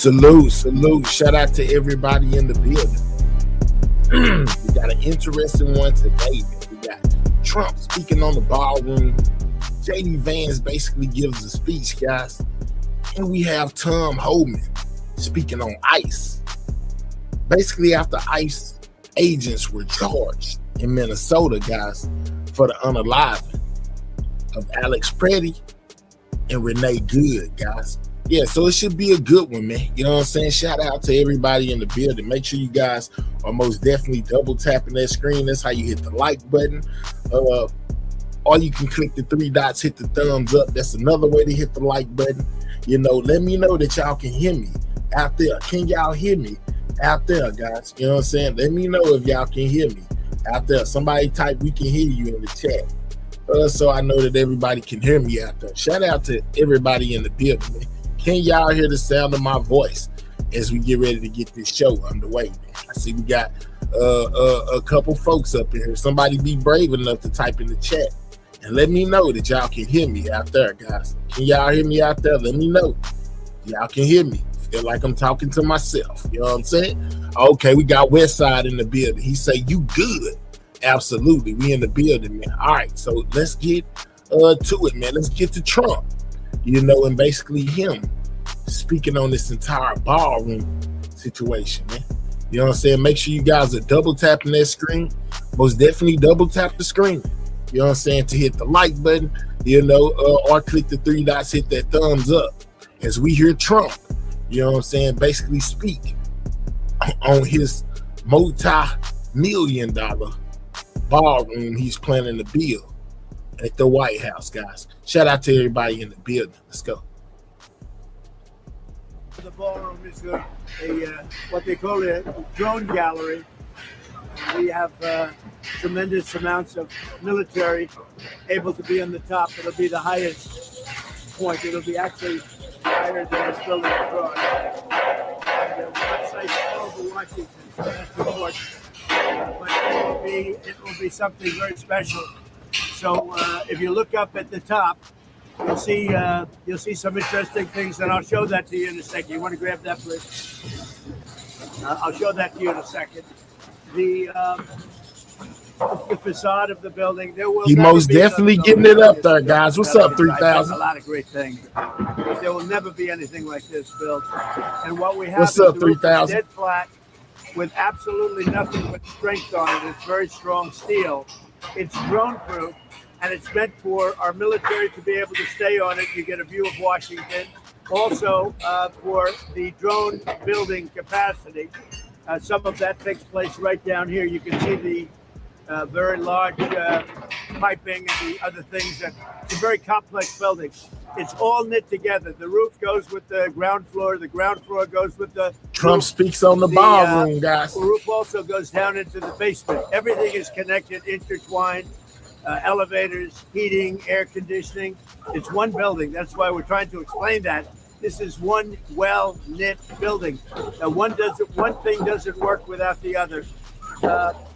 Salute. Shout out to everybody in the building. We got an interesting one today, man. We got Trump speaking on the ballroom. JD Vance basically gives a speech, guys. And we have Homan speaking on ICE. Basically, after ICE agents were charged in Minnesota, guys, for the unaliving of Alex Preddy and Renee Good, guys. Yeah, so it should be a good one, man. You know what I'm saying? Shout out to everybody in the building. Make sure you guys are most definitely double tapping that screen. That's how you hit the like button. Or you can click the three dots, hit the thumbs up. That's another way to hit the like button. You know, let me know that y'all can hear me out there. Can y'all hear me out there, guys? You know what I'm saying? Let me know if y'all can hear me out there. Somebody type, we can hear you in the chat. So I know that everybody can hear me out there. Shout out to everybody in the building, man. Can y'all hear the sound of my voice as we get ready to get this show underway, man? I see we got a couple folks up in here. Somebody be brave enough to type in the chat and let me know that y'all can hear me out there, guys. Can y'all hear me out there? Let me know. Y'all can hear me. Feel like I'm talking to myself. You know what I'm saying? Okay, we got Westside in the building. He say, you good. Absolutely. We in the building, man. All right, so let's get to it, man. Let's get to Trump. You know, and basically him speaking on this entire ballroom situation, man. You know what I'm saying? Make sure you guys are double tapping that screen. Most definitely double tap the screen. You know what I'm saying? To hit the like button, you know, or click the three dots, hit that thumbs up. As we hear Trump, you know what I'm saying, basically speak on his multi-million-dollar ballroom he's planning to build at the White House, guys. Shout out to everybody in the building. Let's go. The ballroom is a what they call a drone gallery. We have tremendous amounts of military able to be on the top. It'll be the highest point. It'll be actually higher than this building across. And the website's all over Washington, so that's important. But it will be something very special. So if you look up at the top, you'll see some interesting things, and I'll show that to you in a second. You want to grab that, please? I'll show that to you in a second. The facade of the building. There will most definitely getting it up there, guys. What's up, 3000? A lot of great things. But there will never be anything like this built. And what we have What's is up, the roof is 3000? dead flat with absolutely nothing but strength on it. It's very strong steel. It's drone proof, and it's meant for our military to be able to stay on it. You get a view of Washington. Also, for the drone building capacity, some of that takes place right down here. You can see the very large piping and the other things. It's a very complex building. It's all knit together. The roof goes with the ground floor. The ground floor goes with the Trump roof. Speaks on the ballroom, guys. The roof also goes down into the basement. Everything is connected, intertwined. Elevators, heating, air conditioning. It's one building. That's why we're trying to explain that. This is one well-knit building. One thing doesn't work without the other.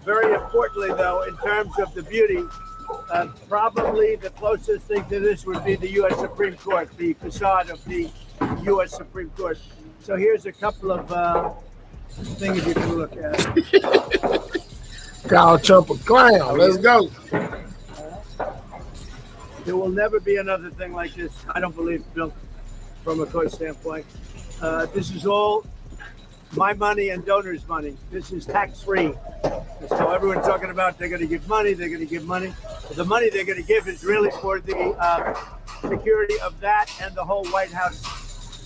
Very importantly, though, in terms of the beauty, probably the closest thing to this would be the U.S. Supreme Court, the facade of the U.S. Supreme Court. So here's a couple of things you can look at. Call Trump a clown. Let's go. There will never be another thing like this, I don't believe, built from a cost standpoint. This is all my money and donors' money. This is tax-free. So everyone's talking about they're going to give money, they're going to give money. The money they're going to give is really for the security of that and the whole White House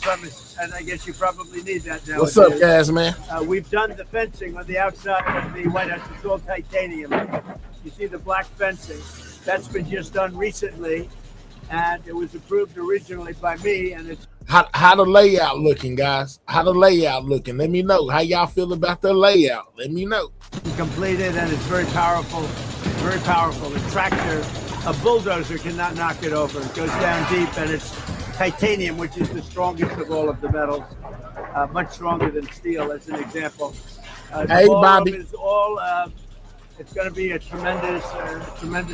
premise. And I guess you probably need that now. What's up, guys, man? We've done the fencing on the outside of the White House. It's all titanium. You see the black fencing. That's been just done recently, and it was approved originally by me. And it's how the layout looking, guys? How the layout looking? Let me know. How y'all feel about the layout? Let me know. Completed, and it's very powerful. Very powerful. The tractor, a bulldozer cannot knock it over. It goes down deep, and it's titanium, which is the strongest of all of the metals. Much stronger than steel, as an example. Hey, Bobby. Is all. It's going to be a tremendous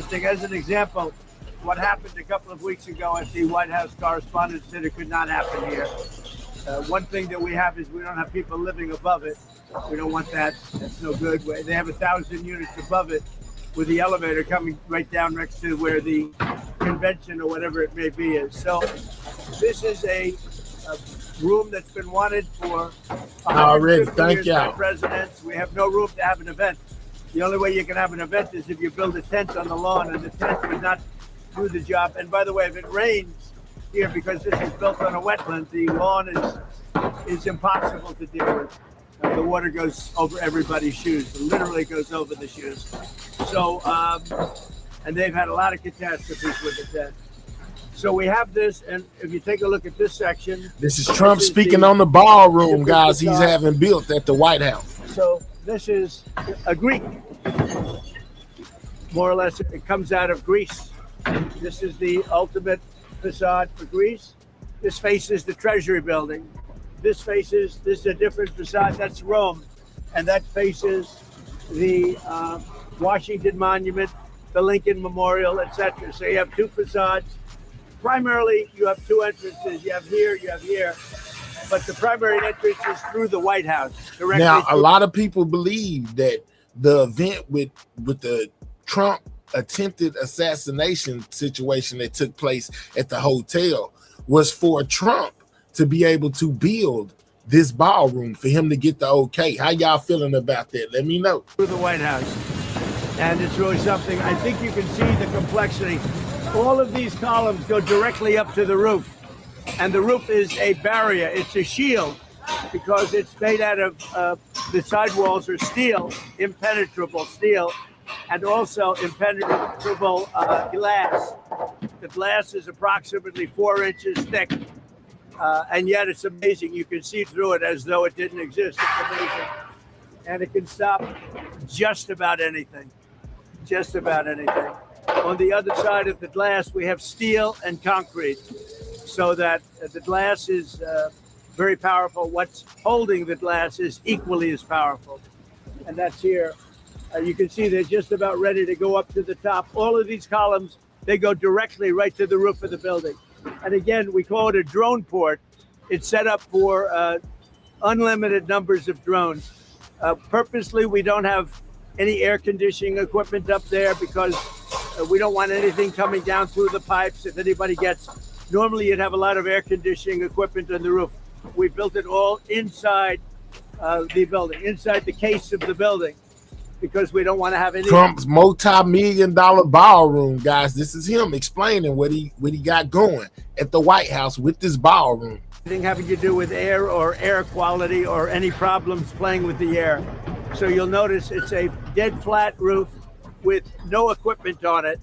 thing. As an example, what happened a couple of weeks ago at the White House Correspondents' Dinner could not happen here. One thing that we have is we don't have people living above it. We don't want that. That's no good. They have 1,000 units above it with the elevator coming right down next to where the convention or whatever it may be is. So this is a room that's been wanted for 150 years by presidents. We have no room to have an event. The only way you can have an event is if you build a tent on the lawn, and the tent would not do the job. And by the way, if it rains here, because this is built on a wetland, the lawn is impossible to deal with. The water goes over everybody's shoes. It literally goes over the shoes. So, and they've had a lot of catastrophes with the tent. So we have this, and if you take a look at this section. This is Trump speaking on the ballroom, guys, he's having built at the White House. So this is a Greek. More or less, it comes out of Greece. This is the ultimate facade for Greece. This faces the Treasury building. This is a different facade. That's Rome. And that faces the Washington Monument, the Lincoln Memorial, etc. So you have two facades. Primarily, you have two entrances. You have here. But the primary entrance is through the White House. Now, a lot of people believe that the event with the Trump attempted assassination situation that took place at the hotel was for Trump to be able to build this ballroom, for him to get the okay. How y'all feeling about that? Let me know. Through the White House. And it's really something. I think you can see the complexity. All of these columns go directly up to the roof. And the roof is a barrier. It's a shield because it's made out of the sidewalls are steel, impenetrable steel, and also impenetrable glass. The glass is approximately 4 inches thick. And yet it's amazing. You can see through it as though it didn't exist. It's amazing. And it can stop just about anything. Just about anything. On the other side of the glass, we have steel and concrete, so that the glass is very powerful. What's holding the glass is equally as powerful. And that's here. You can see they're just about ready to go up to the top. All of these columns, they go directly right to the roof of the building. And again, we call it a drone port. It's set up for unlimited numbers of drones. Purposely, we don't have any air conditioning equipment up there because we don't want anything coming down through the pipes. If anybody normally you'd have a lot of air conditioning equipment on the roof. We built it all inside the building, inside the case of the building, because we don't want to have any. Trump's multi-million-dollar ballroom, guys. This is him explaining what he got going at the White House with this ballroom. Anything having to do with air or air quality or any problems playing with the air. So you'll notice it's a dead flat roof with no equipment on it.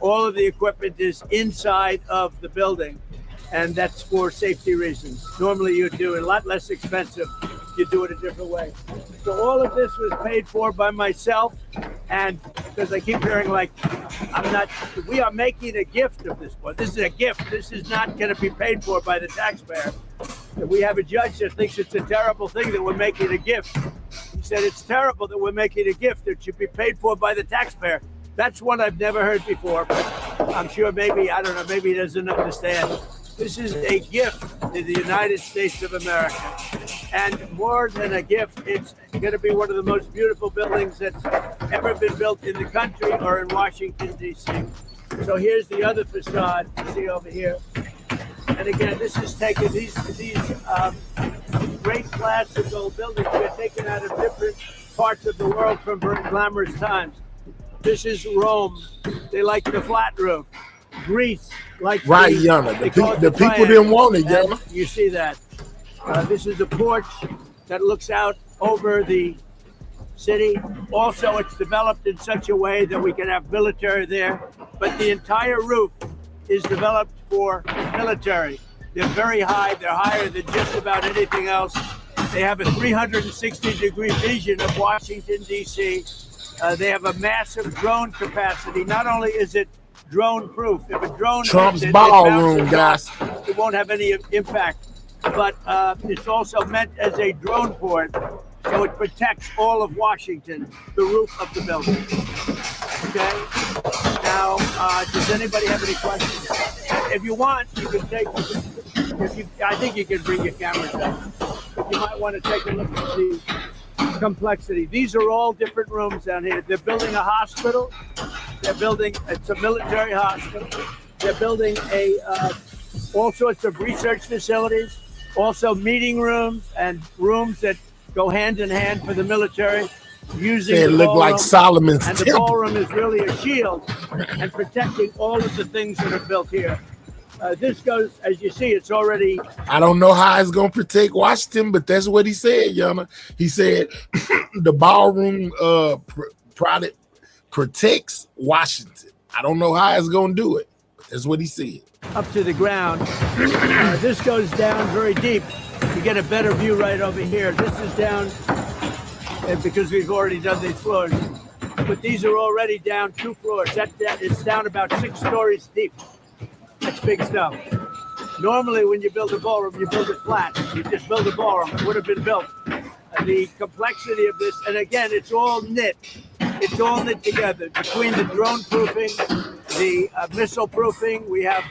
All of the equipment is inside of the building, and that's for safety reasons. Normally you'd do it a lot less expensive. You do it a different way. So all of this was paid for by myself, and because I keep hearing we are making a gift of this one. This is a gift. This is not going to be paid for by the taxpayer. And we have a judge that thinks it's a terrible thing that we're making a gift. He said it's terrible that we're making a gift that should be paid for by the taxpayer. That's one I've never heard before, but I'm sure maybe he doesn't understand. This is a gift to the United States of America. And more than a gift, it's going to be one of the most beautiful buildings that's ever been built in the country or in Washington, D.C. So here's the other facade you see over here. And again, this is taken, these great classical buildings were taken out of different parts of the world from very glamorous times. This is Rome. They like the flat roof. Greece likes the people didn't want it, Yana. You see that. This is a porch that looks out over the city. Also, it's developed in such a way that we can have military there, but the entire roof is developed for military. They're very high. They're higher than just about anything else. They have a 360-degree vision of Washington, D.C. They have a massive drone capacity. Not only is it drone-proof, if a drone Trump's ballroom, guys, it won't have any impact. But it's also meant as a drone port, so it protects all of Washington, the roof of the building. Okay. Now, does anybody have any questions? If you want, you can take. I think you can bring your cameras up. You might want to take a look at the complexity. These are all different rooms down here. They're building a hospital. It's a military hospital. They're building all sorts of research facilities, also meeting rooms and rooms that go hand in hand for the military. Using it looked like Solomon's and the temple. ballroom is really a shield and protecting all of the things that are built here. This goes, as you see, it's already. I don't know how it's gonna protect Washington, but that's what he said, Yana. He said the ballroom product protects Washington. I don't know how it's gonna do it, but that's what he said. Up to the ground. This goes down very deep. You get a better view right over here. This is down because we've already done these floors, but these are already down 2 floors. It's down about 6 stories deep. That's big stuff. Normally, when you build a ballroom, you build it flat. You just build a ballroom. It would have been built. The complexity of this, and again, it's all knit. It's all knit together between the drone proofing, the missile proofing. We have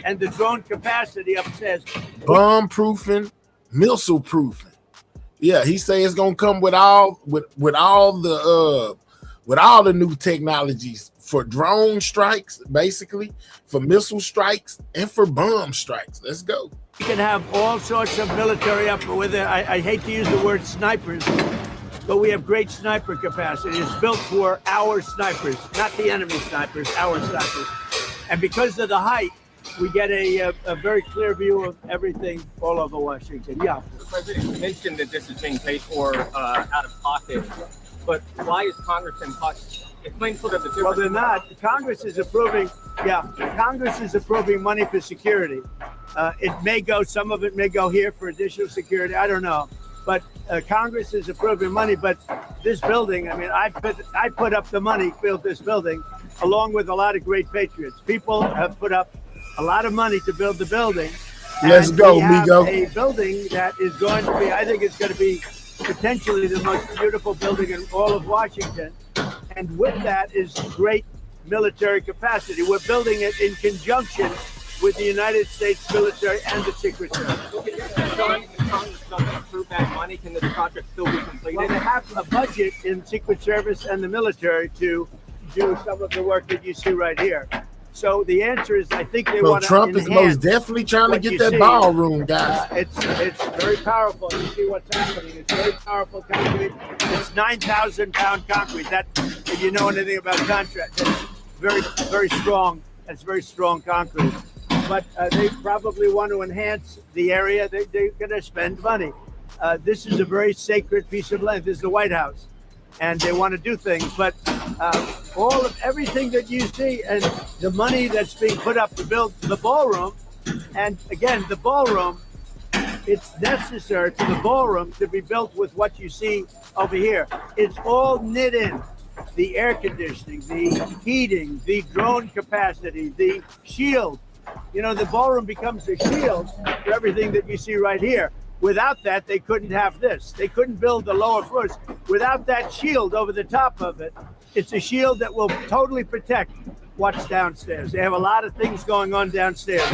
and the drone capacity upstairs. Bomb proofing, missile proofing. Yeah, he say it's gonna come with all the new technologies for drone strikes, basically for missile strikes and for bomb strikes. Let's go. You can have all sorts of military up with it. I hate to use the word snipers, but we have great sniper capacity. It's built for our snipers, not the enemy snipers, our snipers. And because of the height, we get a very clear view of everything all over Washington. Yeah. The president mentioned that this is being paid for out of pocket, but why is Congress in pocket? Explain sort of the difference. Well, they're not. Congress is approving money for security. Some of it may go here for additional security. I don't know. But Congress is approving money. But this building, I mean, I put up the money, built this building, along with a lot of great patriots. People have put up a lot of money to build the building. Let's go, Migo. A building that is going to be, I think it's going to be potentially the most beautiful building in all of Washington. And with that is great military capacity. We're building it in conjunction with the United States military and the Secret Service. Congress doesn't approve that money. Can this project still be completed? Well, they have a budget in Secret Service and the military to do some of the work that you see right here. So the answer is, I think they want to. Trump is most definitely trying to get that ballroom, guys. It's very powerful. You see what's happening. It's very powerful concrete. It's 9,000-pound concrete. That, if you know anything about contract, that's very, very strong. That's very strong concrete. But they probably want to enhance the area. They're going to spend money. This is a very sacred piece of land. This is the White House. And they want to do things, but everything that you see and the money that's being put up to build the ballroom, and again, the ballroom, it's necessary for the ballroom to be built with what you see over here. It's all knit in. The air conditioning, the heating, the drone capacity, the shield. You know, the ballroom becomes a shield for everything that you see right here. Without that, they couldn't have this. They couldn't build the lower floors. Without that shield over the top of it, it's a shield that will totally protect what's downstairs. They have a lot of things going on downstairs,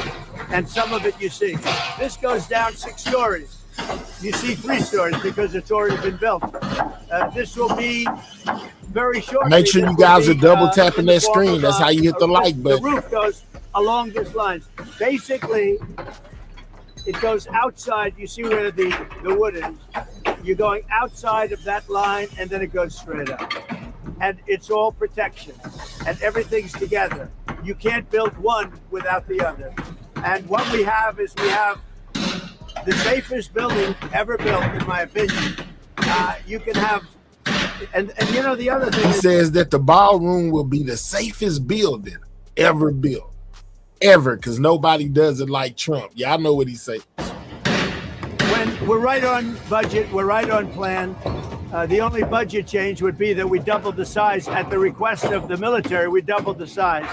and some of it you see. This goes down 6 stories. You see 3 stories because it's already been built. This will be very short. Make sure you guys are double tapping that screen. That's how you hit the like button. The roof goes along this line. Basically, it goes outside. You see where the wood is. You're going outside of that line, and then it goes straight up. And it's all protection, and everything's together. You can't build one without the other. And what we have is the safest building ever built, in my opinion. You can have, and you know the other thing. He says that the ballroom will be the safest building ever built. Ever, because nobody does it like Trump. Y'all know what he say. When we're right on budget, we're right on plan. The only budget change would be that we doubled the size at the request of the military. We doubled the size,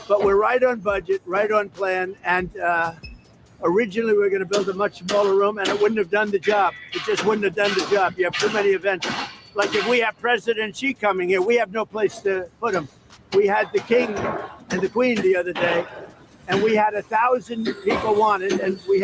but we're right on budget, right on plan. And originally we were going to build a much smaller room, and it wouldn't have done the job. It just wouldn't have done the job. You have too many events. Like if we have President Xi coming here, we have no place to put him. We had the king and the queen the other day, and we had 1,000 people wanted, and we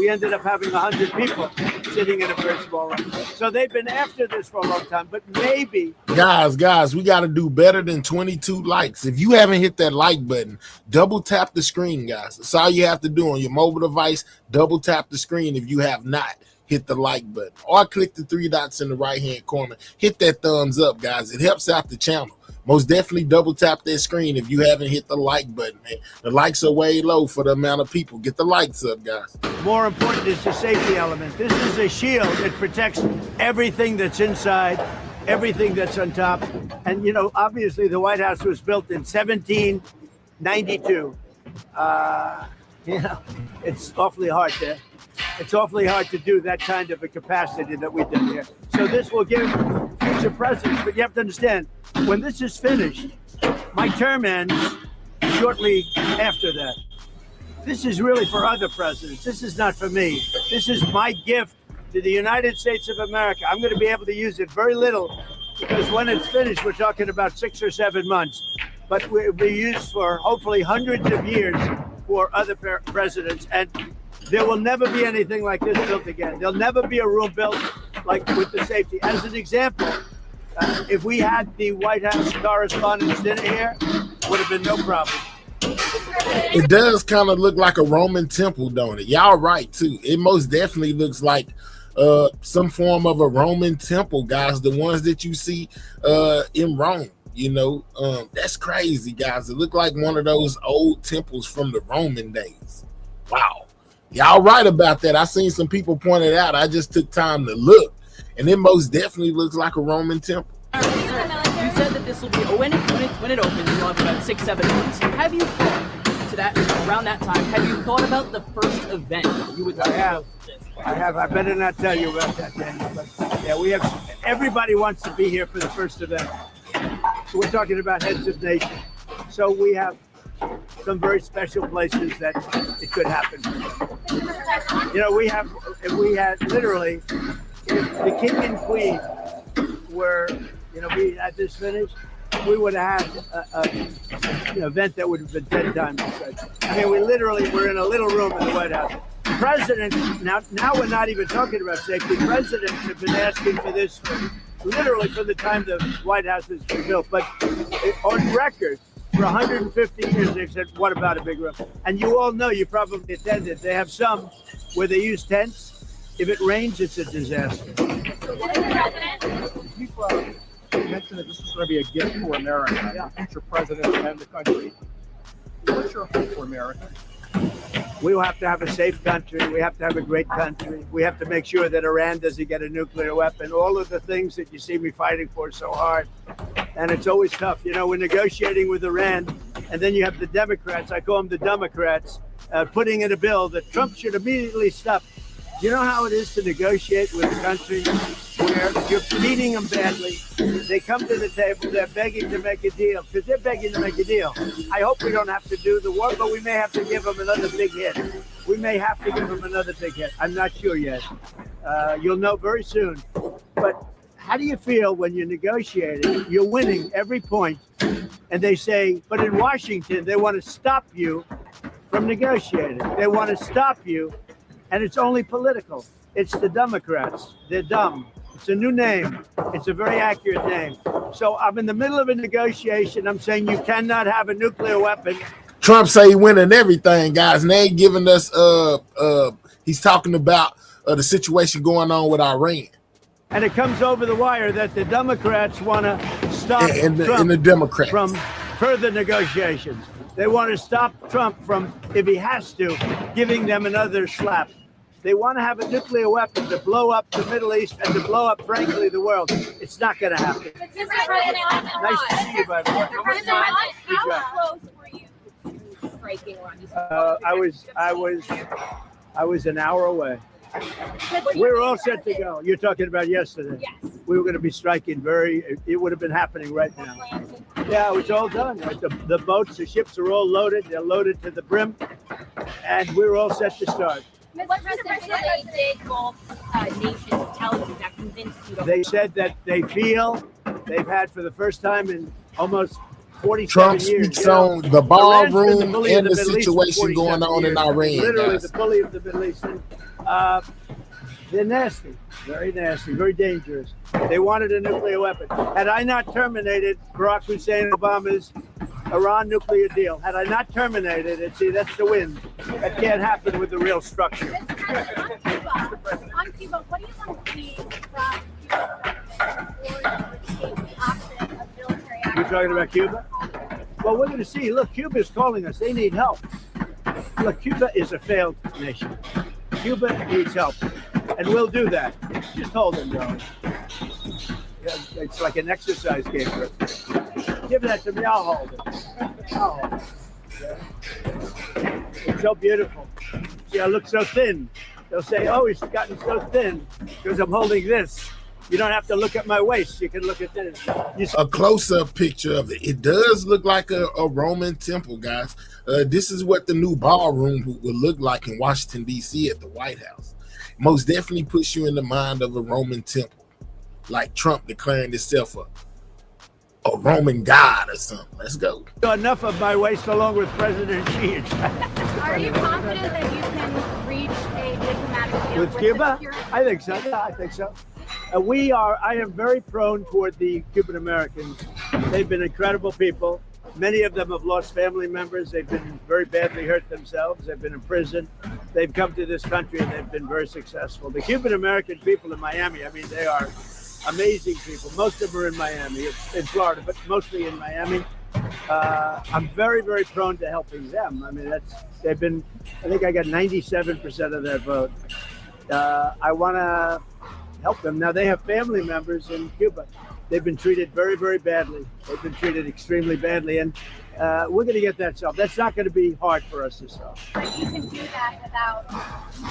ended up having 100 people sitting in a very small room. So they've been after this for a long time, but maybe. Guys, we got to do better than 22 likes. If you haven't hit that like button, double tap the screen, guys. That's all you have to do on your mobile device. Double tap the screen if you have not hit the like button, or click the 3 dots in the right-hand corner. Hit that thumbs up, guys. It helps out the channel. Most definitely double tap that screen if you haven't hit the like button, man. The likes are way low for the amount of people. Get the likes up, guys. More important is the safety element. This is a shield. It protects everything that's inside, everything that's on top. And, you know, obviously the White House was built in 1792. You know, it's awfully hard to do that kind of a capacity that we did here. So this will give future presidents, but you have to understand, when this is finished, my term ends shortly after that. This is really for other presidents. This is not for me. This is my gift to the United States of America. I'm going to be able to use it very little, because when it's finished, we're talking about 6 or 7 months. But it will be used for hopefully hundreds of years for other presidents. And there will never be anything like this built again. There'll never be a room built like with the safety. As an example, if we had the White House Correspondents' Dinner here, would have been no problem. It does kind of look like a Roman temple, don't it? Y'all right, too. It most definitely looks like some form of a Roman temple, guys. The ones that you see in Rome, you know. That's crazy, guys. It looked like one of those old temples from the Roman days. Wow. Y'all right about that. I seen some people point it out. I just took time to look, and it most definitely looks like a Roman temple. You said that this will be when it opens, you'll have about 6-7 months. Have you thought to that around that time? Have you thought about the first event you would? I have. I better not tell you about that, Daniel. But yeah, we have. Everybody wants to be here for the first event. We're talking about heads of nation, so we have some very special places that it could happen. You know, we had literally, if the king and queen were, you know, we had this finished, we would have had an event that would have been 10 times the size. I mean, we literally were in a little room in the White House. Presidents, now we're not even talking about safety. Presidents have been asking for this literally from the time the White House has been built. But on record, for 150 years, they've said, what about a big room? And you all know, you probably attended, they have some where they use tents. If it rains, it's a disaster. You mentioned that this is going to be a gift for America, future president and the country. What's your hope for America? We will have to have a safe country. We have to have a great country. We have to make sure that Iran doesn't get a nuclear weapon. All of the things that you see me fighting for so hard. And it's always tough. You know, we're negotiating with Iran, and then you have the Democrats, I call them the Democrats, putting in a bill that Trump should immediately stop. You know how it is to negotiate with a country where you're treating them badly? They come to the table, they're begging to make a deal, because they're begging to make a deal. I hope we don't have to do the war, but we may have to give them another big hit. We may have to give them another big hit. I'm not sure yet. You'll know very soon. But how do you feel when you're negotiating? You're winning every point, and they say, but in Washington, they want to stop you from negotiating. They want to stop you. And it's only political. It's the Democrats. They're dumb. It's a new name. It's a very accurate name. So I'm in the middle of a negotiation. I'm saying you cannot have a nuclear weapon. Trump say he winning everything, guys, and they ain't giving us. He's talking about the situation going on with Iran. And it comes over the wire that the Democrats want to stop Trump the Democrats from further negotiations. They want to stop Trump from, if he has to, giving them another slap. They want to have a nuclear weapon to blow up the Middle East and to blow up, frankly, the world. It's not going to happen. Nice to see you, by the way. How close were you to striking on these? I was an hour away. We were all set to go. You're talking about yesterday. Yes. We were going to be striking it would have been happening right now. Yeah, it was all done. Right? The boats, the ships are all loaded. They're loaded to the brim. And we were all set to start. What specifically did both nations tell you that convinced you to? They said that they feel they've had, for the first time in almost 47 Trump years. speaks on the Iran's been the ballroom bully of and the Middle East for situation going 47 on in years. Iran, Literally guys. the bully of the Middle East. And, they're nasty, very nasty, very dangerous. They wanted a nuclear weapon. Had I not terminated Barack Hussein Obama's Iran nuclear deal, had I not terminated it, see, that's the win. That can't happen with the real structure. On Cuba, what do you want to see from Cuba or the option of military action? You're talking about Cuba? Well, we're going to see. Look, Cuba is calling us. They need help. Look, Cuba is a failed nation. Cuba needs help. And we'll do that. Just hold them, though. Yeah, it's like an exercise game. Give that to me. I'll hold it. I'll hold it. Yeah. It's so beautiful. See, I look so thin. They'll say, oh, he's gotten so thin because I'm holding this. You don't have to look at my waist. You can look at this. A close-up picture of it. It does look like a Roman temple, guys. This is what the new ballroom will look like in Washington, D.C. at the White House. Most definitely puts you in the mind of a Roman temple, like Trump declaring himself a Roman god or something. Let's go. Enough of my waist along with President Xi. Are you confident that you can reach a diplomatic deal With Cuba? the I think so. Yeah, I think so. I am very prone toward the Cuban Americans. They've been incredible people. Many of them have lost family members. They've been very badly hurt themselves. They've been in prison. They've come to this country and they've been very successful. The Cuban American people in Miami, I mean, they are amazing people. Most of them are in Miami, in Florida, but mostly in Miami. I'm very, very prone to helping them. I mean, I think I got 97% of their vote. I want to help them. Now, they have family members in Cuba. They've been treated very, very badly. They've been treated extremely badly, and we're going to get that solved. That's not going to be hard for us to solve. But you can do that without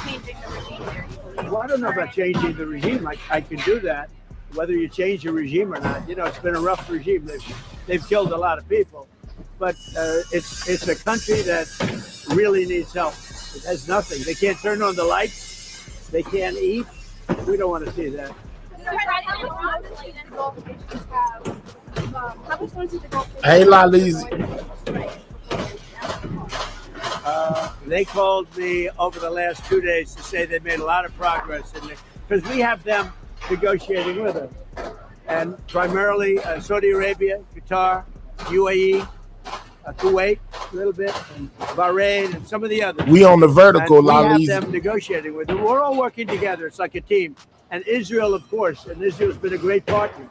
changing the regime there, you believe? Well, I don't know about changing the regime. I can do that, whether you change the regime or not. You know, it's been a rough regime. They've killed a lot of people, but it's a country that really needs help. It has nothing. They can't turn on the lights. They can't eat. We don't want to see that. Hey, Lalise. They called me over the last 2 days to say they made a lot of progress because we have them negotiating with us, and primarily Saudi Arabia, Qatar, UAE, Kuwait, a little bit, and Bahrain, and some of the others. We on the vertical, and we Lalise. have them negotiating with them. We're all working together. It's like a team. And Israel, of course, and Israel's been a great partner.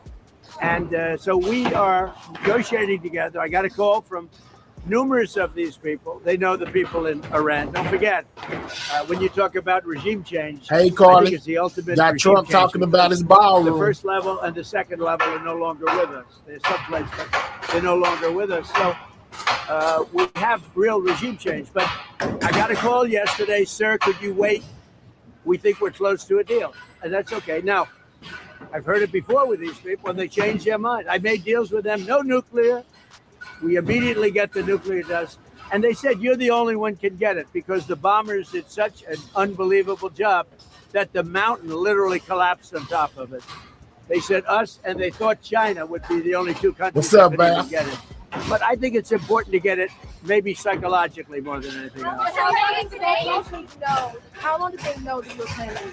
And so we are negotiating together. I got a call from numerous of these people. They know the people in Iran. Don't forget, when you talk about regime change, hey, I Carly, think it's the ultimate got regime Trump change. talking about his ballroom. The first level and the second level are no longer with us. They're someplace, but they're no longer with us. So we have real regime change. But I got a call yesterday, sir, could you wait? We think we're close to a deal. And that's okay. Now, I've heard it before with these people when they change their mind. I made deals with them, no nuclear. We immediately get the nuclear dust. And they said, you're the only one can get it because the bombers did such an unbelievable job that the mountain literally collapsed on top of it. They said us, and they thought China would be the only two countries What's up, that could even man? get it. But I think it's important to get it, maybe psychologically more than anything else. How long did they know that you were planning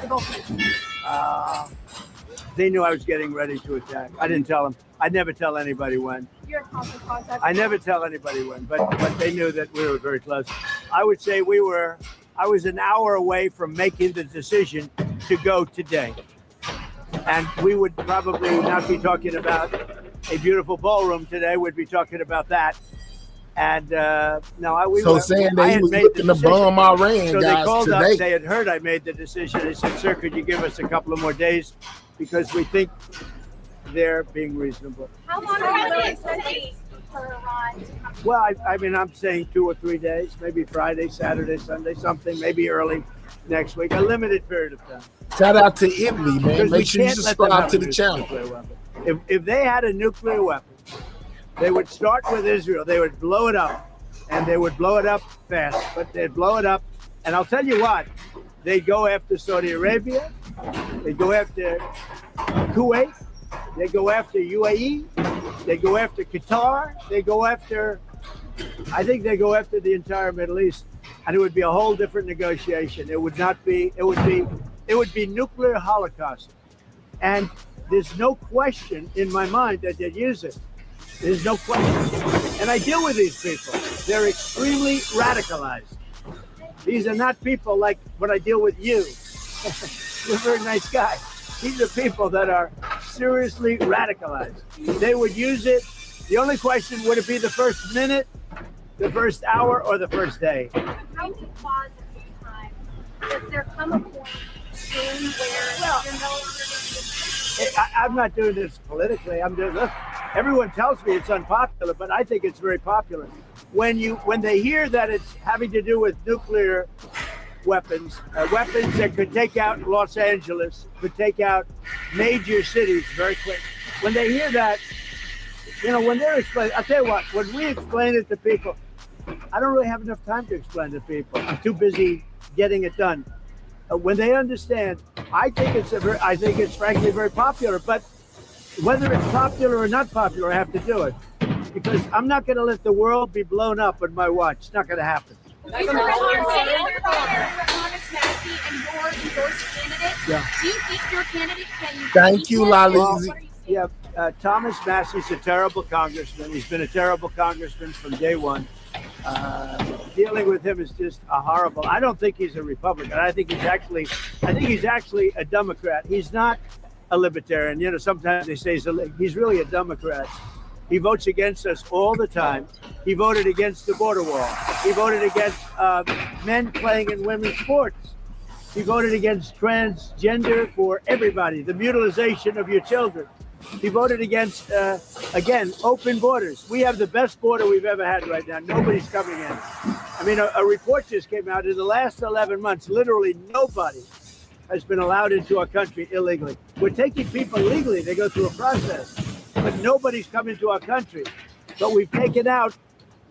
to go for it? They knew I was getting ready to attack. I didn't tell them. I never tell anybody when. You're in constant contact. I never tell anybody when, but they knew that we were very close. I would say I was an hour away from making the decision to go today. And we would probably not be talking about a beautiful ballroom today. We'd be talking about that. And saying that he was looking to bomb Iran, so guys, they called today. up. They had heard I made the decision. They said, "Sir, could you give us a couple of more days because we think they're being reasonable." How long does it take for Iran to come? Well, I mean, I'm saying 2 or 3 days, maybe Friday, Saturday, Sunday, something, maybe early next week, a limited period of time. Shout out to Italy, man. Because Make sure you subscribe to the channel. Weapon. If they had a nuclear weapon, they would start with Israel. They would blow it up, and they would blow it up fast. But they'd blow it up, and I'll tell you what, they'd go after Saudi Arabia, they'd go after Kuwait, they'd go after UAE, They go after Qatar. I think they go after the entire Middle East, and it would be a whole different negotiation. It would be nuclear holocaust. And there's no question in my mind that they'd use it. There's no question. And I deal with these people. They're extremely radicalized. These are not people like when I deal with you. You're a very nice guy. These are people that are seriously radicalized. They would use it. The only question, would it be the first minute, the first hour, or the first day? I'm trying to pause a few times. Does there come a point soon where you're no longer I'm not doing this politically. I'm doing, look, everyone tells me it's unpopular, but I think it's very popular. When they hear that it's having to do with nuclear weapons that could take out Los Angeles, could take out major cities very quick. When they hear that, when they're explaining, I'll tell you what, when we explain it to people, I don't really have enough time to explain to people. I'm too busy getting it done. When they understand, I think it's frankly very popular, but whether it's popular or not popular, I have to do it. Because I'm not going to let the world be blown up on my watch. It's not going to happen. Thomas Massey and your endorsed candidate. Yeah. Do you think your candidate can? Thank you, Lalizi. Yeah, Thomas Massey's a terrible congressman. He's been a terrible congressman from day one. Dealing with him is just a horrible. I don't think he's a Republican. I think he's actually a Democrat. He's not a libertarian. Sometimes they say he's really a Democrat. He votes against us all the time. He voted against the border wall. He voted against men playing in women's sports. He voted against transgender for everybody, the mutilization of your children. He voted against, again, open borders. We have the best border we've ever had right now. Nobody's coming in. I mean, a report just came out. In the last 11 months, literally nobody has been allowed into our country illegally. We're taking people legally. They go through a process. But nobody's come into our country. But we've taken out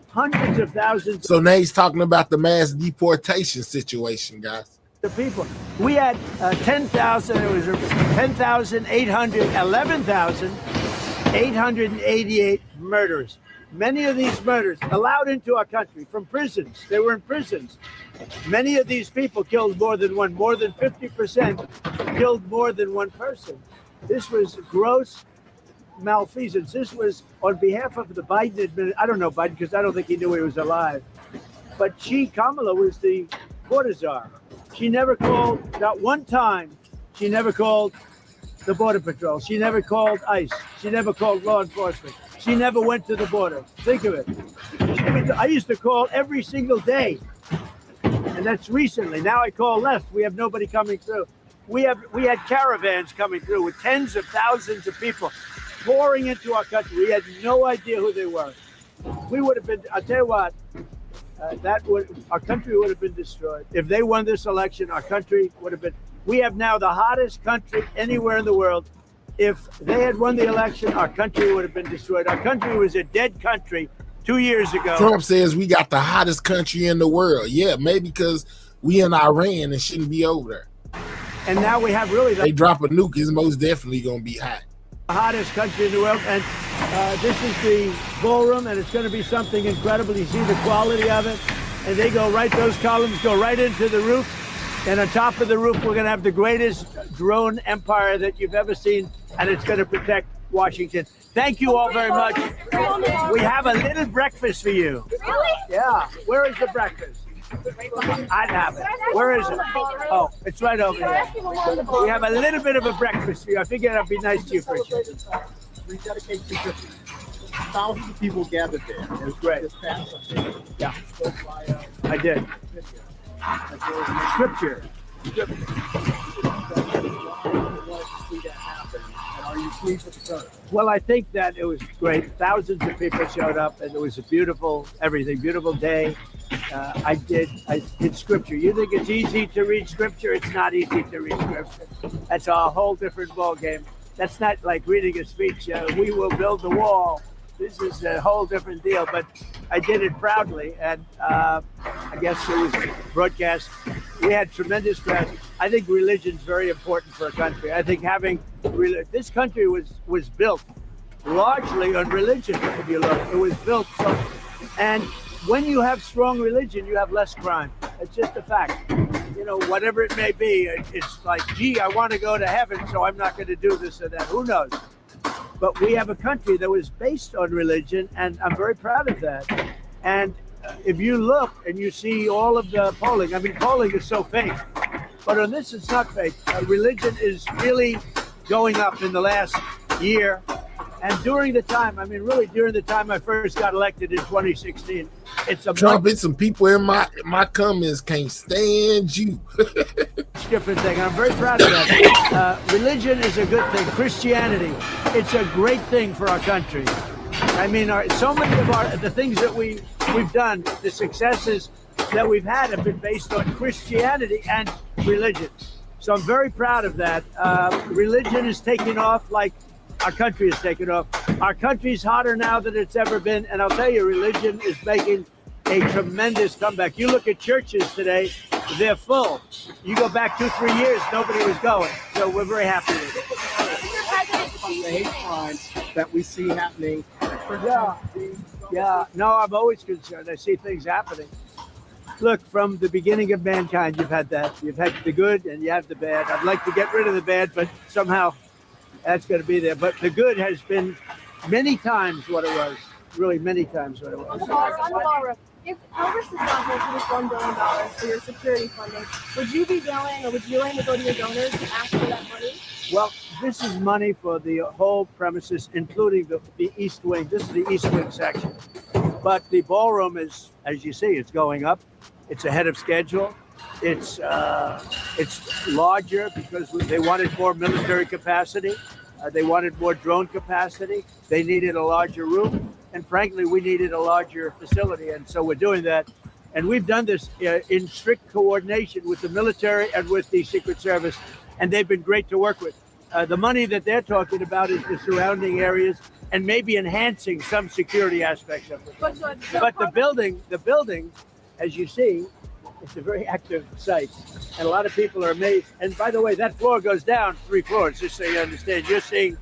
hundreds of thousands. So now he's talking about the mass deportation situation, guys. The people. We had 10,000. It was 11,888 murders. Many of these murders allowed into our country from prisons. They were in prisons. Many of these people killed more than one. More than 50% killed more than one person. This was gross malfeasance. This was on behalf of the Biden administration. I don't know Biden because I don't think he knew he was alive. But Kamala was the border czar. She never called, not one time, she never called the Border Patrol. She never called ICE. She never called law enforcement. She never went to the border. Think of it. I used to call every single day. And that's recently. Now I call less. We have nobody coming through. We had caravans coming through with tens of thousands of people pouring into our country. We had no idea who they were. We would have been, I'll tell you what, our country would have been destroyed. If they won this election, our country would have been, we have now the hottest country anywhere in the world. If they had won the election, our country would have been destroyed. Our country was a dead country 2 years ago. Trump says we got the hottest country in the world. Yeah, maybe because we in Iran and shouldn't be over there. And now we have really they drop a nuke, it's most definitely going to be hot. The hottest country in the world. And this is the Ballroom, and it's going to be something incredible. You see the quality of it. And they go right, those columns go right into the roof. And on top of the roof, we're going to have the greatest drone empire that you've ever seen. And it's going to protect Washington. Thank you all very much. We have a little breakfast for you. Really? Yeah. Where is the breakfast? I'd have it. Where is it? Oh, it's right over there. We have a little bit of a breakfast for you. I figured I'd be nice to you for a change. Rededicate to Christmas. Thousands of people gathered there. It was great. Yeah. I did. Scripture. Well, I think that it was great. Thousands of people showed up, and it was a beautiful day. I did scripture. You think it's easy to read scripture? It's not easy to read scripture. That's a whole different ball game. That's not like reading a speech. We will build the wall. This is a whole different deal. But I did it proudly, and I guess it was broadcast. We had tremendous crowds. I think religion's very important for a country. I think having this country was built largely on religion. If you look, it was built so. And when you have strong religion, you have less crime. It's just a fact. You know, whatever it may be, it's like, gee, I want to go to heaven, so I'm not going to do this or that. Who knows? But we have a country that was based on religion, and I'm very proud of that. And if you look and you see all of the polling, I mean, polling is so fake. But on this, it's not fake. Religion is really going up in the last year. And during the time, I mean, really during the time I first got elected in 2016, it's a Trump, it's some people in my comments can't stand you. much different thing. I'm very proud of that. Religion is a good thing. Christianity, it's a great thing for our country. I mean, so many of the things that we've done, the successes that we've had have been based on Christianity and religion. So I'm very proud of that. Religion is taking off like our country is taking off. Our country's hotter now than it's ever been. And I'll tell you, religion is making a tremendous comeback. You look at churches today, they're full. You go back 2-3 years, nobody was going. So we're very happy with it. The hate crimes that we see happening. Yeah. No, I'm always concerned. I see things happening. Look, from the beginning of mankind, you've had that. You've had the good and you have the bad. I'd like to get rid of the bad, but somehow that's going to be there. But the good has been many times what it was. Really many times what it was. On the ballroom, if Congress does not vote for this $1 billion for your security funding, would you be willing, or would you willing to go to your donors and ask for that money? Well, this is money for the whole premises, including the East Wing. This is the East Wing section. But the ballroom is, as you see, it's going up. It's ahead of schedule. It's larger because they wanted more military capacity. They wanted more drone capacity. They needed a larger room. And frankly, we needed a larger facility. And so we're doing that. And we've done this in strict coordination with the military and with the Secret Service. And they've been great to work with. The money that they're talking about is the surrounding areas and maybe enhancing some security aspects of it. But the building, as you see, it's a very active site, and a lot of people are amazed. And by the way, that floor goes down 3 floors, just so you understand. You're seeing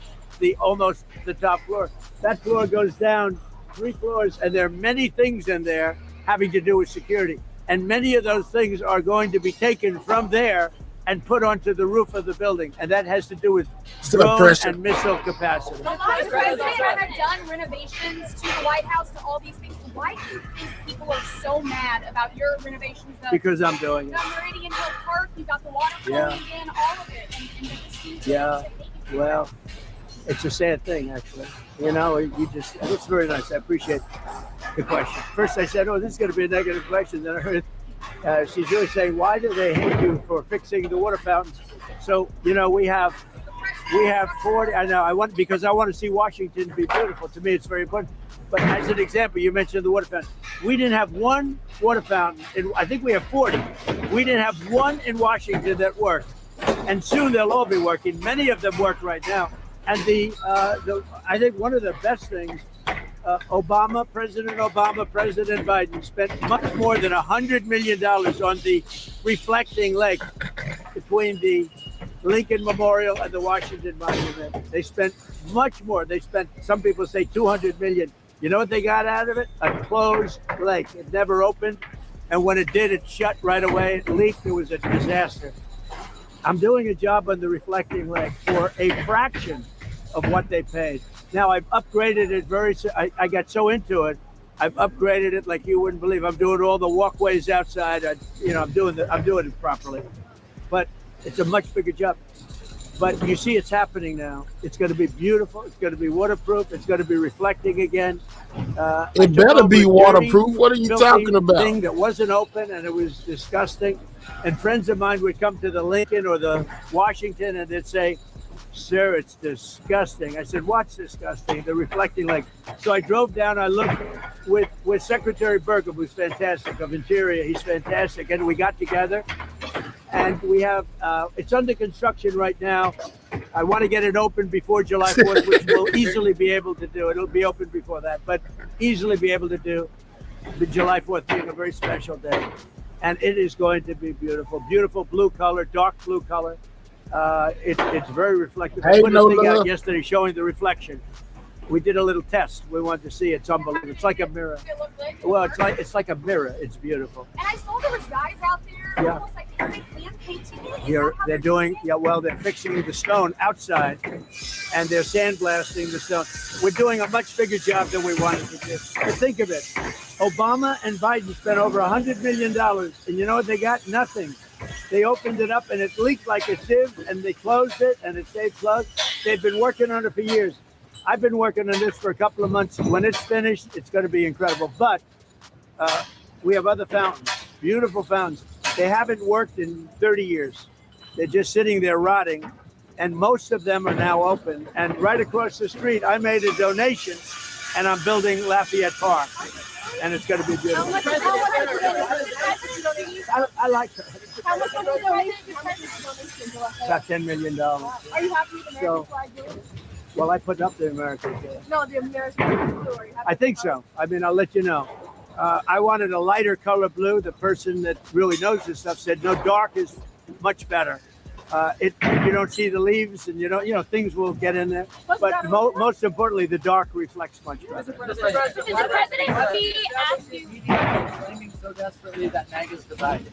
almost the top floor. That floor goes down 3 floors, and there are many things in there having to do with security. And many of those things are going to be taken from there and put onto the roof of the building, and that has to do with drone and missile capacity. The Vice President have done renovations to the White House, to all these things. Why do you think people are so mad about your renovations? Because I'm doing it. You got Meridian Hill Park, you got the water flowing again, all of it, and they just seem to hate you. Well, it's a sad thing, actually. You know, it's very nice. I appreciate the question. First I said, oh, this is going to be a negative question. Then I heard she's really saying, why do they hate you for fixing the water fountains? So, you know, we have 40. I know because I want to see Washington be beautiful. To me, it's very important. But as an example, you mentioned the water fountain. We didn't have one water fountain. I think we have 40. We didn't have one in Washington that worked. And soon they'll all be working. Many of them work right now. And I think one of the best things, President Biden spent much more than $100 million on the reflecting lake between the Lincoln Memorial and the Washington Monument. They spent much more. They spent, some people say, $200 million. You know what they got out of it? A closed lake. It never opened. And when it did, it shut right away. It leaked. It was a disaster. I'm doing a job on the reflecting lake for a fraction of what they paid. Now I've upgraded it I got so into it. I've upgraded it like you wouldn't believe. I'm doing all the walkways outside. I'm doing it properly. But it's a much bigger job. But you see, it's happening now. It's going to be beautiful. It's going to be waterproof. It's going to be reflecting again. It better be waterproof. What are you talking about? Thing that wasn't open, and it was disgusting. And friends of mine would come to the Lincoln or the Washington, and they'd say, "Sir, it's disgusting." I said, "What's disgusting?" The reflecting lake. So I drove down. I looked with Secretary Burgum, who's fantastic, of Interior. He's fantastic, and we got together. And we have, it's under construction right now. I want to get it open before July 4th, which we'll easily be able to do. It'll be open before that, but easily be able to do the July 4th being a very special day. And it is going to be beautiful. Beautiful blue color, dark blue color. It's very reflective. I put a thing out yesterday showing the reflection. we did a little test. We wanted to see. It's unbelievable. It's like a mirror. Well, it's like a mirror. It's beautiful. And I saw there was guys out there, Yeah. almost like they're hand painting it. Is Here that how they're doing. Yeah, well, they're fixing the stone outside, and they're sandblasting the stone. We're doing a much bigger job than we wanted to do. But think of it: Obama and Biden spent over $100 million, and you know what they got? Nothing. They opened it up, and it leaked like a sieve, and they closed it, and it stayed closed. They've been working on it for years. I've been working on this for a couple of months. When it's finished, it's going to be incredible. But we have other fountains, beautiful fountains. They haven't worked in 30 years. They're just sitting there rotting, and most of them are now open. And right across the street, I made a donation, and I'm building Lafayette Park, and it's going to be beautiful. I like that. How much was the donation? About $10 million. Are you happy with American So- flag doing? Well, I put up the American flag. No, the American flag. Are you happy I think so. I mean, I'll let you know. I wanted a lighter color blue. The person that really knows this stuff said, no, dark is much better. You don't see the leaves, and you know things will get in there. But most importantly, the dark reflects much better. Mr. President, he asked you. Claiming so desperately that MAGA's divided.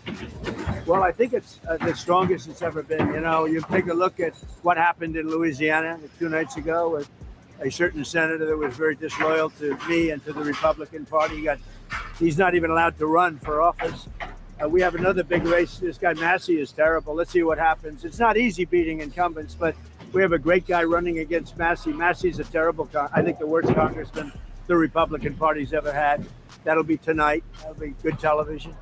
Well, I think it's the strongest it's ever been. You know, you take a look at what happened in Louisiana 2 nights ago with a certain senator that was very disloyal to me and to the Republican Party. He's not even allowed to run for office. We have another big race. This guy Massey is terrible. Let's see what happens. It's not easy beating incumbents, but we have a great guy running against Massey. Massey's a terrible, I think the worst congressman the Republican Party's ever had. That'll be tonight. That'll be good television,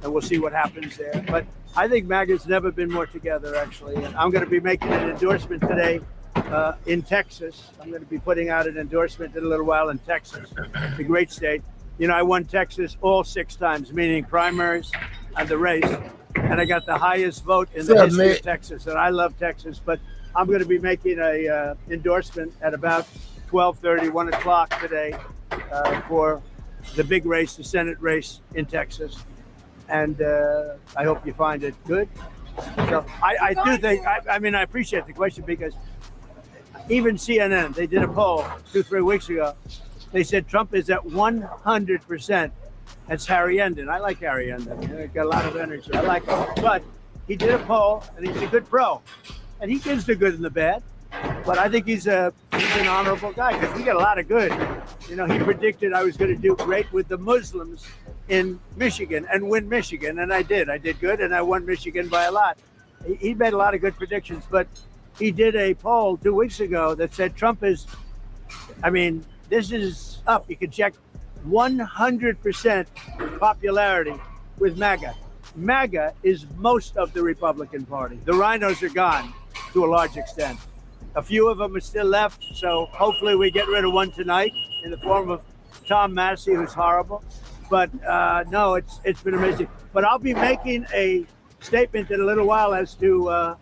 and we'll see what happens there. But I think MAGA's never been more together, actually. And I'm going to be making an endorsement today in Texas. I'm going to be putting out an endorsement in a little while in Texas, the great state. You know, I won Texas all 6 times, meaning primaries and the race, and I got the highest vote in the history of Texas. And I love Texas, but I'm going to be making a endorsement at about 12:30, 1 o'clock today for the big race, the Senate race in Texas. And I hope you find it good. So I do think, I mean, I appreciate the question, because even CNN, they did a poll 2-3 weeks ago. They said Trump is at 100%. That's Harry Endon. I like Harry Endon. He's got a lot of energy. I like him. But he did a poll, and he's a good pro. And he gives the good and the bad. But I think he's an honorable guy, because we get a lot of good. You know, he predicted I was going to do great with the Muslims in Michigan and win Michigan. And I did. I did good, and I won Michigan by a lot. He made a lot of good predictions. But he did a poll 2 weeks ago that said Trump is, I mean, this is up. You can check 100% popularity with MAGA. MAGA is most of the Republican Party. The rhinos are gone to a large extent. A few of them are still left, so hopefully we get rid of one tonight in the form of Tom Massey, who's horrible. But no, it's been amazing. But I'll be making a statement in a little while as to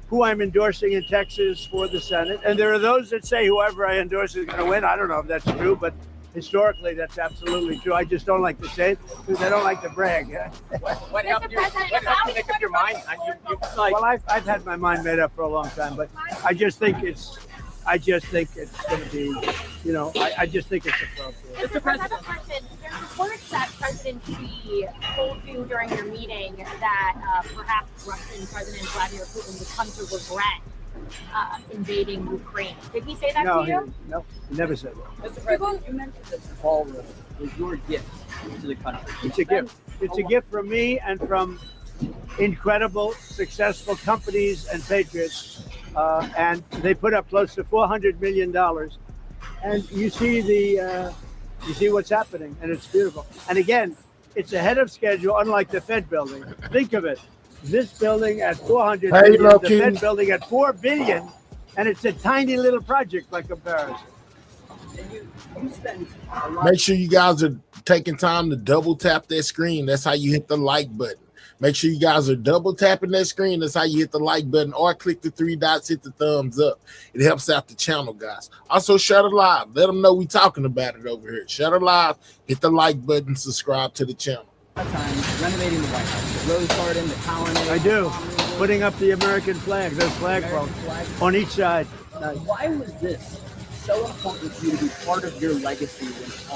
who I'm endorsing in Texas for the Senate. And there are those that say whoever I endorse is going to win. I don't know if that's true, but historically that's absolutely true. I just don't like to say it because I don't like to brag. What helped you make up your mind? Well, I've had my mind made up for a long time, but I just think it's going to be, you know, I just think it's appropriate. Mr. President, there's reports that President Xi told you during your meeting that perhaps Russian President Vladimir Putin would come to regret invading Ukraine. Did he say that to you? No, he never said that. Mr. President, you mentioned that Ballroom was your gift to the country. It's a gift. It's a gift from me and from incredible, successful companies and patriots. And they put up close to $400 million. And you see what's happening, and it's beautiful. And again, it's ahead of schedule, unlike the Fed building. Think of it. This building at $400 million, the Fed building at $4 billion, and it's a tiny little project by comparison. You spend a lot. Make sure you guys are taking time to double tap that screen. That's how you hit the like button. Make sure you guys are double tapping that screen. That's how you hit the like button, or click the 3 dots, hit the thumbs up. It helps out the channel, guys. Also, share it live. Let them know we talking about it over here. Share it live, hit the like button, subscribe to the channel. Time renovating the White House, the Rose Garden, the colonnade. I do. Putting up the American flag, those flagpoles on each side. Why was this so important for you to be part of your legacy?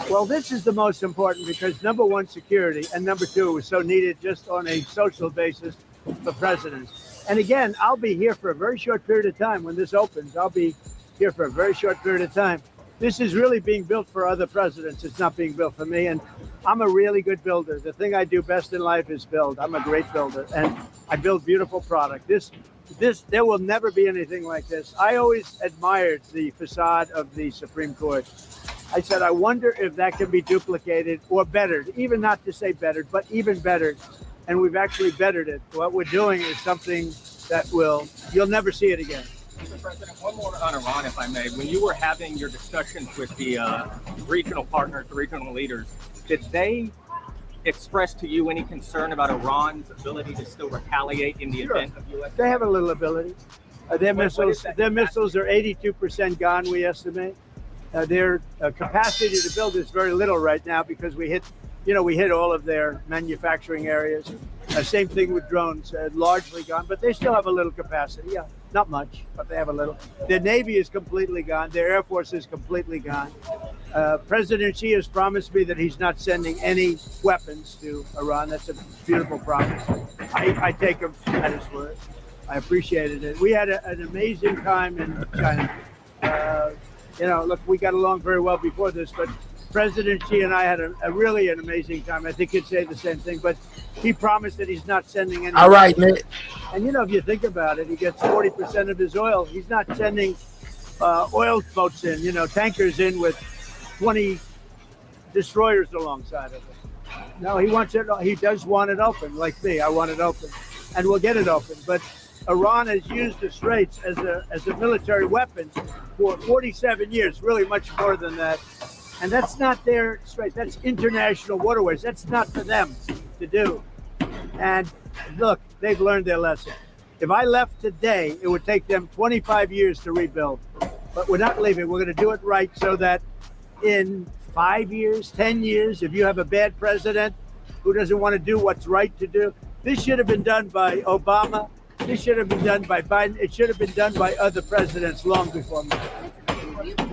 Well, this is the most important because number one, security, and number two, it was so needed just on a social basis for presidents. And again, I'll be here for a very short period of time when this opens. I'll be here for a very short period of time. This is really being built for other presidents. It's not being built for me. And I'm a really good builder. The thing I do best in life is build. I'm a great builder, and I build beautiful product. There will never be anything like this. I always admired the facade of the Supreme Court. I said, I wonder if that can be duplicated or bettered, even not to say bettered, but even bettered. And we've actually bettered it. What we're doing is something that you'll never see it again. Mr. President, one more on Iran, if I may. When you were having your discussions with the regional partners, the regional leaders, did they express to you any concern about Iran's ability to still retaliate in the event of U.S.? They have a little ability. Their missiles are 82% gone, we estimate. Their capacity to build is very little right now because we hit all of their manufacturing areas. Same thing with drones, largely gone, but they still have a little capacity. Yeah, not much, but they have a little. Their Navy is completely gone. Their Air Force is completely gone. President Xi has promised me that he's not sending any weapons to Iran. That's a beautiful promise. I take him at his word. I appreciated it. We had an amazing time in China. Look, we got along very well before this, but President Xi and I had really an amazing time. I think he'd say the same thing, but he promised that he's not sending any. All right, Nick. And if you think about it, he gets 40% of his oil. He's not sending oil boats in, tankers in with 20 destroyers alongside of it. No, he wants it. He does want it open, like me. I want it open, and we'll get it open. But Iran has used the Straits as a military weapon for 47 years, really much more than that. And that's not their Strait. That's international waterways. That's not for them to do. And look, they've learned their lesson. If I left today, it would take them 25 years to rebuild. But we're not leaving. We're going to do it right so that in 5 years, 10 years, if you have a bad president who doesn't want to do what's right to do, this should have been done by Obama. This should have been done by Biden. It should have been done by other presidents long before me.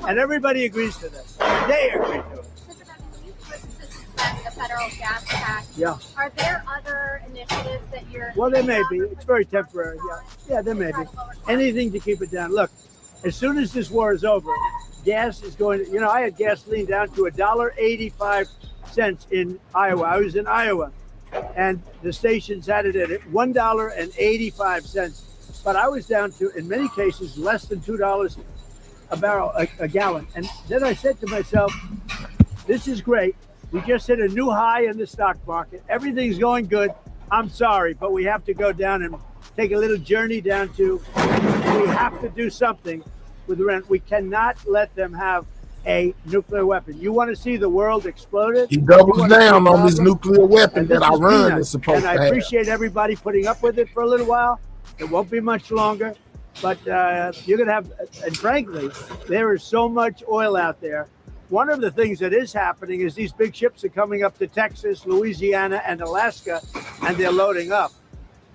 And everybody agrees to this. They agree to it. The federal gas tax. Yeah. Are there other initiatives that you're? Well, there may be. It's very temporary. Yeah, there may be. Anything to keep it down. Look, as soon as this war is over, gas is going to, I had gasoline down to $1.85 in Iowa. I was in Iowa, and the stations had it at $1.85. But I was down to, in many cases, less than $2 a barrel, a gallon. And then I said to myself, this is great. We just hit a new high in the stock market. Everything's going good. I'm sorry, but we have to go down and take a little journey down to, we have to do something with Iran. We cannot let them have a nuclear weapon. You want to see the world exploded? He doubles down on this nuclear weapon that Iran is supposed to have. And I appreciate everybody putting up with it for a little while. It won't be much longer. But you're going to have, and frankly, there is so much oil out there. One of the things that is happening is these big ships are coming up to Texas, Louisiana, and Alaska, and they're loading up.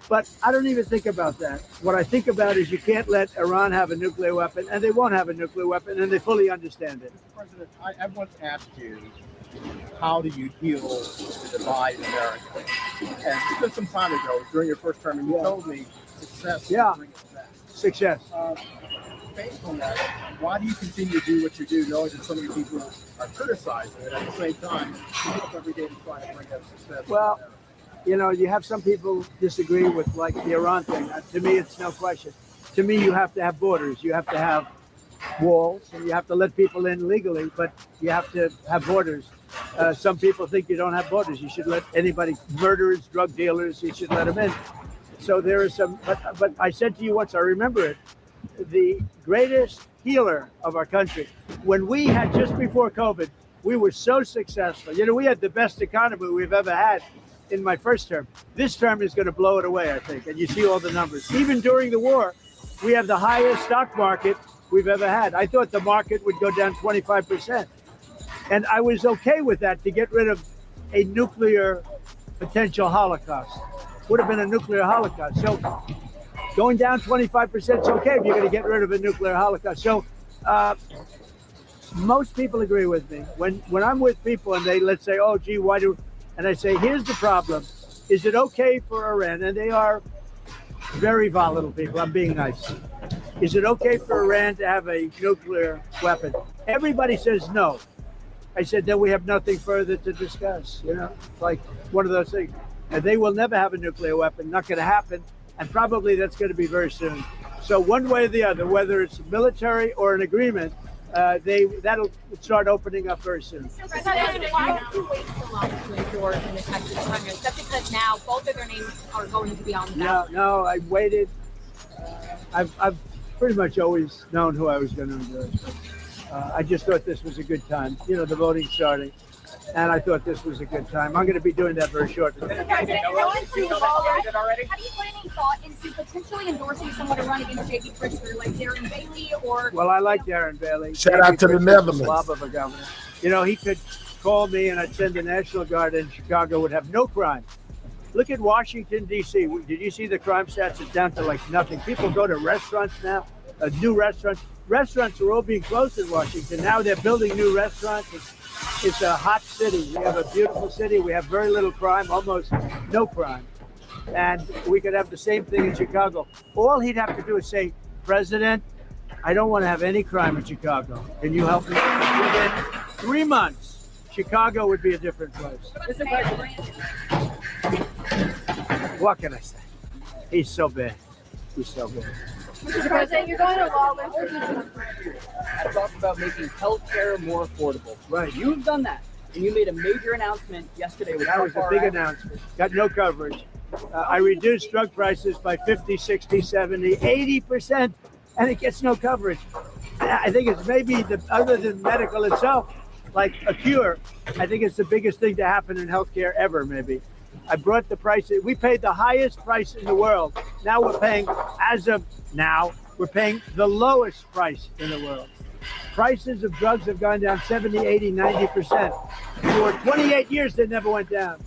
But I don't even think about that. What I think about is you can't let Iran have a nuclear weapon, and they won't have a nuclear weapon, and they fully understand it. Mr. President, I once asked you, how do you heal the divide in America? And it's been some time ago, during your first term, and you told me success. Yeah. Success. Based on that, why do you continue to do what you do, knowing that so many people are criticizing it at the same time? You get up every day to try to bring that success. Well, you have some people disagree with like the Iran thing. To me, it's no question. To me, you have to have borders. You have to have walls, and you have to let people in legally, but you have to have borders. Some people think you don't have borders. You should let anybody, murderers, drug dealers, you should let them in. So there is some, but I said to you once, I remember it, the greatest healer of our country, when we had, just before COVID, we were so successful. We had the best economy we've ever had in my first term. This term is going to blow it away, I think. And you see all the numbers. Even during the war, we have the highest stock market we've ever had. I thought the market would go down 25%. And I was okay with that to get rid of a nuclear potential holocaust. Would have been a nuclear holocaust. So going down 25% is okay if you're going to get rid of a nuclear holocaust. So most people agree with me. When I'm with people and they, let's say, oh, gee, why do, and I say, here's the problem. Is it okay for Iran? And they are very volatile people. I'm being nice. Is it okay for Iran to have a nuclear weapon? Everybody says no. I said, then we have nothing further to discuss. You know, it's like one of those things. And they will never have a nuclear weapon. Not going to happen. And probably that's going to be very soon. So one way or the other, whether it's military or an agreement, that'll start opening up very soon. So, President, why did you wait so long to endorse in the Texas Congress? That's because now both of their names are going to be on the ballot. No, I waited. I've pretty much always known who I was going to endorse. I just thought this was a good time. You know, the voting's starting, and I thought this was a good time. I'm going to be doing that very shortly. President, have you put any thought into potentially endorsing someone to run against J.B. Pritzker, like Darren Bailey or? Well, I like Darren Bailey. Shout out to the Netherlands. Slob of a governor. You know, he could call me and I'd send the National Guard in Chicago, would have no crime. Look at Washington, D.C. Did you see the crime stats? It's down to like nothing. People go to restaurants now, new restaurants. Restaurants are all being closed in Washington. Now they're building new restaurants. It's a hot city. We have a beautiful city. We have very little crime, almost no crime. And we could have the same thing in Chicago. All he'd have to do is say, President, I don't want to have any crime in Chicago. Can you help me? Within 3 months, Chicago would be a different place. What can I say? He's so bad. He's so bad. Mr. President, you're going to lawless. I talked about making healthcare more affordable. Right. You've done that, and you made a major announcement yesterday. With That was a big announcement. Got no coverage. I reduced drug prices by 50, 60, 70, 80%, and it gets no coverage. I think it's maybe, other than medical itself, like a cure, I think it's the biggest thing to happen in healthcare ever, maybe. I brought the price. We paid the highest price in the world. Now we're paying, as of now, we're paying the lowest price in the world. Prices of drugs have gone down 70, 80, 90%. For 28 years, they never went down.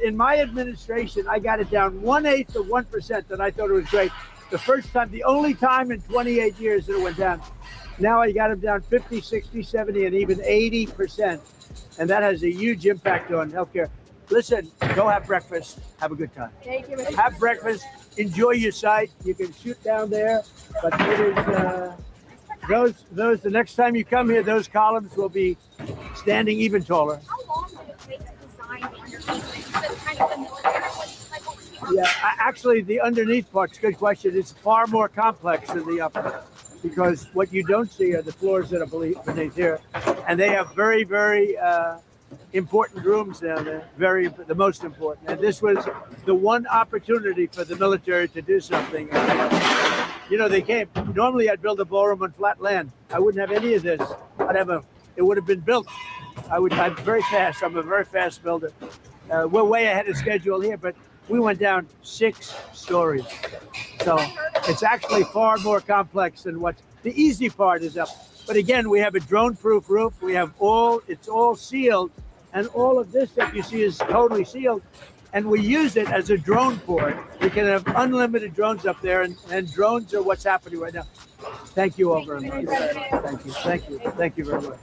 In my administration, I got it down 1/8 of 1%, and I thought it was great. The first time, the only time in 28 years that it went down. Now I got them down 50, 60, 70, and even 80%. And that has a huge impact on healthcare. Listen, go have breakfast. Have a good time. Thank you, Mr. Have breakfast. Enjoy your sight. You can shoot down there, but it is those. The next time you come here, those columns will be standing even taller. How long did it take to design the underneath? Is it kind of the military? Like what was the Yeah, actually, the underneath part's a good question. It's far more complex than the upper, because what you don't see are the floors that are beneath here, and they have very, very important rooms down there. The most important. And this was the one opportunity for the military to do something. You know, they came. Normally, I'd build a ballroom on flat land. I wouldn't have any of this. It would have been built. I'm very fast. I'm a very fast builder. We're way ahead of schedule here, but we went down 6 stories. So it's actually far more complex than the easy part is up. But again, we have a drone-proof roof. It's all sealed, and all of this that you see is totally sealed. And we use it as a drone port. We can have unlimited drones up there, and drones are what's happening right now. Thank you all very much. Thank you very much.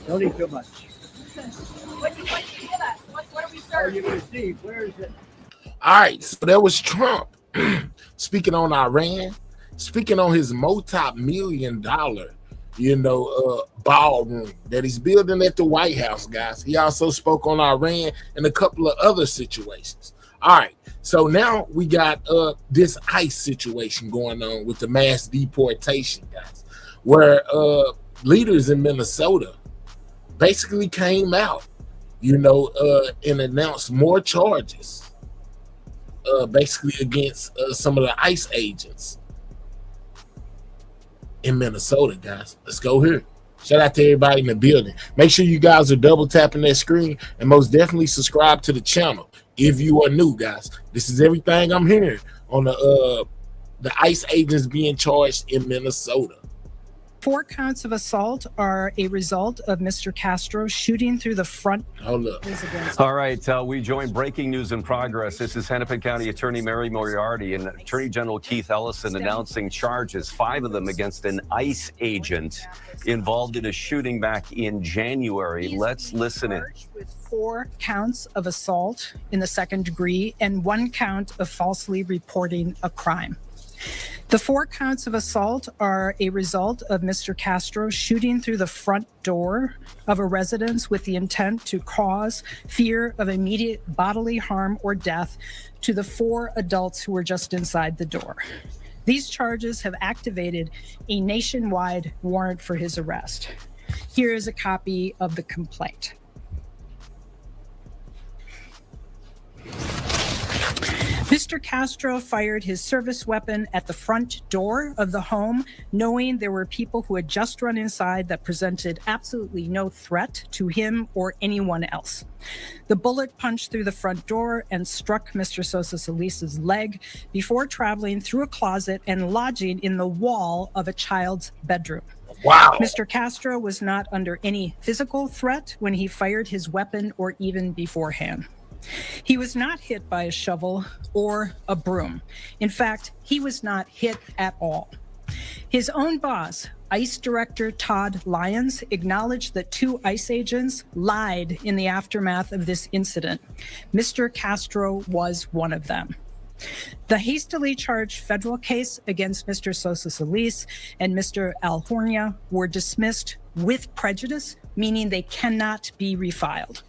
Don't eat too much. What do you give us? What are we Are serving? you going to see? Where is it? All right, so that was Trump speaking on Iran, speaking on his multi-million-dollar, ballroom that he's building at the White House, guys. He also spoke on Iran and a couple of other situations. All right, so now we got this ICE situation going on with the mass deportation, guys, where leaders in Minnesota basically came out, and announced more charges. Basically against some of the ICE agents in Minnesota, guys. Let's go here. Shout out to everybody in the building. Make sure you guys are double tapping that screen, and most definitely subscribe to the channel if you are new, guys. This is everything I'm hearing on the ICE agents being charged in Minnesota. 4 counts of assault are a result of Mr. Castro shooting through the front. Hold up. All right, we join breaking news in progress. This is Hennepin County Attorney Mary Moriarty and Attorney General Keith Ellison announcing charges, 5 of them against an ICE agent involved in a shooting back in January. Let's listen in. With 4 counts of assault in the second degree and 1 count of falsely reporting a crime. The 4 counts of assault are a result of Mr. Castro shooting through the front door of a residence with the intent to cause fear of immediate bodily harm or death to the 4 adults who were just inside the door. These charges have activated a nationwide warrant for his arrest. Here is a copy of the complaint. Mr. Castro fired his service weapon at the front door of the home, knowing there were people who had just run inside that presented absolutely no threat to him or anyone else. The bullet punched through the front door and struck Mr. Sosa Solis's leg before traveling through a closet and lodging in the wall of a child's bedroom. Wow. Mr. Castro was not under any physical threat when he fired his weapon or even beforehand. He was not hit by a shovel or a broom. In fact, he was not hit at all. His own boss, ICE Director Todd Lyons, acknowledged that 2 ICE agents lied in the aftermath of this incident. Mr. Castro was one of them. The hastily charged federal case against Mr. Sosa Solis and Mr. Alhornia were dismissed with prejudice, meaning they cannot be refiled.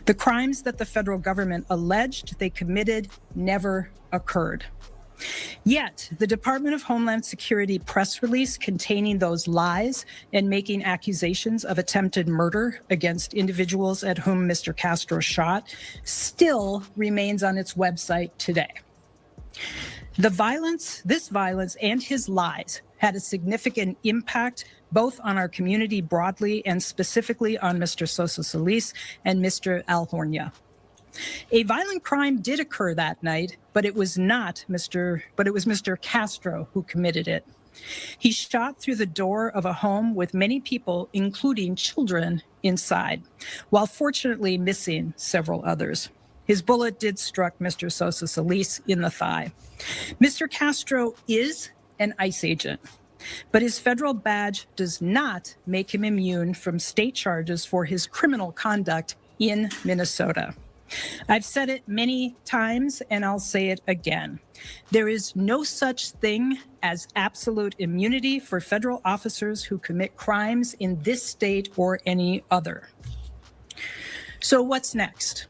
The crimes that the federal government alleged they committed never occurred. Yet, the Department of Homeland Security press release containing those lies and making accusations of attempted murder against individuals at whom Mr. Castro shot still remains on its website today. This violence and his lies had a significant impact both on our community broadly and specifically on Mr. Sosa Solis and Mr. Alhornia. A violent crime did occur that night, but it was Mr. Castro who committed it. He shot through the door of a home with many people, including children, inside, while fortunately missing several others. His bullet did struck Mr. Sosa Solis in the thigh. Mr. Castro is an ICE agent, but his federal badge does not make him immune from state charges for his criminal conduct in Minnesota. I've said it many times, and I'll say it again. There is no such thing as absolute immunity for federal officers who commit crimes in this state or any other. So what's next?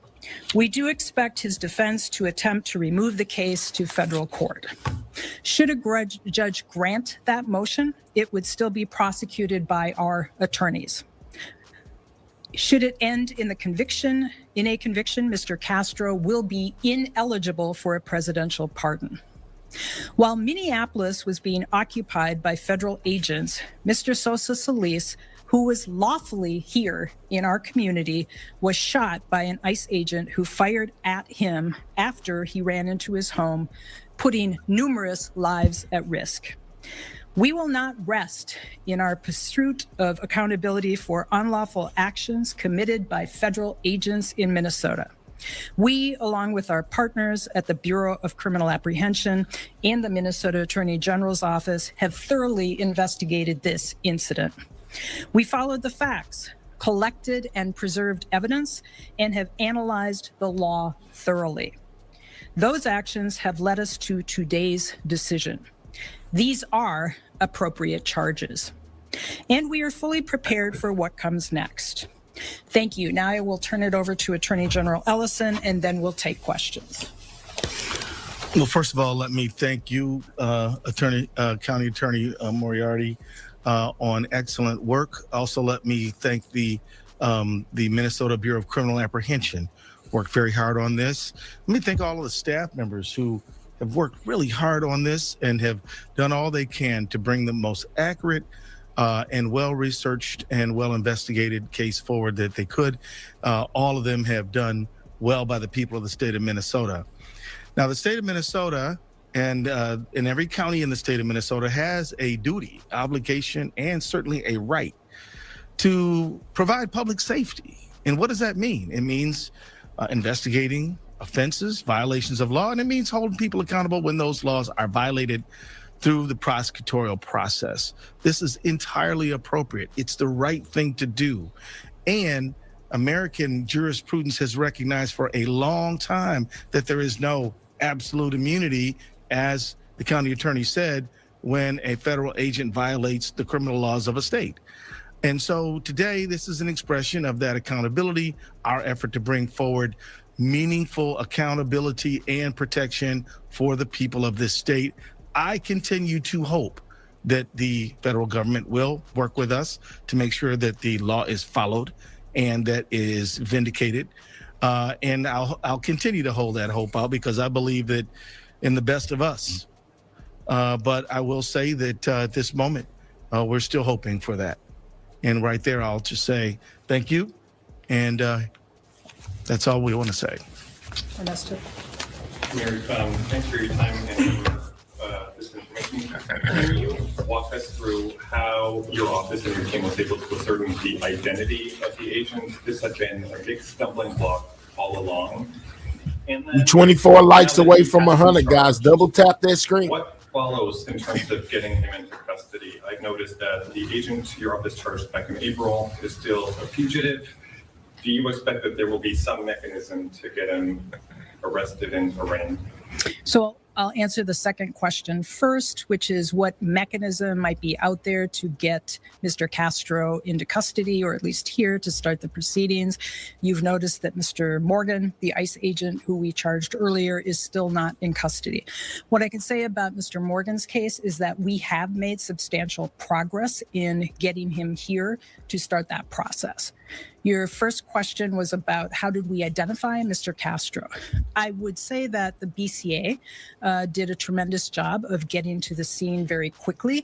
We do expect his defense to attempt to remove the case to federal court. Should a judge grant that motion, it would still be prosecuted by our attorneys. Should it end in a conviction, Mr. Castro will be ineligible for a presidential pardon. While Minneapolis was being occupied by federal agents, Mr. Sosa Solis, who was lawfully here in our community, was shot by an ICE agent who fired at him after he ran into his home, putting numerous lives at risk. We will not rest in our pursuit of accountability for unlawful actions committed by federal agents in Minnesota. We, along with our partners at the Bureau of Criminal Apprehension and the Minnesota Attorney General's Office, have thoroughly investigated this incident. We followed the facts, collected and preserved evidence, and have analyzed the law thoroughly. Those actions have led us to today's decision. These are appropriate charges, and we are fully prepared for what comes next. Thank you. Now I will turn it over to Attorney General Ellison, and then we'll take questions. Well, first of all, let me thank you, County Attorney Moriarty, on excellent work. Also, let me thank the Minnesota Bureau of Criminal Apprehension. Worked very hard on this. Let me thank all of the staff members who have worked really hard on this and have done all they can to bring the most accurate and well-researched and well-investigated case forward that they could. All of them have done well by the people of the state of Minnesota. Now, the state of Minnesota And every county in the state of Minnesota has a duty, obligation, and certainly a right to provide public safety. And what does that mean? It means investigating offenses, violations of law, and it means holding people accountable when those laws are violated through the prosecutorial process. This is entirely appropriate. It's the right thing to do. And American jurisprudence has recognized for a long time that there is no absolute immunity, as the county attorney said, when a federal agent violates the criminal laws of a state. And so today, this is an expression of that accountability, our effort to bring forward meaningful accountability and protection for the people of this state. I continue to hope that the federal government will work with us to make sure that the law is followed and that is vindicated. And I'll continue to hold that hope out because I believe that in the best of us. But I will say that at this moment, we're still hoping for that. And right there, I'll just say thank you. And that's all we want to say. Ernesto. Mayor, thanks for your time and this information. Can you walk us through how your office and your team was able to ascertain the identity of the agent? This had been a big stumbling block all along. And then, 24 likes away from 100, guys. Double tap that screen. What follows in terms of getting him into custody? I've noticed that the agent your office charged back in April is still a fugitive. Do you expect that there will be some mechanism to get him arrested and arraigned? So I'll answer the second question first, which is what mechanism might be out there to get Mr. Castro into custody, or at least here to start the proceedings. You've noticed that Mr. Morgan, the ICE agent who we charged earlier, is still not in custody. What I can say about Mr. Morgan's case is that we have made substantial progress in getting him here to start that process. Your first question was about how did we identify Mr. Castro? I would say that the BCA did a tremendous job of getting to the scene very quickly,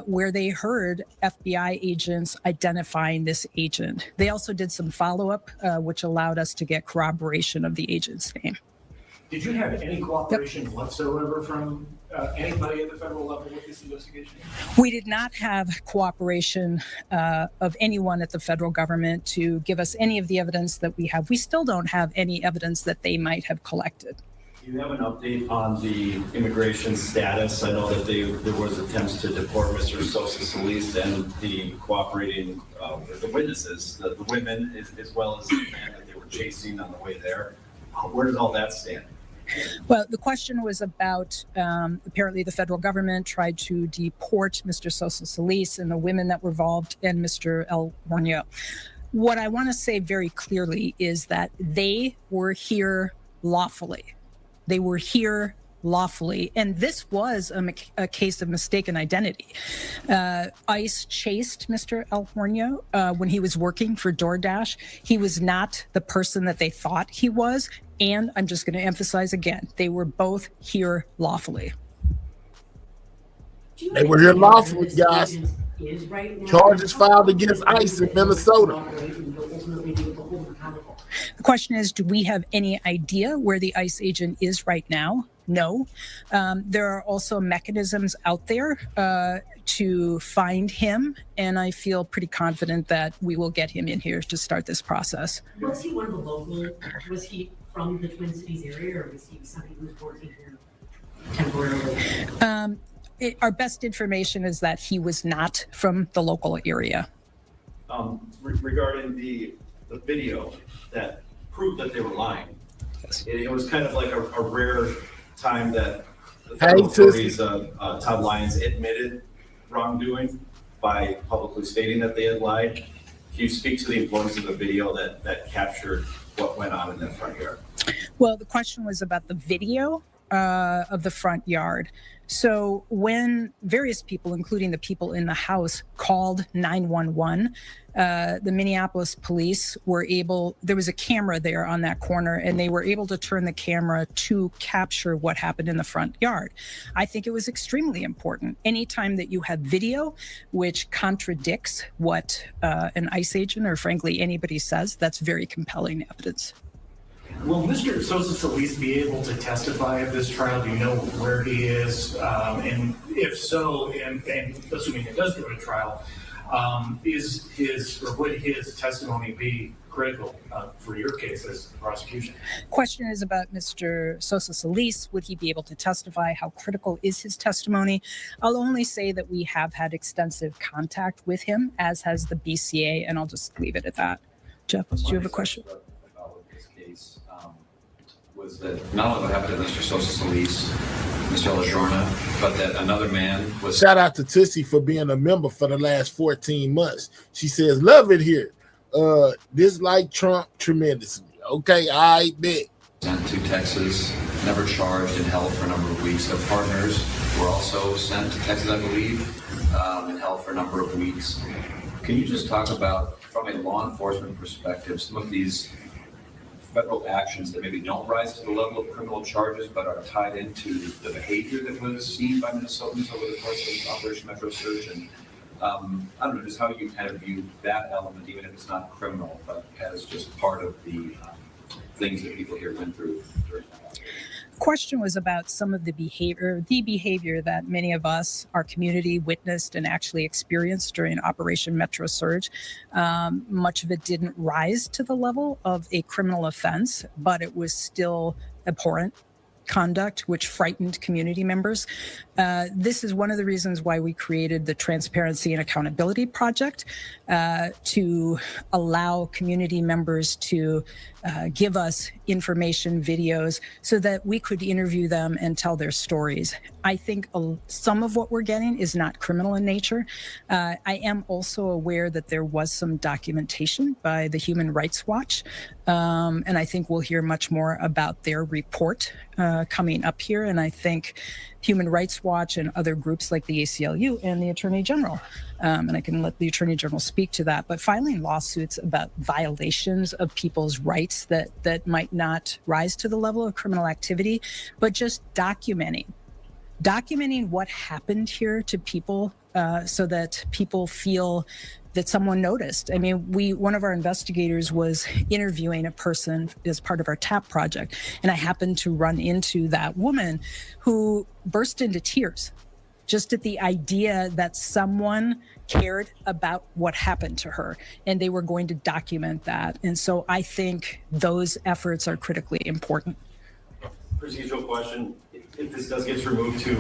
where they heard FBI agents identifying this agent. They also did some follow-up, which allowed us to get corroboration of the agent's name. Did you have any cooperation whatsoever from anybody at the federal level with this investigation? We did not have cooperation of anyone at the federal government to give us any of the evidence that we have. We still don't have any evidence that they might have collected. Do you have an update on the immigration status? I know that there was attempts to deport Mr. Sosa Solis and the cooperating the witnesses, the women, as well as the man that they were chasing on the way there. Where does all that stand? Well, the question was about apparently the federal government tried to deport Mr. Sosa Solis and the women that were involved and Mr. El Mornio. What I want to say very clearly is that they were here lawfully. They were here lawfully. And this was a case of mistaken identity. ICE chased Mr. El Mornio when he was working for DoorDash. He was not the person that they thought he was. And I'm just going to emphasize again, they were both here lawfully. They were here lawfully, guys. Charges filed against ICE in Minnesota. The question is, do we have any idea where the ICE agent is right now? No. There are also mechanisms out there to find him, and I feel pretty confident that we will get him in here to start this process. Was he one of the local, was he from the Twin Cities area, or was he somebody who was working here temporarily? Our best information is that he was not from the local area. Regarding the video that proved that they were lying, it was kind of like a rare time that the federal authorities, Todd Lyons, admitted wrongdoing by publicly stating that they had lied. Can you speak to the importance of the video that captured what went on in that front yard? Well, the question was about the video of the front yard. So when various people, including the people in the house, called 911, the Minneapolis police were able, there was a camera there on that corner, and they were able to turn the camera to capture what happened in the front yard. I think it was extremely important. Anytime that you have video which contradicts what an ICE agent or frankly anybody says, that's very compelling evidence. Will Mr. Sosa Solis be able to testify at this trial? Do you know where he is? And if so, and assuming it does go to trial, would his testimony be critical for your case as the prosecution? Question is about Mr. Sosa Solis. Would he be able to testify? How critical is his testimony? I'll only say that we have had extensive contact with him, as has the BCA, and I'll just leave it at that. Jeff, do you have a question? About this case was that not only what happened to Mr. Sosa Solis, Mr. LaJourna, but that another man was. Shout out to Tussie for being a member for the last 14 months. She says, love it here. Dislike Trump tremendously. Okay, I bet. Sent to Texas, never charged and held for a number of weeks. Their partners were also sent to Texas, I believe, and held for a number of weeks. Can you just talk about, from a law enforcement perspective, some of these federal actions that maybe don't rise to the level of criminal charges, but are tied into the behavior that was seen by Minnesotans over the course of Operation Metro Surge? And I don't know, just how you kind of view that element, even if it's not criminal, but as just part of the things that people here went through during that. Question was about some of the behavior that many of us, our community, witnessed and actually experienced during Operation Metro Surge. Much of it didn't rise to the level of a criminal offense, but it was still abhorrent conduct, which frightened community members. This is one of the reasons why we created the Transparency and Accountability Project, to allow community members to give us information, videos, so that we could interview them and tell their stories. I think some of what we're getting is not criminal in nature. I am also aware that there was some documentation by the Human Rights Watch, and I think we'll hear much more about their report coming up here. And I think Human Rights Watch and other groups like the ACLU and the Attorney General, and I can let the Attorney General speak to that, but filing lawsuits about violations of people's rights that might not rise to the level of criminal activity, but just documenting what happened here to people, so that people feel that someone noticed. I mean, one of our investigators was interviewing a person as part of our TAP project, and I happened to run into that woman who burst into tears just at the idea that someone cared about what happened to her, and they were going to document that. And so I think those efforts are critically important. Procedural question: if this does get removed to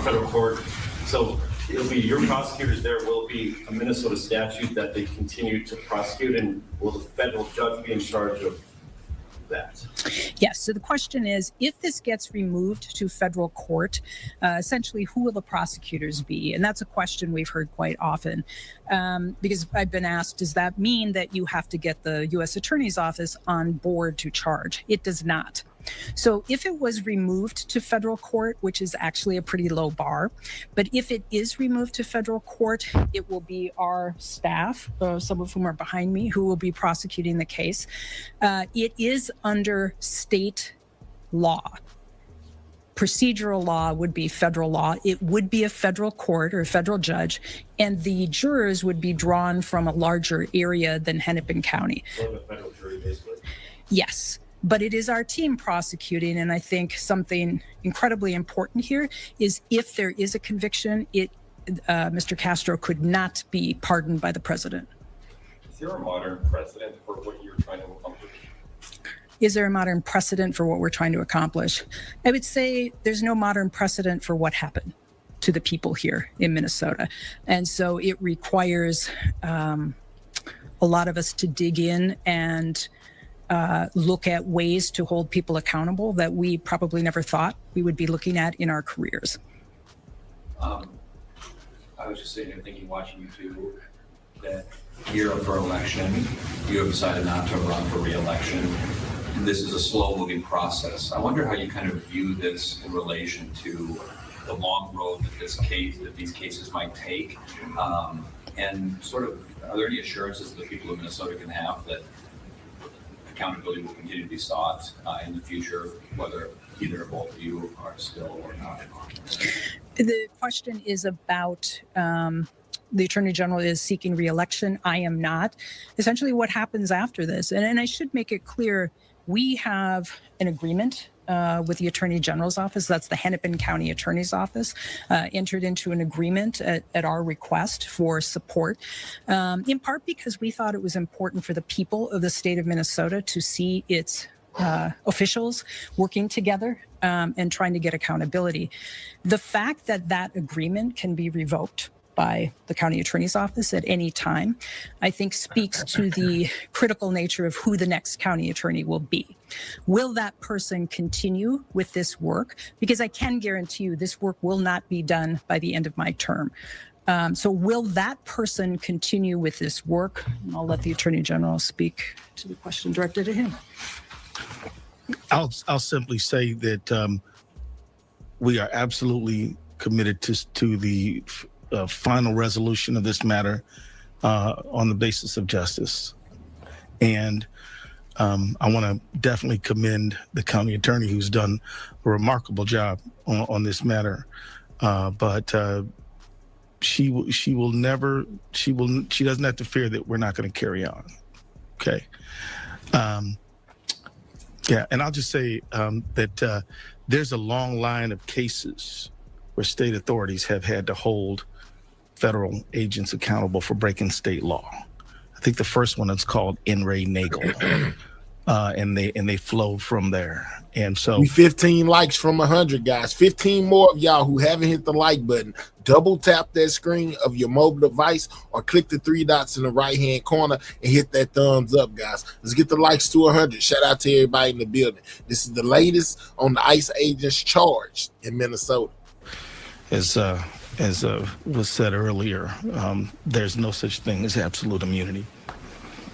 federal court, so it'll be your prosecutors there, will it be a Minnesota statute that they continue to prosecute, and will the federal judge be in charge of that? Yes. So the question is, if this gets removed to federal court, essentially, who will the prosecutors be? And that's a question we've heard quite often, because I've been asked, does that mean that you have to get the U.S. Attorney's Office on board to charge? It does not. So if it was removed to federal court, which is actually a pretty low bar, but if it is removed to federal court, it will be our staff, some of whom are behind me, who will be prosecuting the case. It is under state law. Procedural law would be federal law. It would be a federal court or a federal judge, and the jurors would be drawn from a larger area than Hennepin County. Or the federal jury, basically. Yes. But it is our team prosecuting, and I think something incredibly important here is if there is a conviction, Mr. Castro could not be pardoned by the president. Is there a modern precedent for what you're trying to accomplish? Is there a modern precedent for what we're trying to accomplish? I would say there's no modern precedent for what happened to the people here in Minnesota. And so it requires a lot of us to dig in and look at ways to hold people accountable that we probably never thought we would be looking at in our careers. I was just sitting there thinking, watching you two, that year for election, you have decided not to run for re-election. And this is a slow-moving process. I wonder how you kind of view this in relation to the long road that these cases might take, and sort of, are there any assurances that the people of Minnesota can have that accountability will continue to be sought in the future, whether either or both of you are still or not? The question is about the Attorney General is seeking re-election. I am not. Essentially what happens after this, and I should make it clear, we have an agreement with the Attorney General's office, that's the Hennepin County Attorney's Office, entered into an agreement at our request for support, in part because we thought it was important for the people of the state of Minnesota to see its officials working together and trying to get accountability. The fact that that agreement can be revoked by the county attorney's office at any time, I think speaks to the critical nature of who the next county attorney will be. Will that person continue with this work? Because I can guarantee you this work will not be done by the end of my term. So will that person continue with this work? And I'll let the Attorney General speak to the question directed at him. I'll simply say that we are absolutely committed to the final resolution of this matter on the basis of justice. And I want to definitely commend the county attorney who's done a remarkable job on this matter. But she doesn't have to fear that we're not going to carry on. Okay. Yeah, and I'll just say that there's a long line of cases where state authorities have had to hold federal agents accountable for breaking state law. I think the first one is called N. Ray Nagel, and they flow from there. And so we 15 likes from 100, guys. 15 more of y'all who haven't hit the like button. Double tap that screen of your mobile device or click the 3 dots in the right-hand corner and hit that thumbs up, guys. Let's get the likes to 100. Shout out to everybody in the building. This is the latest on the ICE agents charged in Minnesota. As was said earlier, there's no such thing as absolute immunity.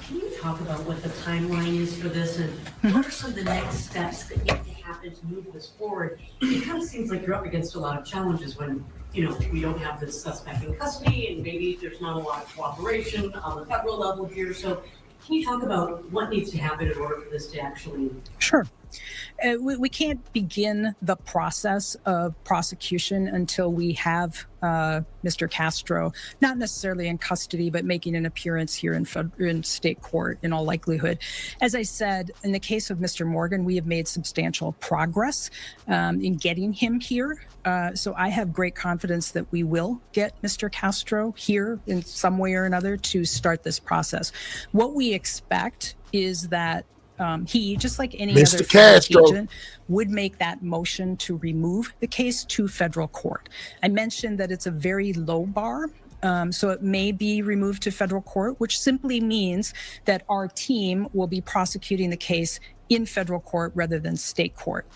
Can you talk about what the timeline is for this and what are some of the next steps that need to happen to move this forward? It kind of seems like you're up against a lot of challenges when, we don't have this suspect in custody and maybe there's not a lot of cooperation on the federal level here. So can you talk about what needs to happen in order for this to actually... Sure. We can't begin the process of prosecution until we have Mr. Castro, not necessarily in custody, but making an appearance here in state court in all likelihood. As I said, in the case of Mr. Morgan, we have made substantial progress in getting him here. So I have great confidence that we will get Mr. Castro here in some way or another to start this process. What we expect is that he, just like any other federal agent, would make that motion to remove the case to federal court. I mentioned that it's a very low bar, so it may be removed to federal court, which simply means that our team will be prosecuting the case in federal court rather than state court.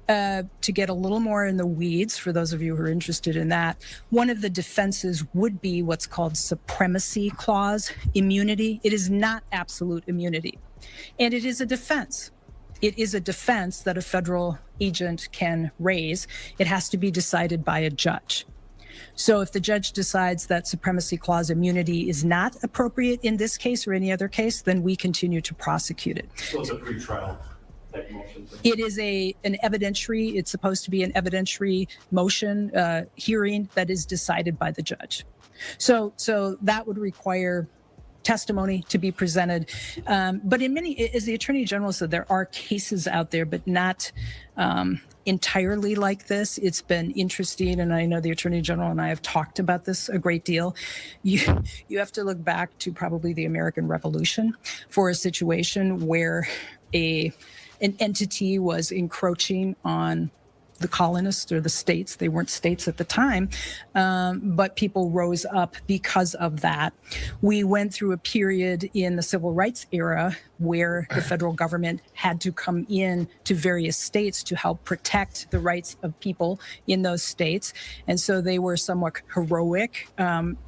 To get a little more in the weeds, for those of you who are interested in that, one of the defenses would be what's called supremacy clause immunity. It is not absolute immunity. And it is a defense. It is a defense that a federal agent can raise. It has to be decided by a judge. So if the judge decides that supremacy clause immunity is not appropriate in this case or any other case, then we continue to prosecute it. So it's a pre-trial type motion? It is an evidentiary, it's supposed to be an evidentiary motion hearing that is decided by the judge. So that would require testimony to be presented. But in many, as the Attorney General said, there are cases out there, but not entirely like this. It's been interesting, and I know the Attorney General and I have talked about this a great deal. You have to look back to probably the American Revolution for a situation where an entity was encroaching on the colonists or the states. They weren't states at the time, but people rose up because of that. We went through a period in the civil rights era where the federal government had to come in to various states to help protect the rights of people in those states. And so they were somewhat heroic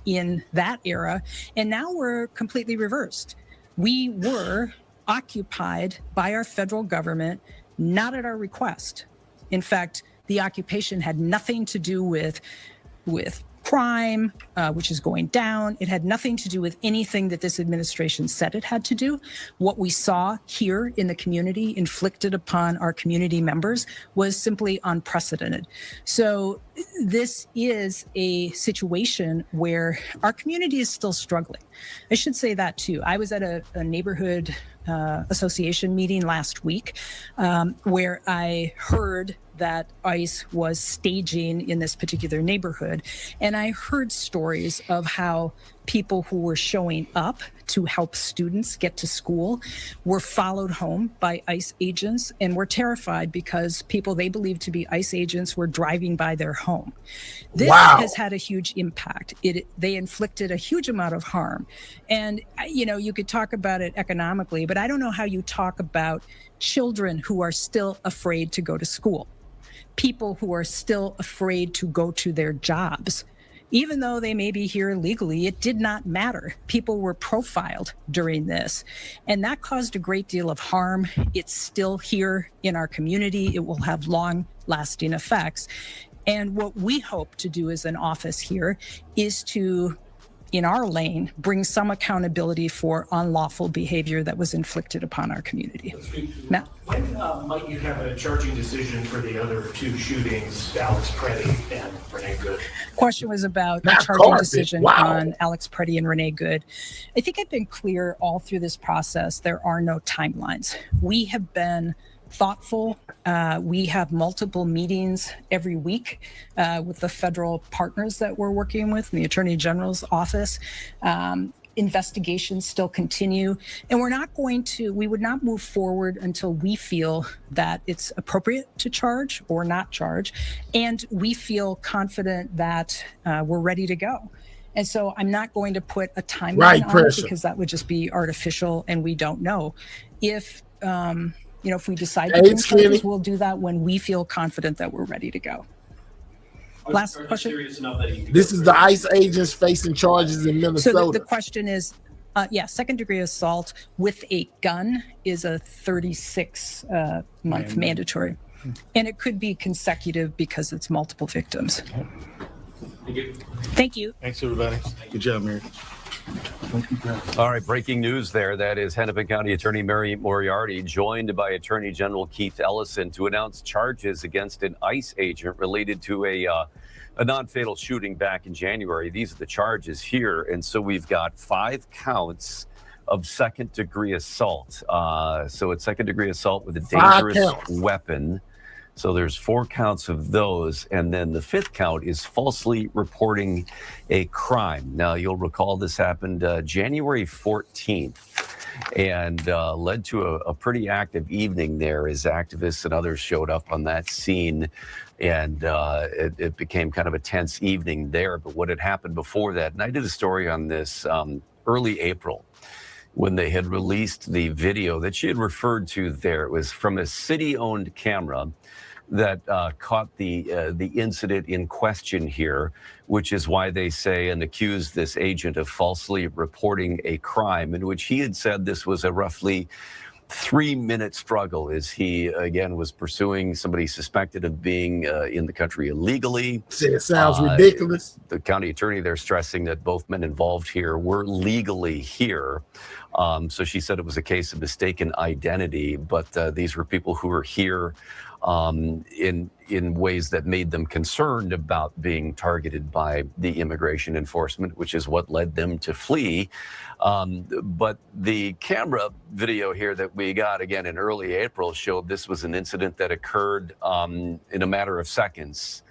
in that era. And now we're completely reversed. We were occupied by our federal government, not at our request. In fact, the occupation had nothing to do with crime, which is going down. It had nothing to do with anything that this administration said it had to do. What we saw here in the community inflicted upon our community members was simply unprecedented. So this is a situation where our community is still struggling. I should say that too. I was at a neighborhood Association meeting last week, where I heard that ICE was staging in this particular neighborhood. And I heard stories of how people who were showing up to help students get to school were followed home by ICE agents and were terrified because people they believed to be ICE agents were driving by their home. This has had a huge impact. They inflicted a huge amount of harm. And, you know, you could talk about it economically, but I don't know how you talk about children who are still afraid to go to school, people who are still afraid to go to their jobs. Even though they may be here legally, it did not matter. People were profiled during this, and that caused a great deal of harm. It's still here in our community. It will have long-lasting effects. And what we hope to do as an office here is to, in our lane, bring some accountability for unlawful behavior that was inflicted upon our community. Matt? When might you have a charging decision for the other two shootings, Alex Preddy and Renee Good? Question was about the charging decision on Alex Preddy and Renee Good. I think I've been clear all through this process. There are no timelines. We have been thoughtful. We have multiple meetings every week with the federal partners that we're working with in the Attorney General's office. Investigations still continue, and we would not move forward until we feel that it's appropriate to charge or not charge, and we feel confident that we're ready to go. And so I'm not going to put a timeline on it because that would just be artificial, and we don't know. If if we decide to do charges, we'll do that when we feel confident that we're ready to go. Last question. This is the ICE agents facing charges in Minnesota. So the question is, second degree assault with a gun is a 36-month mandatory. And it could be consecutive because it's multiple victims. Thank you. Thank you. Thanks, everybody. Good job, Mary. All right, breaking news there. That is Hennepin County Attorney Mary Moriarty, joined by Attorney General Keith Ellison to announce charges against an ICE agent related to a non-fatal shooting back in January. These are the charges here. And so we've got 5 counts of second-degree assault. So it's second-degree assault with a dangerous weapon. So there's 4 counts of those. And then the 5th count is falsely reporting a crime. Now, you'll recall this happened January 14th and led to a pretty active evening there as activists and others showed up on that scene. And it became kind of a tense evening there. But what had happened before that, and I did a story on this early April, when they had released the video that she had referred to there. It was from a city-owned camera that caught the incident in question here, which is why they say and accuse this agent of falsely reporting a crime, in which he had said this was a roughly 3-minute struggle as he, again, was pursuing somebody suspected of being in the country illegally. It sounds ridiculous. The county attorney there stressing that both men involved here were legally here. So she said it was a case of mistaken identity, but these were people who were here in ways that made them concerned about being targeted by the immigration enforcement, which is what led them to flee. But the camera video here that we got, again, in early April showed this was an incident that occurred in a matter of seconds,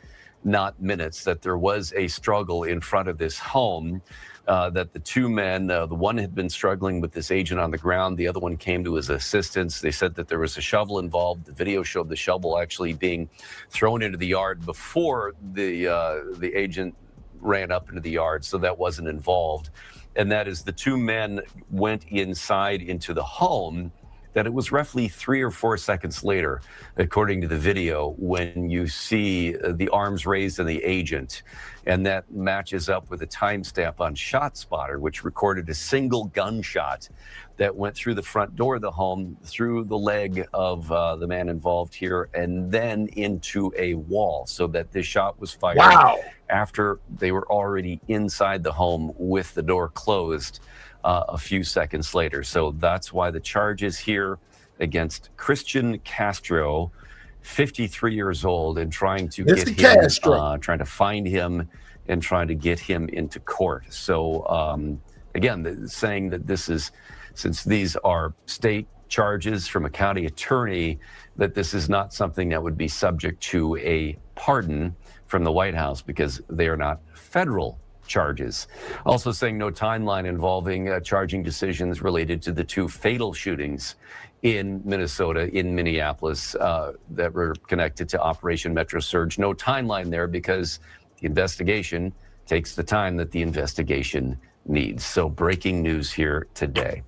not minutes, that there was a struggle in front of this home. That the 2 men, the one had been struggling with this agent on the ground. The other one came to his assistance. They said that there was a shovel involved. The video showed the shovel actually being thrown into the yard before the agent ran up into the yard, so that wasn't involved. And that is the 2 men went inside into the home, that it was roughly 3 or 4 seconds later, according to the video, when you see the arms raised in the agent. And that matches up with a timestamp on ShotSpotter, which recorded a single gunshot that went through the front door of the home, through the leg of the man involved here, and then into a wall, so that this shot was fired after they were already inside the home with the door closed a few seconds later. So that's why the charges here against Christian Castro, 53 years old, and trying to get him, trying to find him and trying to get him into court. So again, saying that this is, since these are state charges from a county attorney, that this is not something that would be subject to a pardon from the White House because they are not federal charges. Also saying no timeline involving charging decisions related to the 2 fatal shootings in Minnesota, in Minneapolis, that were connected to Operation Metro Surge. No timeline there because the investigation takes the time that the investigation needs. So breaking news here today.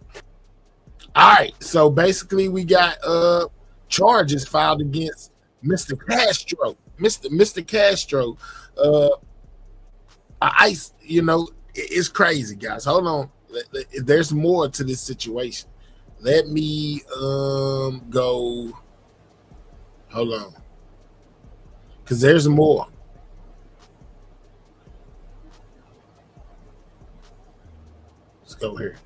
All right, so basically we got charges filed against Mr. Castro. Mr. Castro, ICE, it's crazy, guys. Hold on. There's more to this situation. Let me go. Hold on. Because there's more. Let's go here.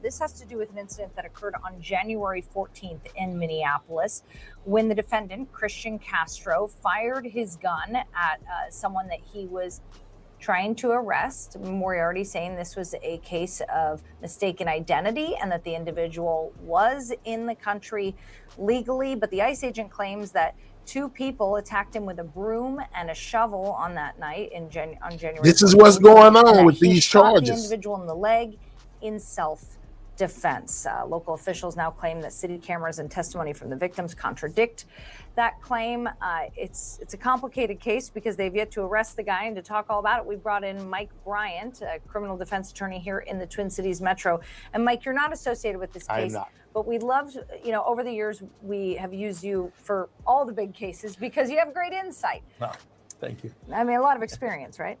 This has to do with an incident that occurred on January 14th in Minneapolis when the defendant, Christian Castro, fired his gun at someone that he was trying to arrest. Moriarty saying this was a case of mistaken identity and that the individual was in the country legally, but the ICE agent claims that 2 people attacked him with a broom and a shovel on that night on January. This is what's going on with these charges. The individual in the leg in self-defense. Local officials now claim that city cameras and testimony from the victims contradict that claim. It's a complicated case because they've yet to arrest the guy, and to talk all about it, we brought in Mike Bryant, a criminal defense attorney here in the Twin Cities Metro. And Mike, you're not associated with this case. I am not. But we loved, over the years, we have used you for all the big cases because you have great insight. Oh, thank you. I mean, a lot of experience, right?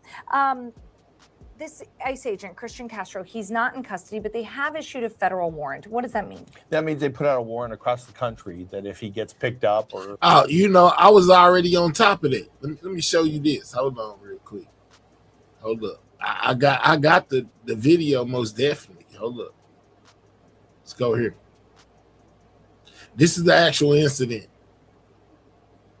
This ICE agent, Christian Castro, he's not in custody, but they have issued a federal warrant. What does that mean? That means they put out a warrant across the country that if he gets picked up or... Oh, I was already on top of it. Let me show you this. Hold on real quick. Hold up. I got the video most definitely. Hold up. Let's go here. This is the actual incident.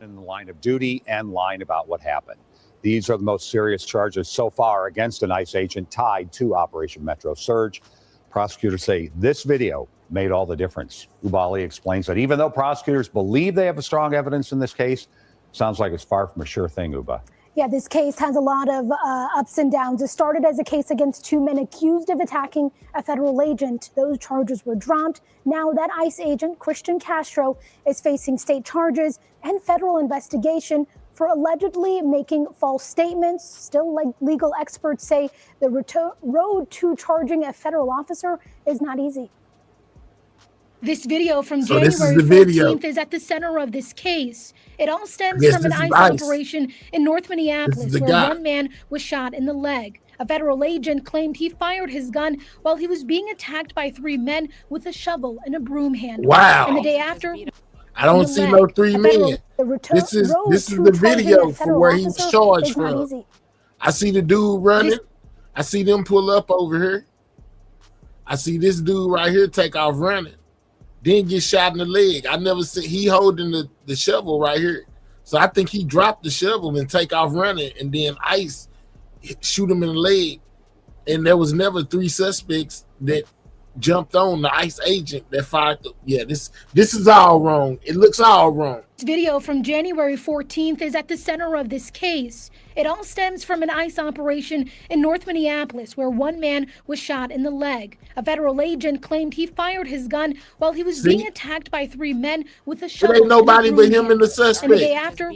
In the line of duty and lying about what happened. These are the most serious charges so far against an ICE agent tied to Operation Metro Surge. Prosecutors say this video made all the difference. Ubali explains that even though prosecutors believe they have a strong evidence in this case, sounds like it's far from a sure thing, Uba. Yeah, this case has a lot of ups and downs. It started as a case against 2 men accused of attacking a federal agent. Those charges were dropped. Now that ICE agent, Christian Castro, is facing state charges and federal investigation for allegedly making false statements. Still, like legal experts say, the road to charging a federal officer is not easy. This video from January 14th is at the center of this case. It all stems from an ICE operation in North Minneapolis where 1 man was shot in the leg. A federal agent claimed he fired his gun while he was being attacked by 3 men with a shovel and a broom handle. Wow. And the day after, I don't see no 3 men. This is the video from where he was charged from. I see the dude running. I see them pull up over here. I see this dude right here take off running. Then get shot in the leg. I never see he holding the shovel right here. So I think he dropped the shovel and take off running, and then ICE shoot him in the leg. And there was never 3 suspects that jumped on the ICE agent that fired this is all wrong. It looks all wrong. This video from January 14th is at the center of this case. It all stems from an ICE operation in North Minneapolis where 1 man was shot in the leg. A federal agent claimed he fired his gun while he was being attacked by 3 men with a shovel. There ain't nobody but him and the suspect. And the day after,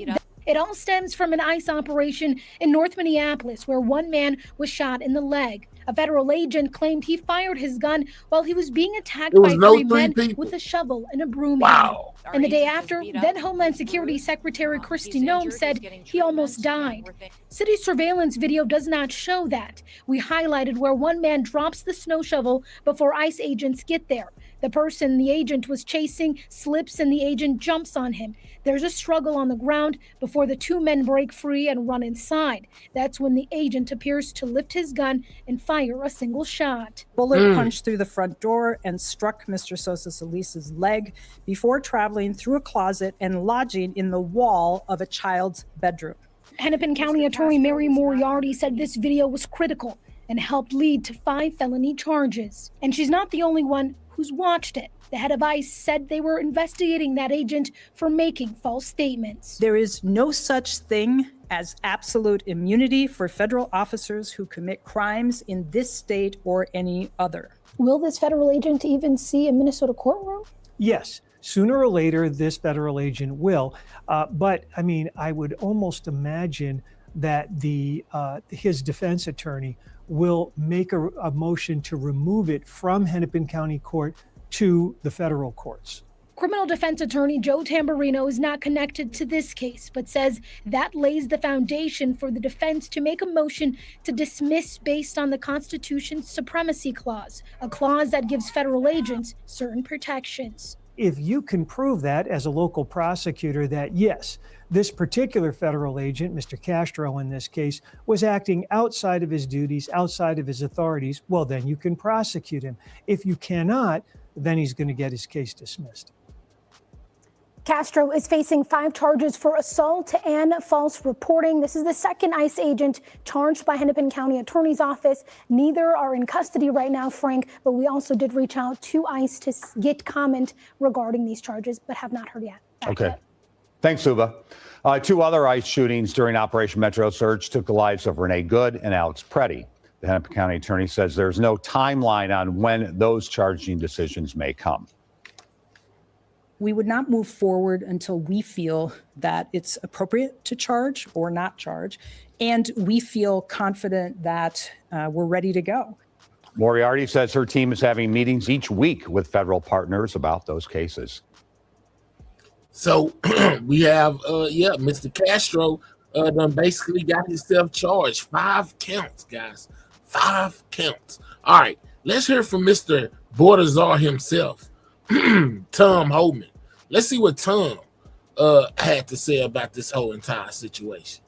it all stems from an ICE operation in North Minneapolis where 1 man was shot in the leg. A federal agent claimed he fired his gun while he was being attacked by 3 men with a shovel and a broom handle. And the day after, then Homeland Security Secretary Kristi Noem said he almost died. City surveillance video does not show that. We highlighted where 1 man drops the snow shovel before ICE agents get there. The person the agent was chasing slips and the agent jumps on him. There's a struggle on the ground before the 2 men break free and run inside. That's when the agent appears to lift his gun and fire a single shot. Bullet punched through the front door and struck Mr. Sosa Solis's leg before traveling through a closet and lodging in the wall of a child's bedroom. Hennepin County Attorney Mary Moriarty said this video was critical and helped lead to 5 felony charges. And she's not the only one who's watched it. The head of ICE said they were investigating that agent for making false statements. There is no such thing as absolute immunity for federal officers who commit crimes in this state or any other. Will this federal agent even see a Minnesota courtroom? Yes, sooner or later, this federal agent will. But I mean, I would almost imagine that his defense attorney will make a motion to remove it from Hennepin County Court to the federal courts. Criminal defense attorney Joe Tamburino is not connected to this case, but says that lays the foundation for the defense to make a motion to dismiss based on the Constitution's supremacy clause, a clause that gives federal agents certain protections. If you can prove that as a local prosecutor that, yes, this particular federal agent, Mr. Castro in this case, was acting outside of his duties, outside of his authorities, well, then you can prosecute him. If you cannot, then he's going to get his case dismissed. Castro is facing 5 charges for assault and false reporting. This is the second ICE agent charged by Hennepin County Attorney's Office. Neither are in custody right now, Frank, but we also did reach out to ICE to get comment regarding these charges, but have not heard yet. Okay. Thanks, Suba. 2 other ICE shootings during Operation Metro Surge took the lives of Renee Good and Alex Preddy. The Hennepin County attorney says there's no timeline on when those charging decisions may come. We would not move forward until we feel that it's appropriate to charge or not charge, and we feel confident that we're ready to go. Moriarty says her team is having meetings each week with federal partners about those cases. So we have, Mr. Castro done basically got himself charged. 5 counts, guys. 5 counts. All right, let's hear from Mr. Border Czar himself, Tom Homan. Let's see what Tom had to say about this whole entire situation.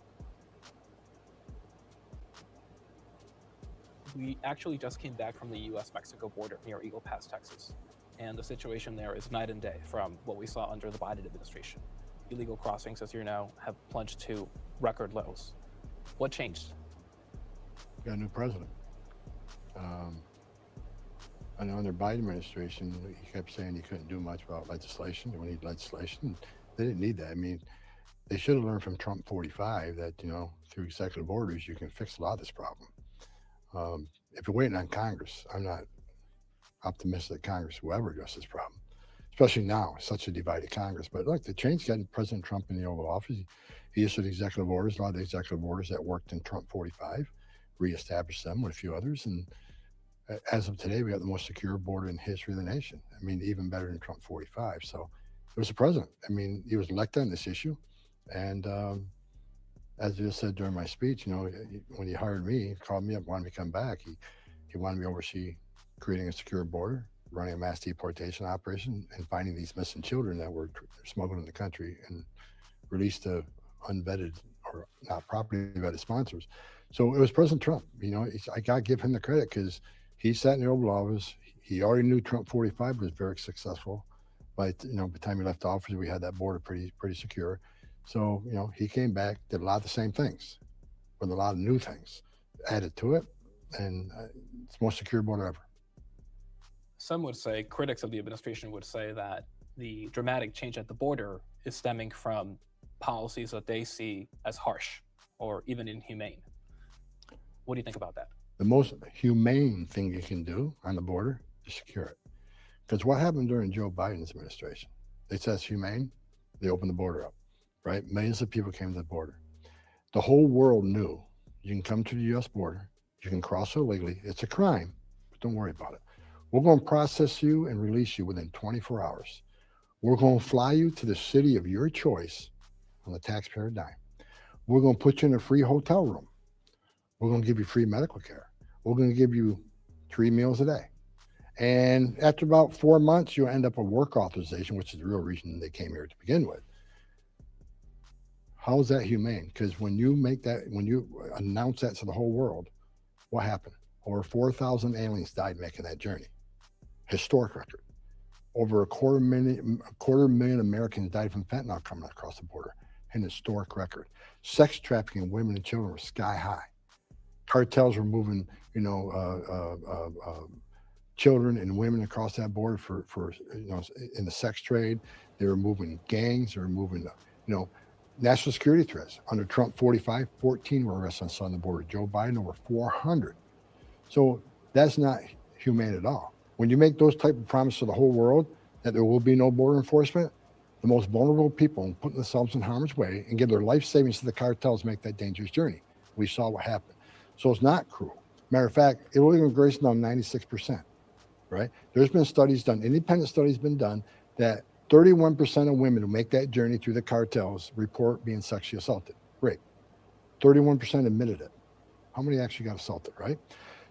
We actually just came back from the U.S.-Mexico border near Eagle Pass, Texas. And the situation there is night and day from what we saw under the Biden administration. Illegal crossings, as you know, have plunged to record lows. What changed? We got a new president. I know under Biden administration, he kept saying he couldn't do much about legislation. They need legislation. They didn't need that. I mean, they should have learned from Trump 45 that, through executive orders, you can fix a lot of this problem. If you're waiting on Congress, I'm not optimistic that Congress will ever address this problem, especially now. It's such a divided Congress. But look, the change got President Trump in the Oval Office. He issued executive orders, a lot of the executive orders that worked in Trump 45, reestablished them with a few others. And as of today, we got the most secure border in the history of the nation. I mean, even better than Trump 45. So it was the president. I mean, he was elected on this issue. And as I just said during my speech, when he hired me, he called me up, wanted me to come back. He wanted me to oversee creating a secure border, running a mass deportation operation, and finding these missing children that were smuggled in the country and released to unvetted or not properly vetted sponsors. So it was President Trump. I got to give him the credit because he sat in the Oval Office. He already knew Trump 45 was very successful. By the time he left office, we had that border pretty secure. So he came back, did a lot of the same things, with a lot of new things added to it, and it's the most secure border ever. Some would say, critics of the administration would say that the dramatic change at the border is stemming from policies that they see as harsh or even inhumane. What do you think about that? The most humane thing you can do on the border is secure it. Because what happened during Joe Biden's administration? They said it's humane, they opened the border up, right? Millions of people came to the border. The whole world knew you can come to the U.S. border, you can cross illegally, it's a crime, but don't worry about it. We're going to process you and release you within 24 hours. We're going to fly you to the city of your choice on the taxpayer dime. We're going to put you in a free hotel room. We're going to give you free medical care. We're going to give you 3 meals a day. And after about 4 months, you'll end up with work authorization, which is the real reason they came here to begin with. How is that humane? Because when you announce that to the whole world, what happened? Over 4,000 aliens died making that journey. Historic record. Over a quarter million Americans died from fentanyl coming across the border. an historic record. Sex trafficking of women and children were sky high. Cartels were moving, children and women across that border for in the sex trade. They were moving gangs. They were moving, national security threats. Under Trump 45, 14 were arrested on the southern border. Joe Biden over 400. So that's not humane at all. When you make those type of promises to the whole world that there will be no border enforcement, the most vulnerable people putting themselves in harm's way and give their life savings to the cartels make that dangerous journey. We saw what happened. So it's not cruel. Matter of fact, illegal immigration now 96%, right? There's been studies done, independent studies been done, that 31% of women who make that journey through the cartels report being sexually assaulted, rape. 31% admitted it. How many actually got assaulted, right?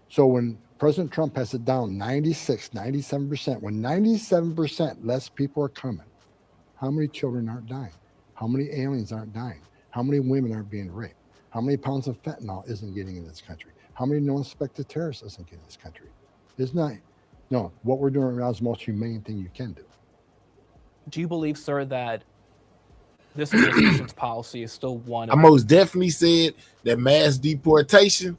So when President Trump has it down 96, 97%, when 97% less people are coming, how many children aren't dying? How many aliens aren't dying? How many women aren't being raped? How many pounds of fentanyl isn't getting in this country? How many non-suspected terrorists isn't getting in this country? It's not. No, what we're doing right now is the most humane thing you can do. Do you believe, sir, that this administration's policy is still one I of... most definitely said that mass deportation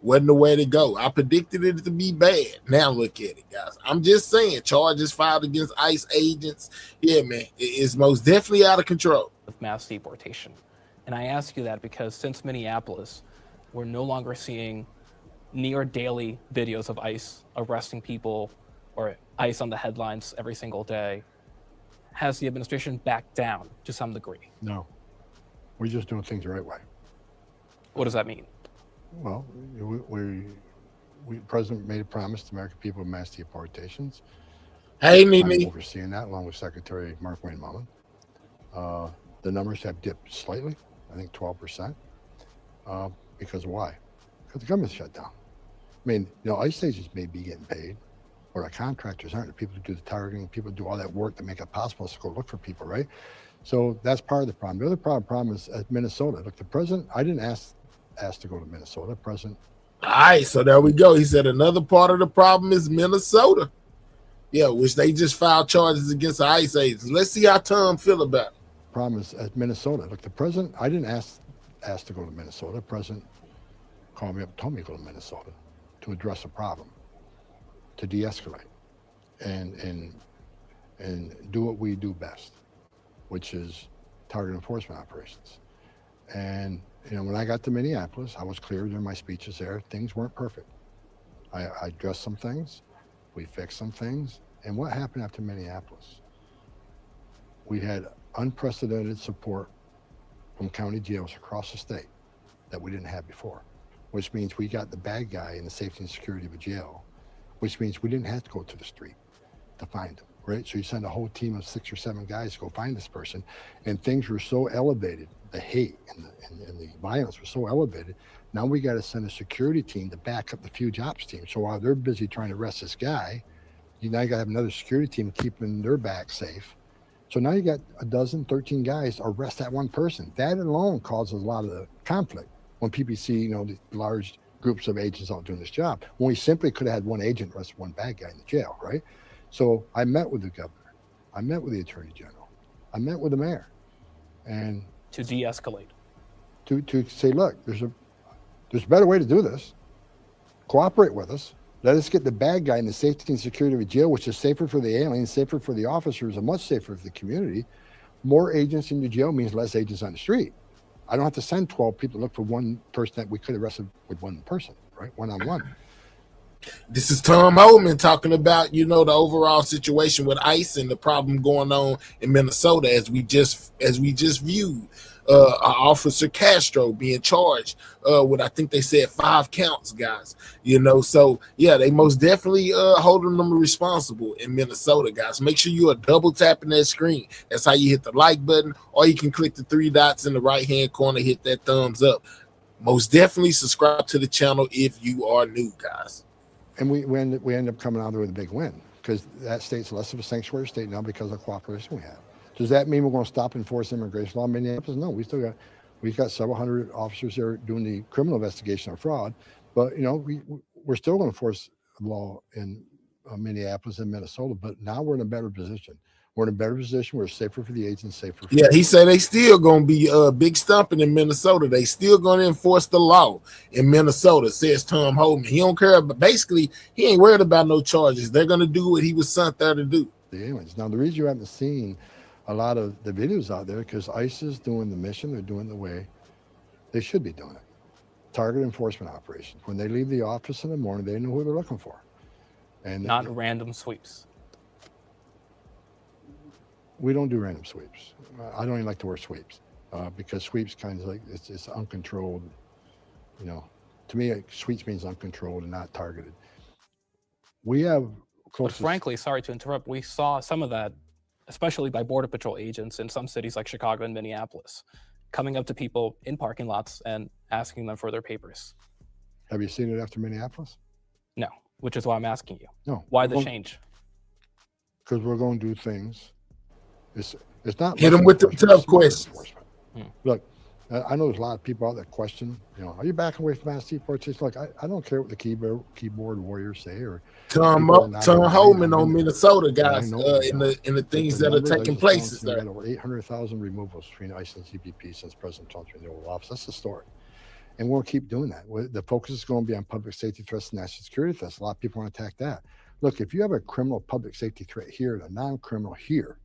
wasn't the way to go. I predicted it to be bad. Now look at it, guys. I'm just saying, charges filed against ICE agents. Yeah, man, it's most definitely out of control. Of mass deportation. And I ask you that because since Minneapolis, we're no longer seeing near daily videos of ICE arresting people or ICE on the headlines every single day. Has the administration backed down to some degree? No, we're just doing things the right way. What does that mean? Well, we President made a promise to American people of mass deportations. Hey, I'm Mimi. overseeing that along with Secretary Mark Wayne Mullen. The numbers have dipped slightly, I think 12%. Because why? Because the government's shut down. I mean, ICE agents may be getting paid, or the contractors aren't. The people who do the targeting, people who do all that work to make it possible to go look for people, right? So that's part of the problem. The other problem is Minnesota. Look, the president, I didn't ask to go to Minnesota. President. All right, so there we go. He said another part of the problem is Minnesota. Yeah, which they just filed charges against the ICE agents. Let's see how Tom feel about it. Problem is Minnesota. Look, the president, I didn't ask to go to Minnesota. President called me up, told me to go to Minnesota to address a problem, to de-escalate, and do what we do best, which is target enforcement operations. And when I got to Minneapolis, I was clear during my speeches there, things weren't perfect. I addressed some things, we fixed some things, and what happened after Minneapolis? We had unprecedented support from county jails across the state that we didn't have before, which means we got the bad guy in the safety and security of a jail, which means we didn't have to go to the street to find him, right? So you send a whole team of 6 or 7 guys to go find this person, and things were so elevated, the hate and the violence was so elevated. Now we got to send a security team to back up the Fuge Ops team. So while they're busy trying to arrest this guy, now you got to have another security team keeping their back safe. So now you got 13 guys arrest that one person. That alone causes a lot of the conflict when people see, the large groups of agents out doing this job. When we simply could have had one agent arrest one bad guy in the jail, right? So I met with the governor. I met with the attorney general. I met with the mayor. And to de-escalate. To say, look, there's a better way to do this. Cooperate with us. Let us get the bad guy in the safety and security of a jail, which is safer for the aliens, safer for the officers, and much safer for the community. More agents in the jail means less agents on the street. I don't have to send 12 people to look for one person that we could have arrested with one person, right? One-on-one. This is Tom Homan talking about, the overall situation with ICE and the problem going on in Minnesota as we just viewed. Officer Castro being charged with, I think they said 5 counts, guys. So yeah, they most definitely holding them responsible in Minnesota, guys. Make sure you are double tapping that screen. That's how you hit the like button, or you can click the 3 dots in the right hand corner, hit that thumbs up. Most definitely subscribe to the channel if you are new, guys. And we end up coming out there with a big win, because that state's less of a sanctuary state now because of the cooperation we have. Does that mean we're going to stop enforcing immigration law in Minneapolis? No, we've got several hundred officers there doing the criminal investigation of fraud, but we're still going to enforce the law in Minneapolis and Minnesota. But now we're in a better position. We're in a better position. We're safer for the agents, safer for Yeah, he said they still gonna be big stumping in Minnesota. They still gonna enforce the law in Minnesota, says Tom Homan. He don't care, but basically he ain't worried about no charges. They're gonna do what he was sent there to do. the aliens. Now, the reason you haven't seen a lot of the videos out there, because ICE is doing the mission, they're doing the way they should be doing it. Target enforcement operations. When they leave the office in the morning, they know who they're looking for. And not random sweeps. We don't do random sweeps. I don't even like the word sweeps because sweeps kind of like it's uncontrolled. You know, to me, sweeps means uncontrolled and not targeted. We have But frankly, sorry to interrupt, we saw some of that, especially by Border Patrol agents in some cities like Chicago and Minneapolis, coming up to people in parking lots and asking them for their papers. Have you seen it after Minneapolis? No, which is why I'm asking you. No. Why the change? Because we're going to do things. It's not hit them with the tough questions. Look, I know there's a lot of people out there question, you know, are you backing away from mass deportation? Look, I don't care what the keyboard warriors say or Tom Homan on Minnesota, guys, in the things that are taking place. There over 800,000 removals between ICE and CBP since President Trump's renewal of office. That's the story. And we'll keep doing that. The focus is going to be on public safety threats and national security threats. A lot of people want to attack that. Look, if you have a criminal public safety threat here and a non-criminal here,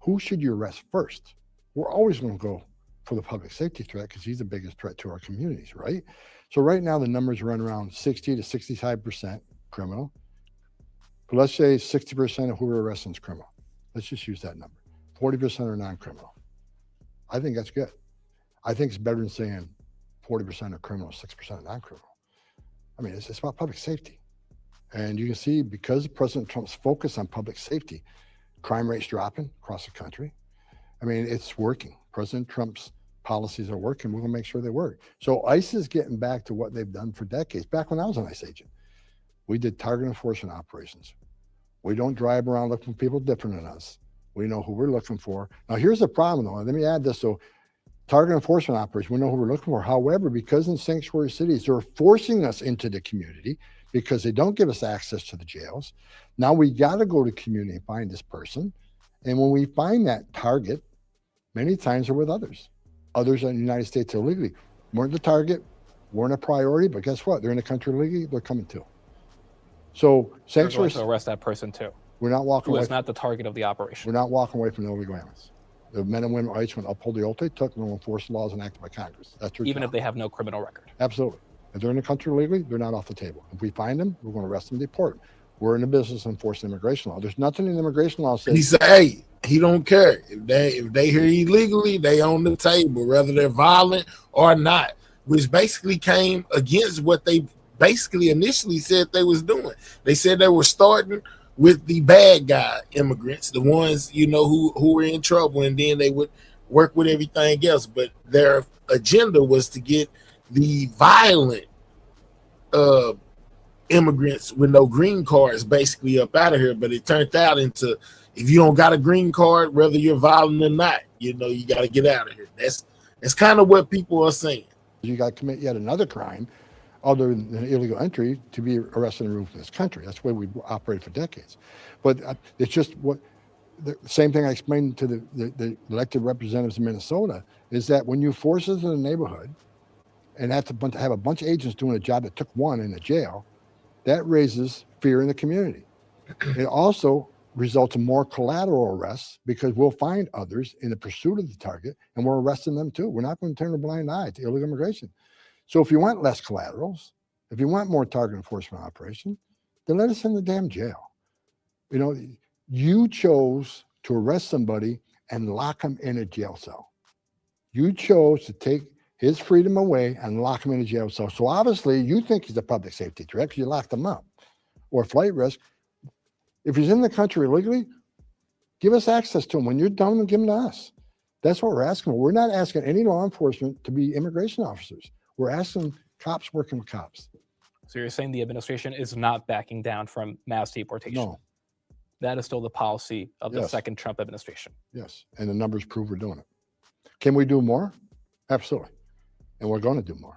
who should you arrest first? We're always going to go for the public safety threat because he's the biggest threat to our communities, right? So right now the numbers run around 60 to 65% criminal. But let's say 60% of who we're arresting is criminal. Let's just use that number. 40% are non-criminal. I think that's good. I think it's better than saying 40% are criminal, 6% are non-criminal. I mean, it's about public safety. And you can see because of President Trump's focus on public safety, crime rates dropping across the country. I mean, it's working. President Trump's policies are working. We're going to make sure they work. So ICE is getting back to what they've done for decades. Back when I was an ICE agent, we did target enforcement operations. We don't drive around looking for people different than us. We know who we're looking for. Now, here's the problem, though. Let me add this. So target enforcement operations, we know who we're looking for. However, because in sanctuary cities, they're forcing us into the community because they don't give us access to the jails. Now we got to go to community and find this person. And when we find that target, many times they're with others. Others in the United States illegally. Weren't the target, weren't a priority, but guess what? They're in the country illegally, they're coming too. So sanctuary, to arrest that person too. We're not walking away. Who is not the target of the operation. We're not walking away from the illegal aliens. The men and women ICE going to uphold the oath they took and will enforce the laws enacted by Congress. That's their Even job. if they have no criminal record. Absolutely. If they're in the country illegally, they're not off the table. If we find them, we're going to arrest them and deport them. We're in the business of enforcing immigration law. There's nothing in the immigration law says. He said, hey, he don't care. If they here illegally, they on the table, whether they're violent or not, which basically came against what they basically initially said they was doing. They said they were starting with the bad guy immigrants, the ones, you know, who were in trouble, and then they would work with everything else. But their agenda was to get the violent immigrants with no green cards basically up out of here. But it turned out into, if you don't got a green card, whether you're violent or not, you know, you got to get out of here. That's kind of what people are saying. You got to commit yet another crime other than illegal entry to be arrested and removed from this country. That's the way we operated for decades. But it's just what the same thing I explained to the elected representatives in Minnesota is that when you force us in a neighborhood and have to have a bunch of agents doing a job that took one in a jail, that raises fear in the community. It also results in more collateral arrests because we'll find others in the pursuit of the target and we're arresting them too. We're not going to turn a blind eye to illegal immigration. So if you want less collaterals, if you want more target enforcement operation, then let us in the damn jail. You know, you chose to arrest somebody and lock him in a jail cell. You chose to take his freedom away and lock him in a jail cell. So obviously you think he's a public safety threat because you locked him up or flight risk. If he's in the country illegally, give us access to him. When you're done, give him to us. That's what we're asking. We're not asking any law enforcement to be immigration officers. We're asking cops working with cops. So you're saying the administration is not backing down from mass deportation? No. That is still the policy of the Yes. second Trump administration. Yes, and the numbers prove we're doing it. Can we do more? Absolutely. And we're going to do more.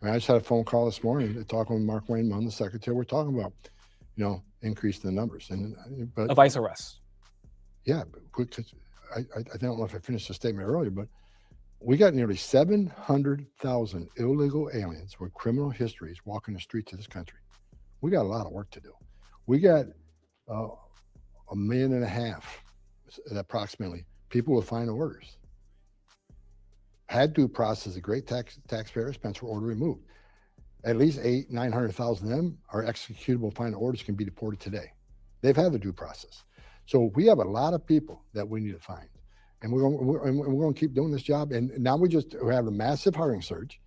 I mean, I just had a phone call this morning talking with Mark Wayne Munn, the secretary. We're talking about, you know, increasing the numbers. But Of ICE arrests? Yeah, because I don't know if I finished the statement earlier, but we got nearly 700,000 illegal aliens with criminal histories walking the streets of this country. We got a lot of work to do. We got 1.5 million, approximately, people with final orders. Had due process, a great taxpayer expense for order removed. At least 900,000 of them are executable final orders, can be deported today. They've had the due process. So we have a lot of people that we need to find. And we're going to keep doing this job. And now we have a massive hiring surge.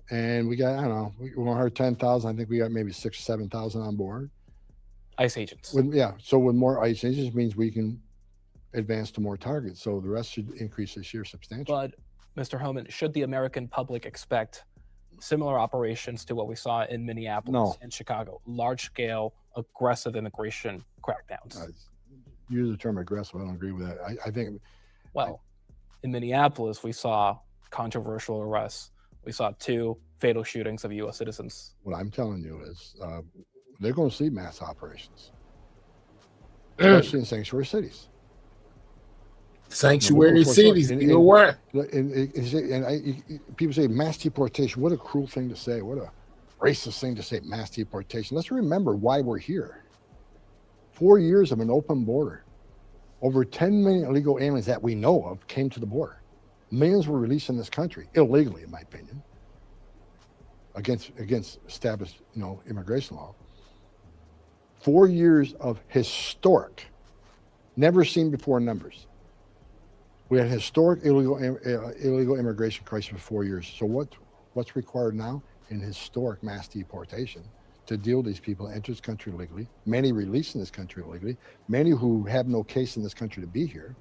And we got, I don't know, we're going to hire 10,000. I think we got maybe 6,000 or 7,000 on board. ICE agents. So with more ICE agents means we can advance to more targets. So the rest should increase this year substantially. But Mr. Homan, should the American public expect similar operations to what we saw in Minneapolis and Chicago, large-scale, aggressive immigration crackdowns? Use the term aggressive. I don't agree with that. I think. Well, in Minneapolis, we saw controversial arrests. We saw 2 fatal shootings of U.S. citizens. What I'm telling you is they're going to see mass operations, especially in sanctuary cities. Sanctuary cities, you're aware. People say mass deportation. What a cruel thing to say. What a racist thing to say, mass deportation. Let's remember why we're here. 4 years of an open border. Over 10 million illegal aliens that we know of came to the border. Millions were released in this country, illegally, in my opinion, against established, immigration law. 4 years of historic, never seen before numbers. We had historic illegal immigration crisis for 4 years. So what's required now? An historic mass deportation to deal with these people that enter this country illegally, many released in this country illegally, many who have no case in this country to be here.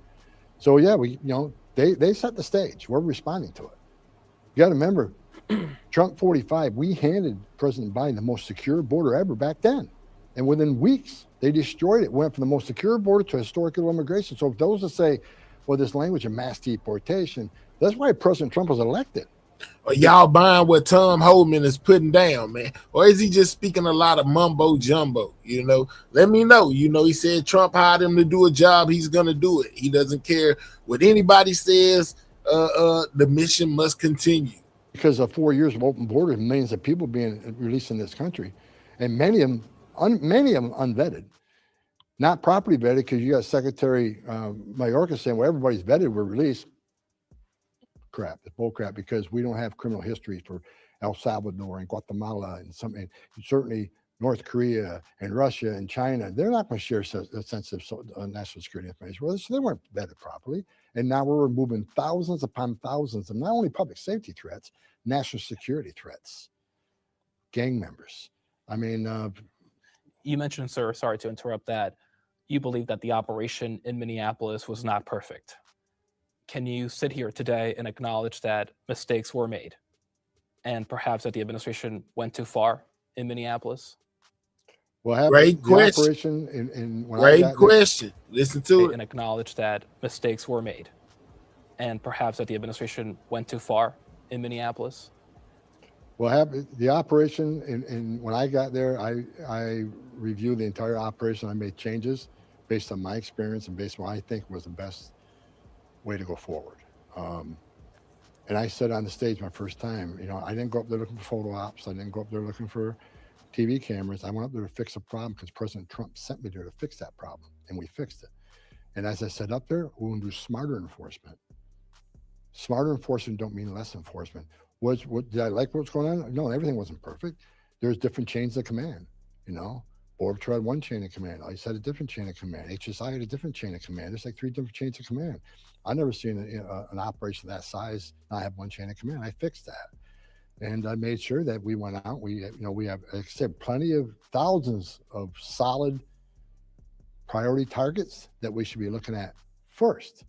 So yeah, they set the stage. We're responding to it. You got to remember, Trump 45, we handed President Biden the most secure border ever back then. And within weeks, they destroyed it. Went from the most secure border to historic illegal immigration. So if those that say, well, this language of mass deportation, that's why President Trump was elected. Are y'all buying what Tom Homan is putting down, man? Or is he just speaking a lot of mumbo jumbo? Let me know. He said Trump hired him to do a job. He's going to do it. He doesn't care what anybody says. The mission must continue. Because of 4 years of open borders, millions of people being released in this country, and many of them unvetted, not properly vetted, because you got Secretary Mayorkas saying, well, everybody's vetted, we're released. Crap, it's bull crap, because we don't have criminal histories for El Salvador and Guatemala and certainly North Korea and Russia and China. They're not going to share sensitive national security information with us. So they weren't vetted properly. And now we're removing thousands upon thousands of not only public safety threats, national security threats, gang members. I mean, you mentioned, sir, sorry to interrupt that, you believe that the operation in Minneapolis was not perfect. Can you sit here today and acknowledge that mistakes were made and perhaps that the administration went too far in Minneapolis? Well, great question. Great question. Listen to it. And acknowledge that mistakes were made and perhaps that the administration went too far in Minneapolis? Well, the operation, and when I got there, I reviewed the entire operation. I made changes based on my experience and based on what I think was the best way to go forward. And I said on the stage my first time, I didn't go up there looking for photo ops. I didn't go up there looking for TV cameras. I went up there to fix a problem because President Trump sent me there to fix that problem, and we fixed it. And as I said up there, we're going to do smarter enforcement. Smarter enforcement don't mean less enforcement. Did I like what's going on? No, everything wasn't perfect. There's different chains of command, Border Patrol had one chain of command. ICE had a different chain of command. HSI had a different chain of command. There's like 3 different chains of command. I've never seen an operation that size not have one chain of command. I fixed that. And I made sure that we went out. We have, like I said, plenty of thousands of solid priority targets that we should be looking at first.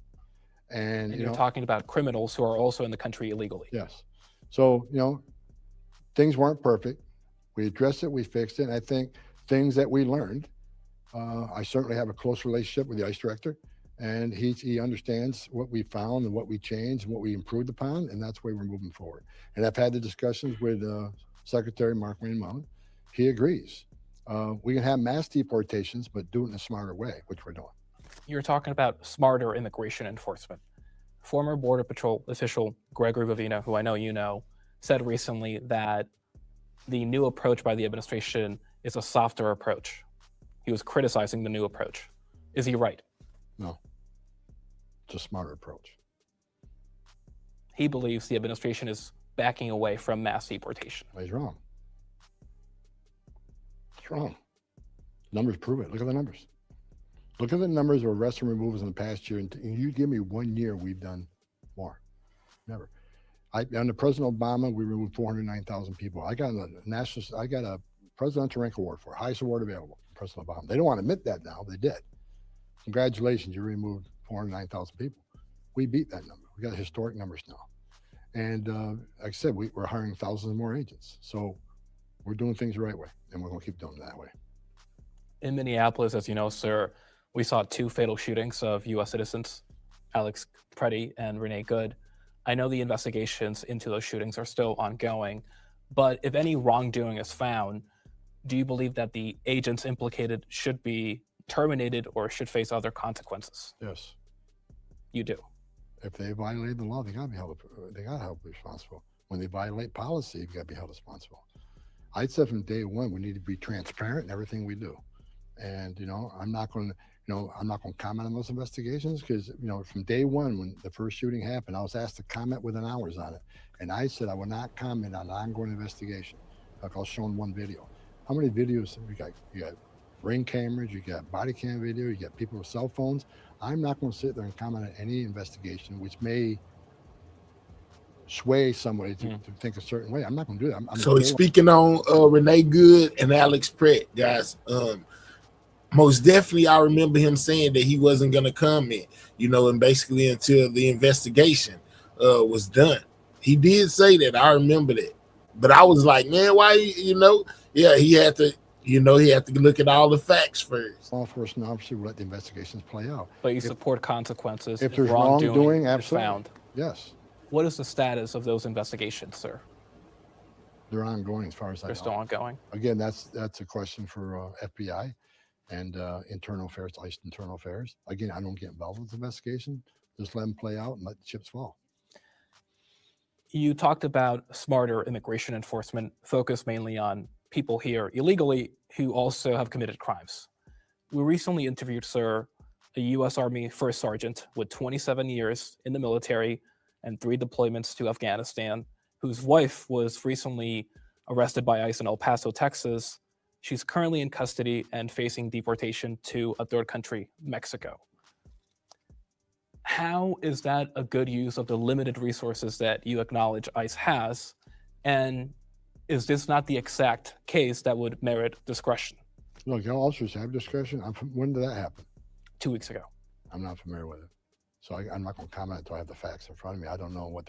And you're talking about criminals who are also in the country illegally. Yes. So, things weren't perfect. We addressed it, we fixed it. And I think things that we learned, I certainly have a close relationship with the ICE director, and he understands what we found and what we changed and what we improved upon, and that's where we're moving forward. And I've had the discussions with Secretary Mark Wayne. He agrees. We can have mass deportations, but do it in a smarter way, which we're doing. You're talking about smarter immigration enforcement. Former Border Patrol official Gregory Vivina, who I know you know, said recently that the new approach by the administration is a softer approach. He was criticizing the new approach. Is he right? No. It's a smarter approach. He believes the administration is backing away from mass deportation. He's wrong. It's wrong. Numbers prove it. Look at the numbers. Look at the numbers of arrests and removals in the past year. And you give me 1 year, we've done more. Never. Under President Obama, we removed 409,000 people. I got a presidential rank award for it, highest award available from President Obama. They don't want to admit that now. They did. Congratulations, you removed 409,000 people. We beat that number. We got historic numbers now. And like I said, we're hiring thousands more agents. So we're doing things the right way, and we're going to keep doing it that way. In Minneapolis, as you know, sir, we saw 2 fatal shootings of U.S. citizens, Alex Preddy and Renee Good. I know the investigations into those shootings are still ongoing, but if any wrongdoing is found, do you believe that the agents implicated should be terminated or should face other consequences? Yes. You do? If they violate the law, they got to be held responsible. When they violate policy, you got to be held responsible. I said from day one, we need to be transparent in everything we do. And, I'm not going to comment on those investigations because, from day one, when the first shooting happened, I was asked to comment within hours on it. And I said, I will not comment on an ongoing investigation. Like I was showing one video. How many videos have we got? You got ring cameras, you got body cam video, you got people with cell phones. I'm not going to sit there and comment on any investigation which may sway somebody to think a certain way. I'm not going to do that. So speaking on Renee Good and Alex Preddy, guys, most definitely I remember him saying that he wasn't going to comment, and basically until the investigation was done. He did say that. I remember that. But I was like, man, why, yeah, he had to, he had to look at all the facts first. Law enforcement officer will let the investigations play out. But you support consequences if there's wrongdoing absolutely is found. Yes. What is the status of those investigations, sir? They're ongoing as far as I know. They're still ongoing? Again, that's a question for FBI and internal affairs, ICE internal affairs. Again, I don't get involved with the investigation. Just let them play out and let the chips fall. You talked about smarter immigration enforcement, focused mainly on people here illegally who also have committed crimes. We recently interviewed, sir, a U.S. Army First Sergeant with 27 years in the military and 3 deployments to Afghanistan, whose wife was recently arrested by ICE in El Paso, Texas. She's currently in custody and facing deportation to a third country, Mexico. How is that a good use of the limited resources that you acknowledge ICE has? And is this not the exact case that would merit discretion? Look, officers have discretion. When did that happen? 2 weeks ago. I'm not familiar with it. So I'm not going to comment until I have the facts in front of me. I don't know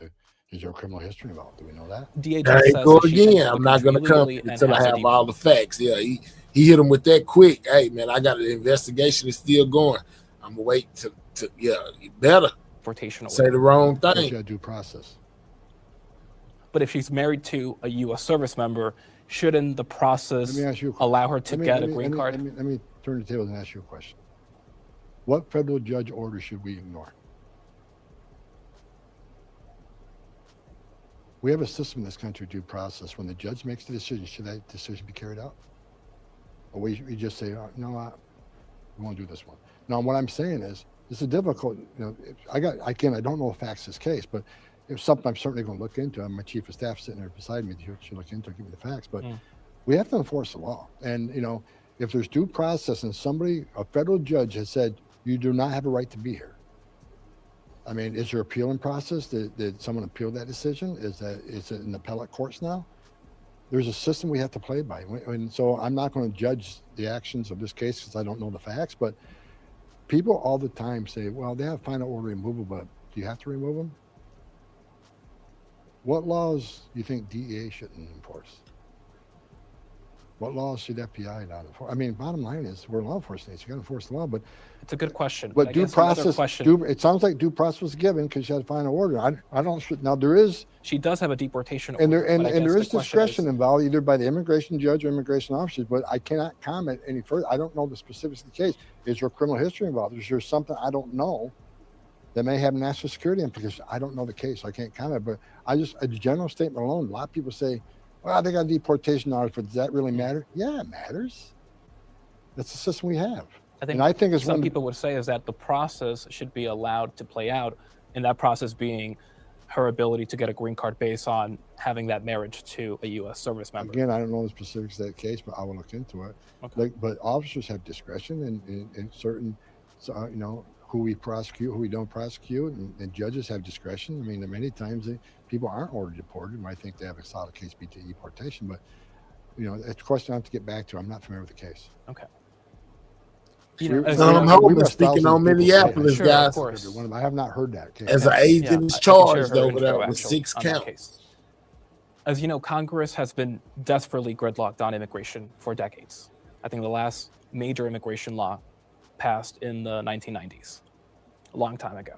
is there a criminal history involved? Do we know that? There you go again. I'm not going to comment until I have all the facts. Yeah, he hit him with that quick. Hey, man, I got an investigation. It's still going. I'm going to wait to you better say the wrong thing. You got due process. But if she's married to a U.S. service member, shouldn't the process allow her to get a green card? Let me turn the tables and ask you a question. What federal judge order should we ignore? We have a system in this country, due process. When the judge makes the decision, should that decision be carried out? Or we just say, oh, no, we won't do this one. Now, what I'm saying is, this is difficult. I don't know the facts of this case, but it's something I'm certainly going to look into. I'm my chief of staff sitting there beside me to look into, give me the facts. But we have to enforce the law. And, if there's due process and a federal judge has said, you do not have a right to be here. I mean, is there appealing process? Did someone appeal that decision? Is it in the appellate courts now? There's a system we have to play by. And so I'm not going to judge the actions of this case because I don't know the facts, but people all the time say, well, they have final order removal, but do you have to remove them? What laws do you think DEA shouldn't enforce? What laws should FBI not enforce? I mean, bottom line is we're law enforcement states. You got to enforce the law, but it's a good question. But I due guess another process, question, it sounds like due process was given because she had to find an order. I don't. Now there is. She does have a deportation And order. there is discretion involved either by the immigration judge or immigration officers. But I cannot comment any further. I don't know the specifics of the case. Is there criminal history involved? Is there something I don't know that may have national security implications? I don't know the case. So I can't comment. But I just a general statement alone. A lot of people say, "Well, they got deportation orders," but does that really matter? Yeah, it matters. That's the system we have. I think it's some people would say is that the process should be allowed to play out, and that process being her ability to get a green card based on having that marriage to a U.S. service member. Again, I don't know the specifics of that case, but I will look into it. Okay. But officers have discretion in certain, who we prosecute, who we don't prosecute, and judges have discretion. I mean, many times people aren't ordered deported, and I think they have a solid case be to deportation. But it's a question I have to get back to. I'm not familiar with the case. Okay. Homan speaking on Minneapolis, sure, guys. I have not heard that case. As an agent is charged over there with 6 counts. As you know, Congress has been desperately gridlocked on immigration for decades. I think the last major immigration law passed in the 1990s, a long time ago.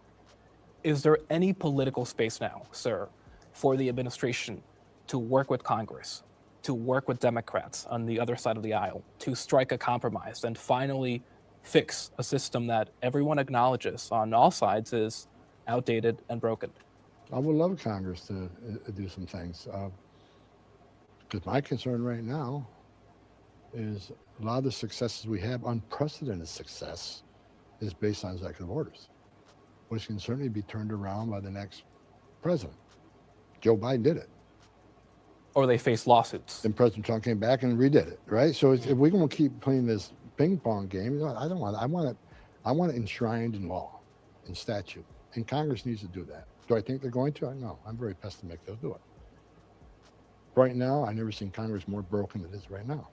Is there any political space now, sir, for the administration to work with Congress, to work with Democrats on the other side of the aisle, to strike a compromise and finally fix a system that everyone acknowledges on all sides is outdated and broken? I would love Congress to do some things. Because my concern right now is a lot of the successes we have, unprecedented success, is based on executive orders, which can certainly be turned around by the next president. Joe Biden did it. Or they face lawsuits. Then President Trump came back and redid it, right? So if we're going to keep playing this ping pong game, I don't want it. I want it enshrined in law, in statute, and Congress needs to do that. Do I think they're going to? No, I'm very pessimistic they'll do it. Right now, I've never seen Congress more broken than it is right now.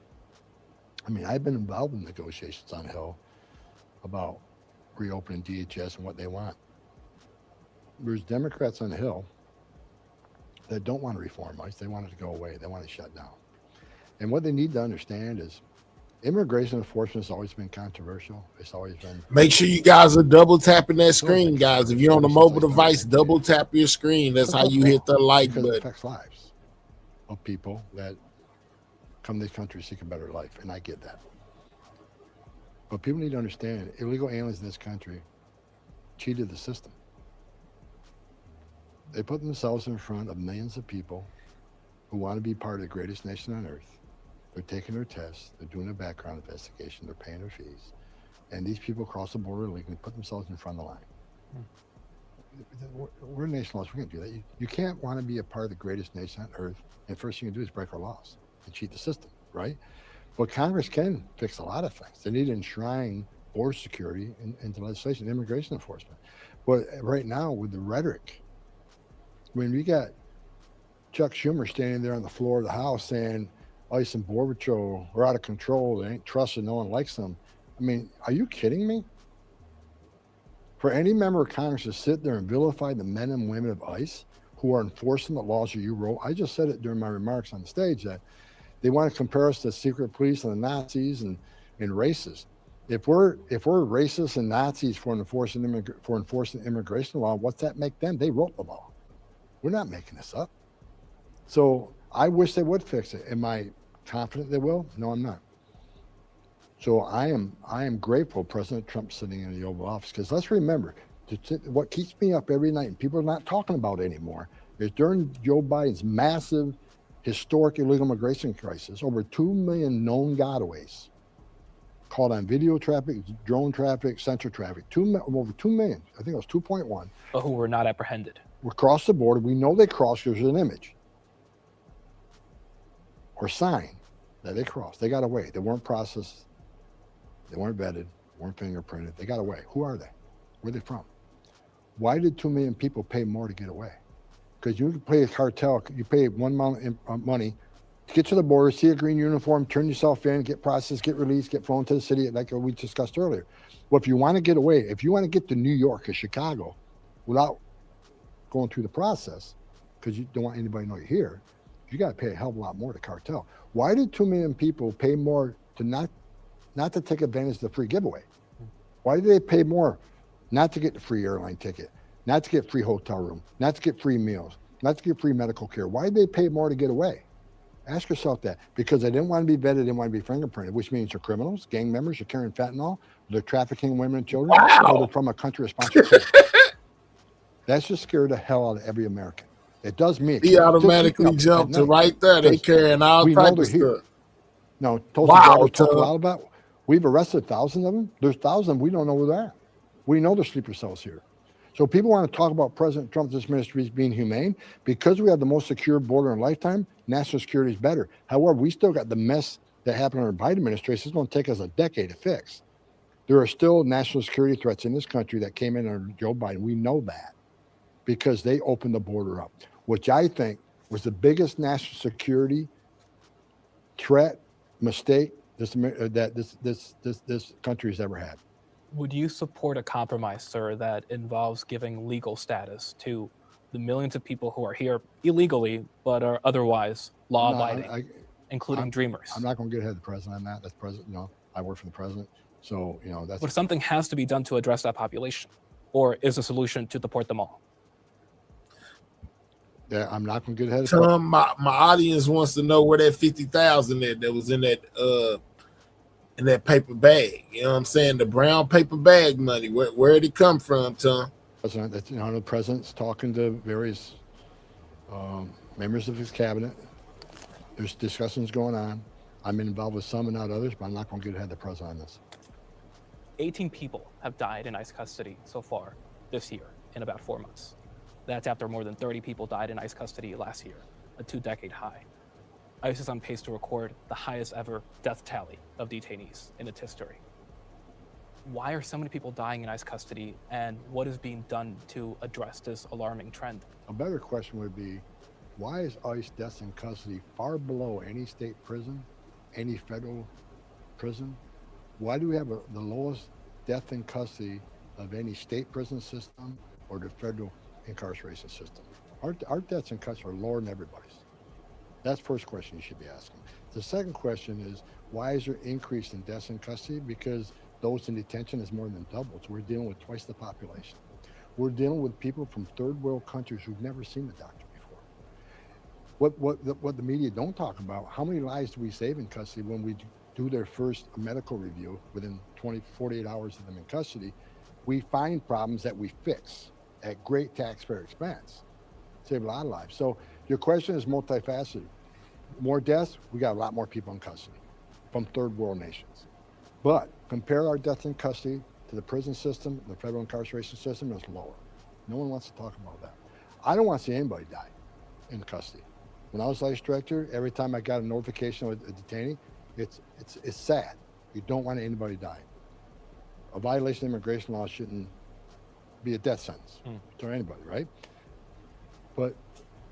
I mean, I've been involved in negotiations on Hill about reopening DHS and what they want. There's Democrats on the Hill that don't want to reform ICE. They want it to go away. They want it shut down. And what they need to understand is immigration enforcement has always been controversial. It's always been. Make sure you guys are double tapping that screen, guys. If you're on a mobile device, double tap your screen. That's how you hit the like button. It affects lives of people that come to this country to seek a better life, and I get that. But people need to understand, illegal aliens in this country cheated the system. They put themselves in front of millions of people who want to be part of the greatest nation on earth. They're taking their tests, they're doing a background investigation, they're paying their fees. And these people cross the border illegally, put themselves in front of the line. We're a nation laws, we can't do that. You can't want to be a part of the greatest nation on earth, and first thing you do is break our laws and cheat the system, right? But Congress can fix a lot of things. They need to enshrine border security into legislation, immigration enforcement. But right now, with the rhetoric, when we got Chuck Schumer standing there on the floor of the House saying ICE and Border Patrol are out of control, they ain't trusted, no one likes them. I mean, are you kidding me? For any member of Congress to sit there and vilify the men and women of ICE who are enforcing the laws that you wrote, I just said it during my remarks on the stage that they want to compare us to secret police and the Nazis and racists. If we're racist and Nazis for enforcing immigration law, what's that make them? They wrote the law. We're not making this up. So I wish they would fix it. Am I confident they will? No, I'm not. So I am grateful President Trump's sitting in the Oval Office, because let's remember, what keeps me up every night, and people are not talking about it anymore, is during Joe Biden's massive, historic illegal immigration crisis, over 2 million known gotaways caught on video traffic, drone traffic, sensor traffic, over 2 million, I think it was 2.1. But who were not apprehended. Were crossed the border. We know they crossed because there's an image or sign that they crossed. They got away. They weren't processed. They weren't vetted, weren't fingerprinted. They got away. Who are they? Where are they from? Why did 2 million people pay more to get away? Because you can pay a cartel, you pay one amount of money to get to the border, see a green uniform, turn yourself in, get processed, get released, get flown to the city, like we discussed earlier. Well, if you want to get away, if you want to get to New York or Chicago without going through the process, because you don't want anybody to know you're here, you got to pay a hell of a lot more to cartel. Why did 2 million people pay more to not to take advantage of the free giveaway? Why did they pay more not to get the free airline ticket, not to get free hotel room, not to get free meals, not to get free medical care? Why did they pay more to get away? Ask yourself that. Because they didn't want to be vetted, they didn't want to be fingerprinted, which means they're criminals, gang members, they're carrying fentanyl, they're trafficking women and children, or they're from a country of sponsored terrorists. That's just scared the hell out of every American. It does me. He automatically jumped to right there. They carrying all type of stuff. No, Tulsa drivers talk a lot about. We've arrested thousands of them. There's thousands we don't know where they're at. We know there's sleeper cells here. So people want to talk about President Trump's administration being humane. Because we have the most secure border in a lifetime, national security is better. However, we still got the mess that happened under the Biden administration. It's going to take us a decade to fix. There are still national security threats in this country that came in under Joe Biden. We know that because they opened the border up, which I think was the biggest national security threat mistake this country has ever had. Would you support a compromise, sir, that involves giving legal status to the millions of people who are here illegally but are otherwise law-abiding, including dreamers? I'm not going to get ahead of the president on that. That's president. I work for the president, so that's. But something has to be done to address that population, or is the solution to deport them all? Yeah, I'm not going to get ahead of Tom, my audience wants to know where that 50,000 that was in that paper bag. You know what I'm saying? The brown paper bag money. Where did it come from, Tom? President, the president's talking to various members of his cabinet. There's discussions going on. I'm involved with some and not others, but I'm not going to get ahead of the president on this. 18 people have died in ICE custody so far this year in about 4 months. That's after more than 30 people died in ICE custody last year, a 2-decade high. ICE is on pace to record the highest ever death tally of detainees in its history. Why are so many people dying in ICE custody, and what is being done to address this alarming trend? A better question would be, why is ICE deaths in custody far below any state prison, any federal prison? Why do we have the lowest death in custody of any state prison system or the federal incarceration system? Our deaths in custody are lower than everybody's. That's the first question you should be asking. The second question is, why is there increase in deaths in custody? Because those in detention is more than doubled. So we're dealing with twice the population. We're dealing with people from third world countries who've never seen a doctor before. What the media don't talk about, how many lives do we save in custody when we do their first medical review within 48 hours of them in custody? We find problems that we fix at great taxpayer expense. Save a lot of lives. So your question is multifaceted. More deaths, we got a lot more people in custody from third world nations. But compare our deaths in custody to the prison system, the federal incarceration system, it's lower. No one wants to talk about that. I don't want to see anybody die in custody. When I was ICE director, every time I got a notification of a detainee, it's sad. You don't want anybody dying. A violation of immigration law shouldn't be a death sentence to anybody, right? But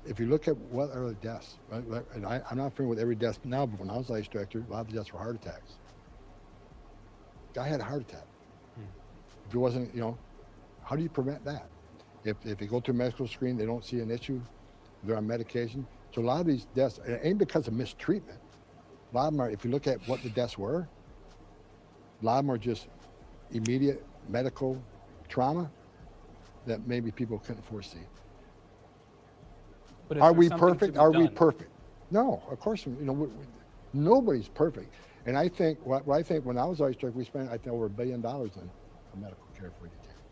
if you look at what are the deaths, right? And I'm not familiar with every death now, but when I was ICE director, a lot of the deaths were heart attacks. Guy had a heart attack. If it wasn't, how do you prevent that? If they go through a medical screen, they don't see an issue, they're on medication. So a lot of these deaths, it ain't because of mistreatment. A lot of them are, if you look at what the deaths were, a lot of them are just immediate medical trauma that maybe people couldn't foresee. Are we perfect? Are we perfect? No, of course, nobody's perfect. And I think, what I think when I was ICE director, we spent, I think, over $1 billion on medical care for detainees.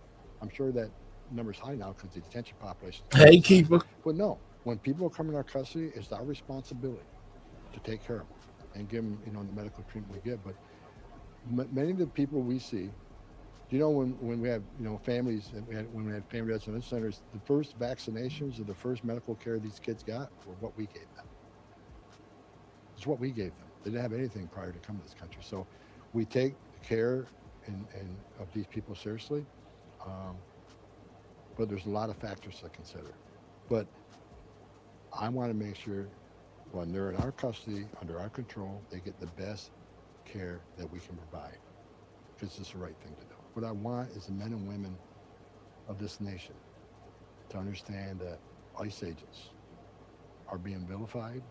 I'm sure that number's high now because the detention population. Hey, keeper. But no, when people come in our custody, it's our responsibility to take care of them and give them, the medical treatment we give. But many of the people we see, when we have, families, when we had family residence centers, the first vaccinations or the first medical care these kids got were what we gave them. It's what we gave them. They didn't have anything prior to coming to this country. So we take care and of these people seriously, but there's a lot of factors to consider. But I want to make sure when they're in our custody, under our control, they get the best care that we can provide, because it's the right thing to do. What I want is the men and women of this nation to understand that ICE agents are being vilified,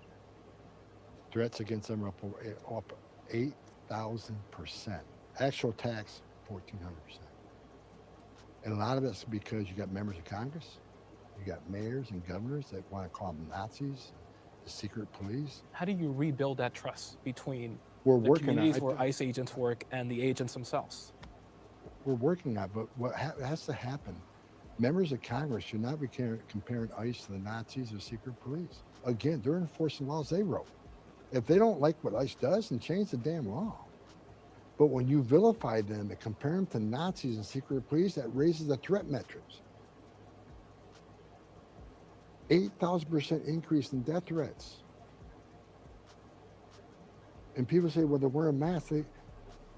threats against them are up 8,000%. Actual attacks, 1,400%. And a lot of it's because you got members of Congress, you got mayors and governors that want to call them Nazis, the secret police. How do you rebuild that trust between We're the working on communities it. where ICE agents work and the agents themselves? We're working on it, but what has to happen, members of Congress should not be comparing ICE to the Nazis or secret police. Again, they're enforcing laws they wrote. If they don't like what ICE does, then change the damn law. But when you vilify them and compare them to Nazis and secret police, that raises the threat metrics. 8,000% increase in death threats. And people say, well, they're wearing masks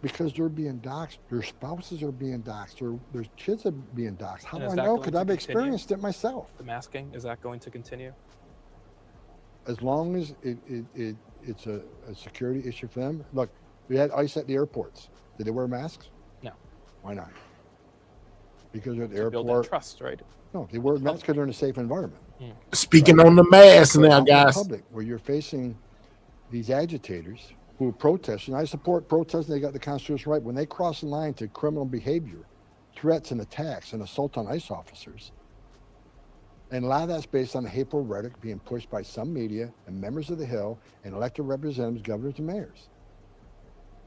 because they're being doxxed. Their spouses are being doxxed. Their kids are being doxxed. How do I know? Because I've experienced it myself. The masking, is that going to continue? As long as it's a security issue for them. Look, we had ICE at the airports. Did they wear masks? No. Why not? Because they're at the To build airport. that trust, right? No, they wear masks because they're in a safe environment. Speaking on the mask But now, out in the guys. public, where you're facing these agitators who protest, and I support protesting, they got the constitutional right. When they cross the line to criminal behavior, threats and attacks and assault on ICE officers, and a lot of that's based on the hateful rhetoric being pushed by some media and members of the Hill and elected representatives, governors, and mayors.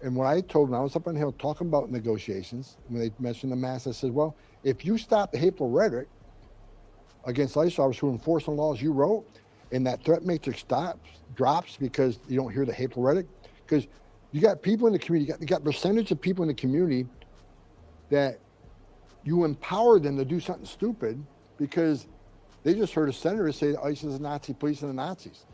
And what I told them, I was up on the Hill talking about negotiations, when they mentioned the mask, I said, well, if you stop the hateful rhetoric against ICE officers who enforce the laws you wrote, and that threat matrix drops because you don't hear the hateful rhetoric, because you got people in the community, you got percentage of people in the community that you empower them to do something stupid because they just heard a senator say that ICE is a Nazi police and the Nazis.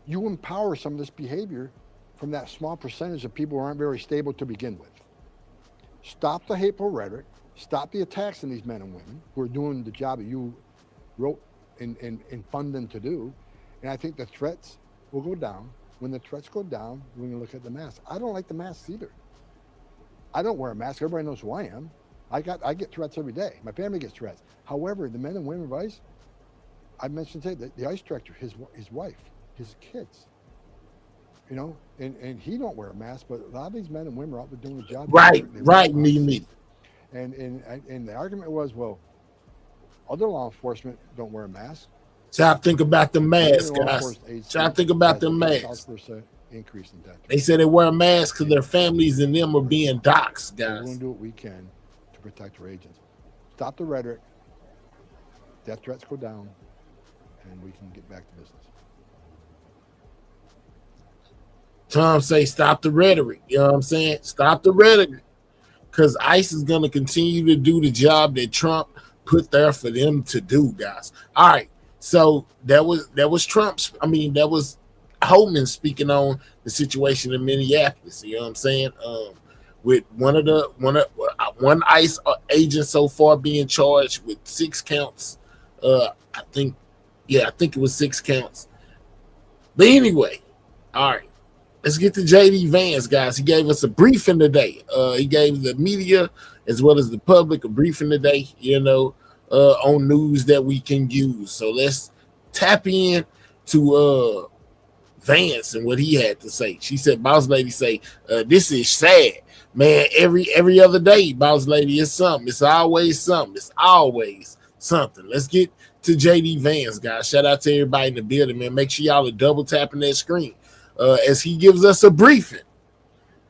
You empower some of this behavior from that small percentage of people who aren't very stable to begin with. Stop the hateful rhetoric, stop the attacks on these men and women who are doing the job that you wrote and fund them to do. And I think the threats will go down. When the threats go down, we're gonna look at the masks. I don't like the masks either. I don't wear a mask, everybody knows who I am. I get threats every day. My family gets threats. However, the men and women of ICE, I mentioned today, the ICE director, his wife, his kids, you know, and he don't wear a mask, but a lot of these men and women are out there doing the job. Right, They right, wear me. And the argument was, well, other law enforcement don't wear a mask. So I think about the masks, guys. So I think about the masks. Increase in death. They say they wear masks because their families and them are being doxxed, We're guys. going to do what we can to protect our agents. Stop the rhetoric. Death threats go down, and we can get back to business. Tom say stop the rhetoric. You know what I'm saying? Stop the rhetoric. Because ICE is going to continue to do the job that Trump put there for them to do, guys. All right. So that was Trump's. I mean, that was Homan speaking on the situation in Minneapolis. You know what I'm saying? With one ICE agent so far being charged with 6 counts. I think it was 6 counts. But anyway, all right. Let's get to JD Vance, guys. He gave us a briefing today. He gave the media as well as the public a briefing today, you know, on news that we can use. So let's tap in to Vance and what he had to say. She said, Boss Lady say, this is sad. Man, every other day, Boss Lady, is something. It's always something. It's always something. Let's get to JD Vance, guys. Shout out to everybody in the building, man. Make sure y'all are double tapping that screen. As he gives us a briefing.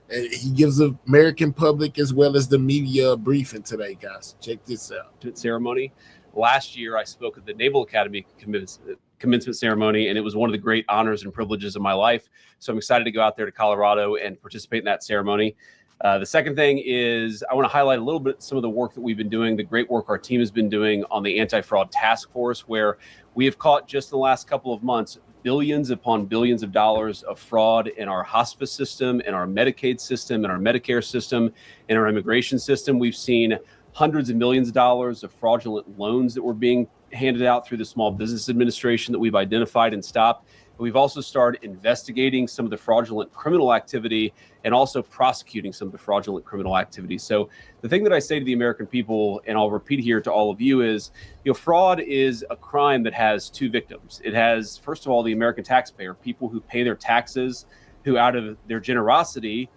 And he gives the American public as well as the media a briefing today, guys. Check this out. Ceremony. Last year, I spoke at the Naval Academy commencement ceremony, and it was one of the great honors and privileges of my life. So I'm excited to go out there to Colorado and participate in that ceremony. The second thing is I want to highlight a little bit some of the work that we've been doing, the great work our team has been doing on the anti-fraud task force, where we have caught just in the last couple of months billions upon billions of dollars of fraud in our hospice system, in our Medicaid system, in our Medicare system, in our immigration system. We've seen hundreds of millions of dollars of fraudulent loans that were being handed out through the Small Business Administration that we've identified and stopped. We've also started investigating some of the fraudulent criminal activity and also prosecuting some of the fraudulent criminal activity. So the thing that I say to the American people, and I'll repeat here to all of you, is, fraud is a crime that has two victims. It has, first of all, the American taxpayer, people who pay their taxes, who out of their generosity,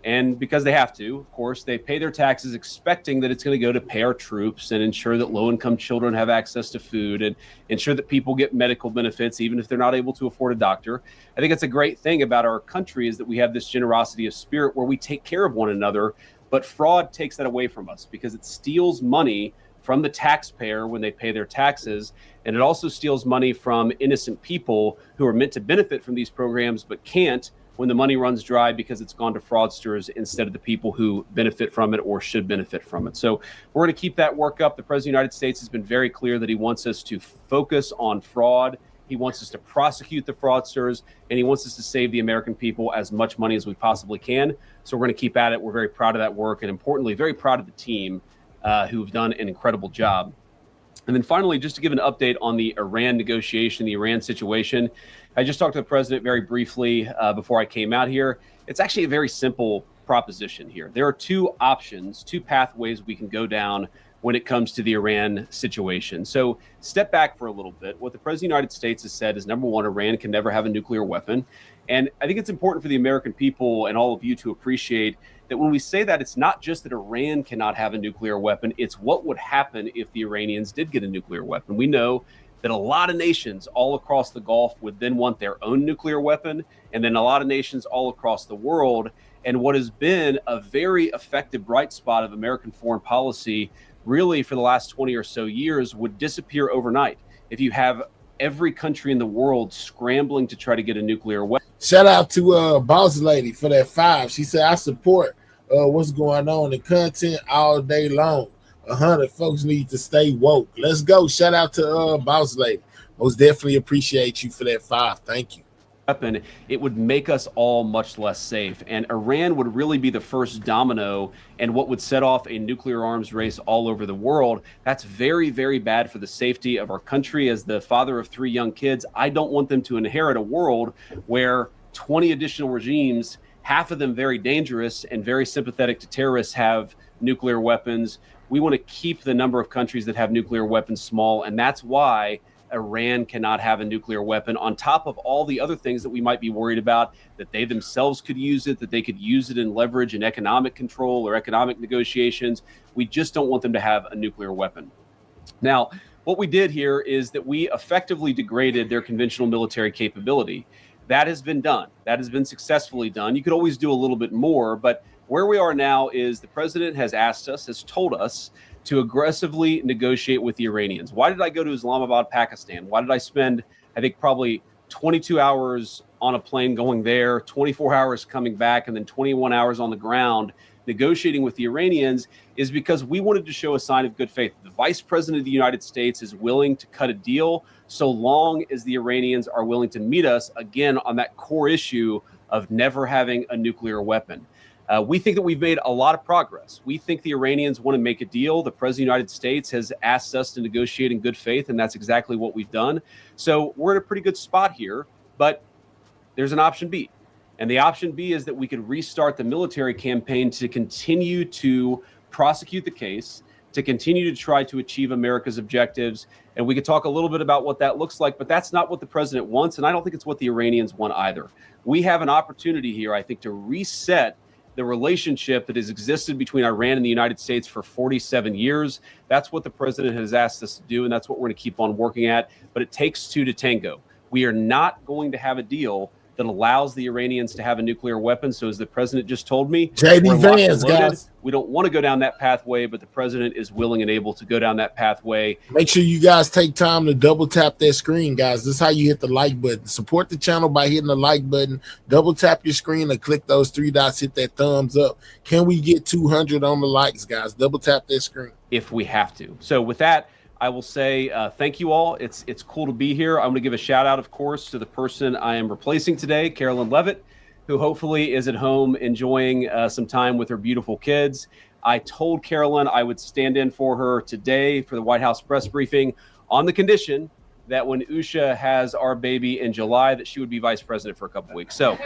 and because they have to, of course, they pay their taxes expecting that it's going to go to pay our troops and ensure that low-income children have access to food and ensure that people get medical benefits, even if they're not able to afford a doctor. I think it's a great thing about our country is that we have this generosity of spirit where we take care of one another, but fraud takes that away from us because it steals money from the taxpayer when they pay their taxes, and it also steals money from innocent people who are meant to benefit from these programs but can't when the money runs dry because it's gone to fraudsters instead of the people who benefit from it or should benefit from it. So we're going to keep that work up. The President of the United States has been very clear that he wants us to focus on fraud. He wants us to prosecute the fraudsters, and he wants us to save the American people as much money as we possibly can. So we're going to keep at it. We're very proud of that work, and importantly, very proud of the team who've done an incredible job. And then finally, just to give an update on the Iran negotiation, the Iran situation, I just talked to the president very briefly before I came out here. It's actually a very simple proposition here. There are two options, two pathways we can go down when it comes to the Iran situation. So step back for a little bit. What the President of the United States has said is, number one, Iran can never have a nuclear weapon. And I think it's important for the American people and all of you to appreciate that when we say that, it's not just that Iran cannot have a nuclear weapon, it's what would happen if the Iranians did get a nuclear weapon. We know that a lot of nations all across the Gulf would then want their own nuclear weapon, and then a lot of nations all across the world. And what has been a very effective bright spot of American foreign policy really for the last 20 or so years would disappear overnight if you have every country in the world scrambling to try to get a nuclear weapon. Shout out to Boss Lady for that 5. She said, I support what's going on in content all day long. 100 folks need to stay woke. Let's go. Shout out to Boss Lady. Most definitely appreciate you for that 5. Thank you. Weapon, it would make us all much less safe. And Iran would really be the first domino and what would set off a nuclear arms race all over the world. That's very, very bad for the safety of our country. As the father of 3 young kids, I don't want them to inherit a world where 20 additional regimes, half of them very dangerous and very sympathetic to terrorists, have nuclear weapons. We want to keep the number of countries that have nuclear weapons small, and that's why Iran cannot have a nuclear weapon, on top of all the other things that we might be worried about, that they themselves could use it, that they could use it in leverage and economic control or economic negotiations. We just don't want them to have a nuclear weapon. Now, what we did here is that we effectively degraded their conventional military capability. That has been done. That has been successfully done. You could always do a little bit more, but where we are now is the president has asked us, has told us to aggressively negotiate with the Iranians. Why did I go to Islamabad, Pakistan? Why did I spend, I think, probably 22 hours on a plane going there, 24 hours coming back, and then 21 hours on the ground negotiating with the Iranians? Is because we wanted to show a sign of good faith. The Vice President of the United States is willing to cut a deal so long as the Iranians are willing to meet us again on that core issue of never having a nuclear weapon. We think that we've made a lot of progress. We think the Iranians want to make a deal. The President of the United States has asked us to negotiate in good faith, and that's exactly what we've done. So we're in a pretty good spot here, but there's an option B. And the option B is that we could restart the military campaign to continue to prosecute the case, to continue to try to achieve America's objectives. And we could talk a little bit about what that looks like, but that's not what the president wants, and I don't think it's what the Iranians want either. We have an opportunity here, I think, to reset the relationship that has existed between Iran and the United States for 47 years. That's what the president has asked us to do, and that's what we're going to keep on working at. But it takes 2 to tango. We are not going to have a deal that allows the Iranians to have a nuclear weapon. So as the president just told me, JD Vance, guys, we don't want to go down that pathway, but the president is willing and able to go down that pathway. Make sure you guys take time to double tap that screen, guys. This is how you hit the like button. Support the channel by hitting the like button. Double tap your screen and click those 3 dots, hit that thumbs up. Can we get 200 on the likes, guys? Double tap that screen. If we have to. So with that, I will say thank you all. It's cool to be here. I'm going to give a shout out, of course, to the person I am replacing today, Carolyn Levitt, who hopefully is at home enjoying some time with her beautiful kids. I told Carolyn I would stand in for her today for the White House press briefing on the condition that when Usha has our baby in July, that she would be vice president for a couple weeks. So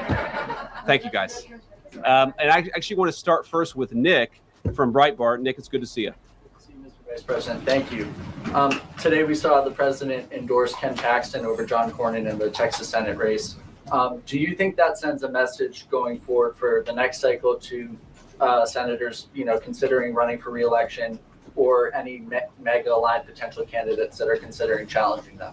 thank you, guys. And I actually want to start first with Nick from Breitbart. Nick, it's good to see you. Vice President, thank you. Today we saw the president endorse Ken Paxton over John Cornyn in the Texas Senate race. Do you think that sends a message going forward for the next cycle to senators, considering running for re-election, or any mega-aligned potential candidates that are considering challenging them?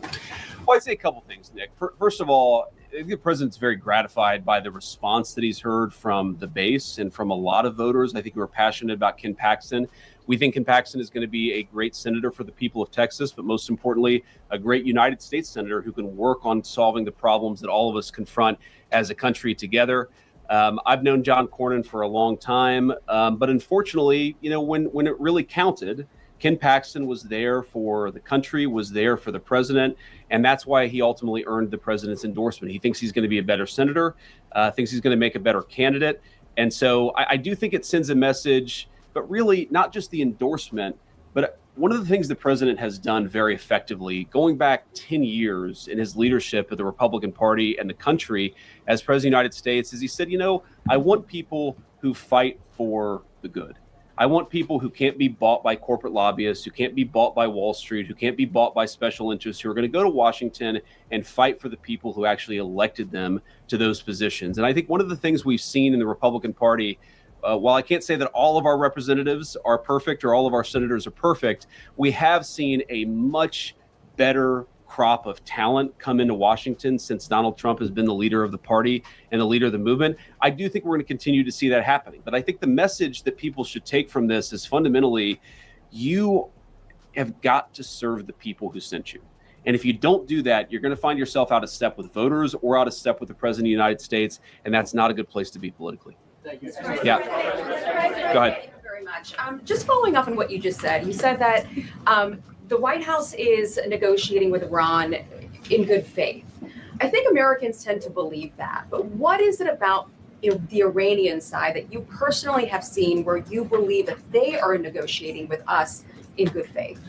Well, I'd say a couple things, Nick. First of all, I think the president's very gratified by the response that he's heard from the base and from a lot of voters, I think, who are passionate about Ken Paxton. We think Ken Paxton is going to be a great senator for the people of Texas, but most importantly, a great United States senator who can work on solving the problems that all of us confront as a country together. I've known John Cornyn for a long time, but unfortunately, when it really counted, Ken Paxton was there for the country, was there for the president, and that's why he ultimately earned the president's endorsement. He thinks he's going to be a better senator, thinks he's going to make a better candidate. And so I do think it sends a message, but really not just the endorsement, but one of the things the president has done very effectively, going back 10 years in his leadership of the Republican Party and the country as president of the United States, is he said, I want people who fight for the good. I want people who can't be bought by corporate lobbyists, who can't be bought by Wall Street, who can't be bought by special interests, who are going to go to Washington and fight for the people who actually elected them to those positions. And I think one of the things we've seen in the Republican Party, while I can't say that all of our representatives are perfect or all of our senators are perfect, we have seen a much better crop of talent come into Washington since Donald Trump has been the leader of the party and the leader of the movement. I do think we're going to continue to see that happening. But I think the message that people should take from this is fundamentally, you have got to serve the people who sent you. And if you don't do that, you're going to find yourself out of step with voters or out of step with the president of the United States. And that's not a good place to be politically. Thank you. Yeah. Go ahead. Thank you very much. Just following up on what you just said, you said that the White House is negotiating with Iran in good faith. I think Americans tend to believe that. But what is it about the Iranian side that you personally have seen where you believe that they are negotiating with us in good faith?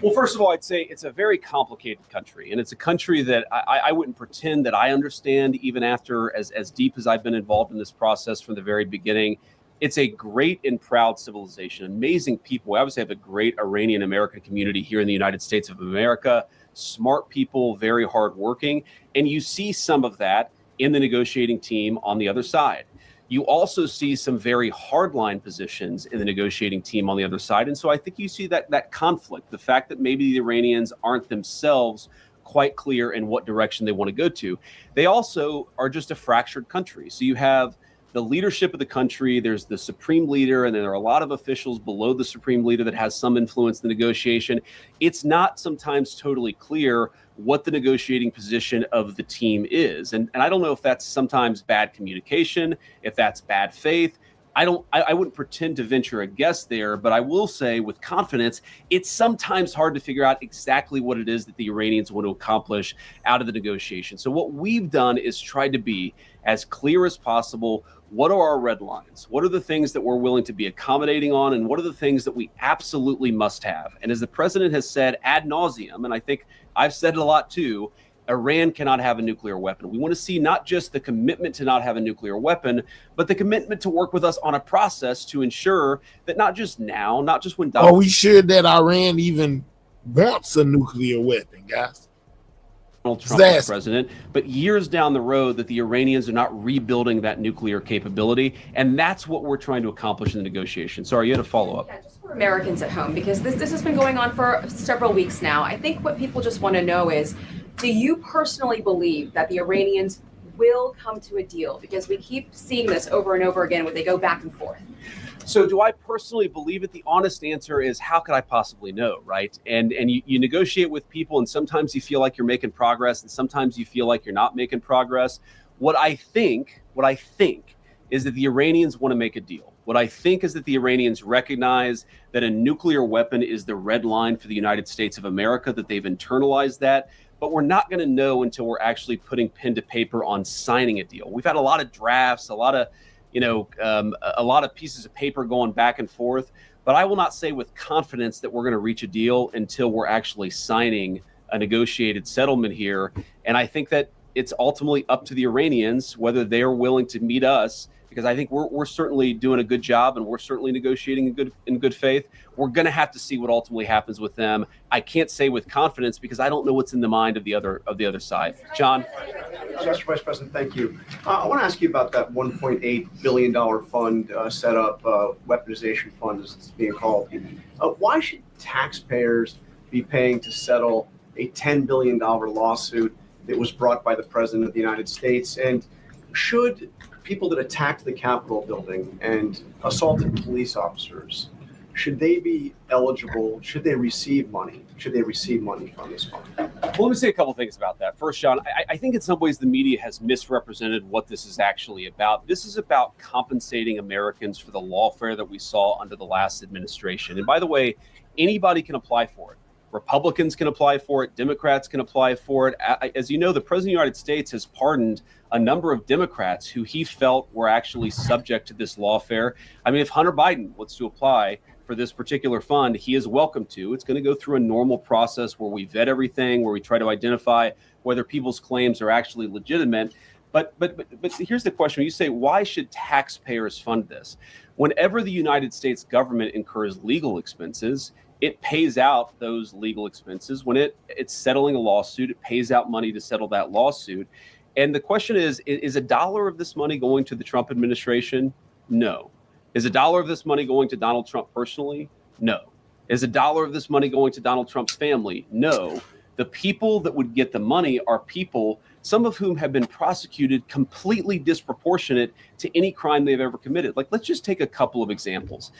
Well, first of all, I'd say it's a very complicated country, and it's a country that I wouldn't pretend that I understand, even after as deep as I've been involved in this process from the very beginning. It's a great and proud civilization, amazing people. We obviously have a great Iranian American community here in the United States of America, smart people, very hardworking, and you see some of that in the negotiating team on the other side. You also see some very hardline positions in the negotiating team on the other side. And so I think you see that conflict, the fact that maybe the Iranians aren't themselves quite clear in what direction they want to go to. They also are just a fractured country. So you have the leadership of the country, there's the supreme leader, and then there are a lot of officials below the supreme leader that has some influence in the negotiation. It's not sometimes totally clear what the negotiating position of the team is. And I don't know if that's sometimes bad communication, if that's bad faith. I wouldn't pretend to venture a guess there, but I will say with confidence, it's sometimes hard to figure out exactly what it is that the Iranians want to accomplish out of the negotiation. So what we've done is tried to be as clear as possible. What are our red lines? What are the things that we're willing to be accommodating on? And what are the things that we absolutely must have? And as the president has said ad nauseum, and I think I've said it a lot too, Iran cannot have a nuclear weapon. We want to see not just the commitment to not have a nuclear weapon, but the commitment to work with us on a process to ensure that not just now, not just when Are we sure that Iran even wants a nuclear weapon, guys? Donald Trump is president, but years down the road that the Iranians are not rebuilding that nuclear capability. And that's what we're trying to accomplish in the negotiation. Sorry, you had a follow-up. Yeah, just for Americans at home, because this has been going on for several weeks now. I think what people just want to know is, do you personally believe that the Iranians will come to a deal? Because we keep seeing this over and over again where they go back and forth. So do I personally believe it? The honest answer is, how could I possibly know, right? And you negotiate with people, and sometimes you feel like you're making progress, and sometimes you feel like you're not making progress. What I think is that the Iranians want to make a deal. What I think is that the Iranians recognize that a nuclear weapon is the red line for the United States of America, that they've internalized that. But we're not going to know until we're actually putting pen to paper on signing a deal. We've had a lot of drafts, a lot of pieces of paper going back and forth. But I will not say with confidence that we're going to reach a deal until we're actually signing a negotiated settlement here. And I think that it's ultimately up to the Iranians whether they are willing to meet us, because I think we're certainly doing a good job and we're certainly negotiating in good faith. We're going to have to see what ultimately happens with them. I can't say with confidence because I don't know what's in the mind of the other side. John? Mr. Vice President, thank you. I want to ask you about that $1.8 billion fund set up, weaponization fund as it's being called. Why should taxpayers be paying to settle a $10 billion lawsuit that was brought by the President of the United States? And should people that attacked the Capitol building and assaulted police officers, should they be eligible? Should they receive money? Should they receive money from this fund? Well, let me say a couple things about that. First, John, I think in some ways the media has misrepresented what this is actually about. This is about compensating Americans for the lawfare that we saw under the last administration. And by the way, anybody can apply for it. Republicans can apply for it. Democrats can apply for it. As you know, the President of the United States has pardoned a number of Democrats who he felt were actually subject to this lawfare. I mean, if Hunter Biden wants to apply for this particular fund, he is welcome to. It's going to go through a normal process where we vet everything, where we try to identify whether people's claims are actually legitimate. But here's the question. You say, why should taxpayers fund this? Whenever the United States government incurs legal expenses, it pays out those legal expenses. When it's settling a lawsuit, it pays out money to settle that lawsuit. And the question is a dollar of this money going to the Trump administration? No. Is a dollar of this money going to Donald Trump personally? No. Is a dollar of this money going to Donald Trump's family? No. The people that would get the money are people, some of whom have been prosecuted completely disproportionate to any crime they've ever committed. Like, let's just take a couple of examples.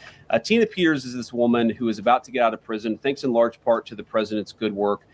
Tina Peters is this woman who is about to get out of prison, thanks in large part to the president's good work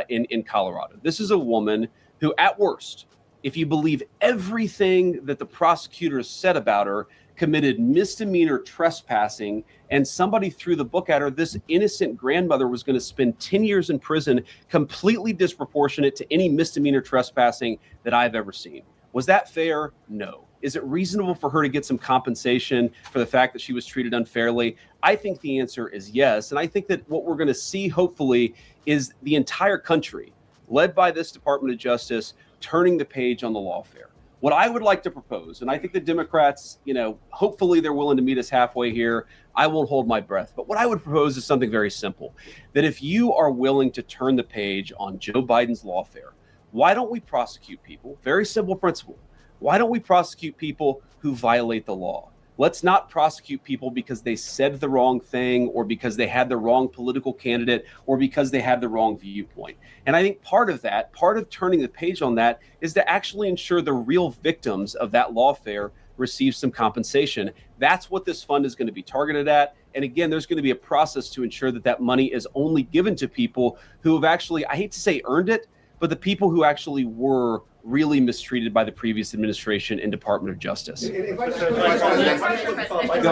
in Colorado. This is a woman who, at worst, if you believe everything that the prosecutors said about her, committed misdemeanor trespassing, and somebody threw the book at her. This innocent grandmother was going to spend 10 years in prison, completely disproportionate to any misdemeanor trespassing that I've ever seen. Was that fair? No. Is it reasonable for her to get some compensation for the fact that she was treated unfairly? I think the answer is yes. And I think that what we're going to see, hopefully, is the entire country, led by this Department of Justice, turning the page on the lawfare. What I would like to propose, and I think the Democrats, hopefully they're willing to meet us halfway here. I won't hold my breath. But what I would propose is something very simple, that if you are willing to turn the page on Joe Biden's lawfare, why don't we prosecute people? Very simple principle. Why don't we prosecute people who violate the law? Let's not prosecute people because they said the wrong thing or because they had the wrong political candidate or because they had the wrong viewpoint. And I think part of turning the page on that is to actually ensure the real victims of that lawfare receive some compensation. That's what this fund is going to be targeted at. And again, there's going to be a process to ensure that that money is only given to people who have actually, I hate to say earned it, but the people who actually were really mistreated by the previous administration and Department of Justice. Go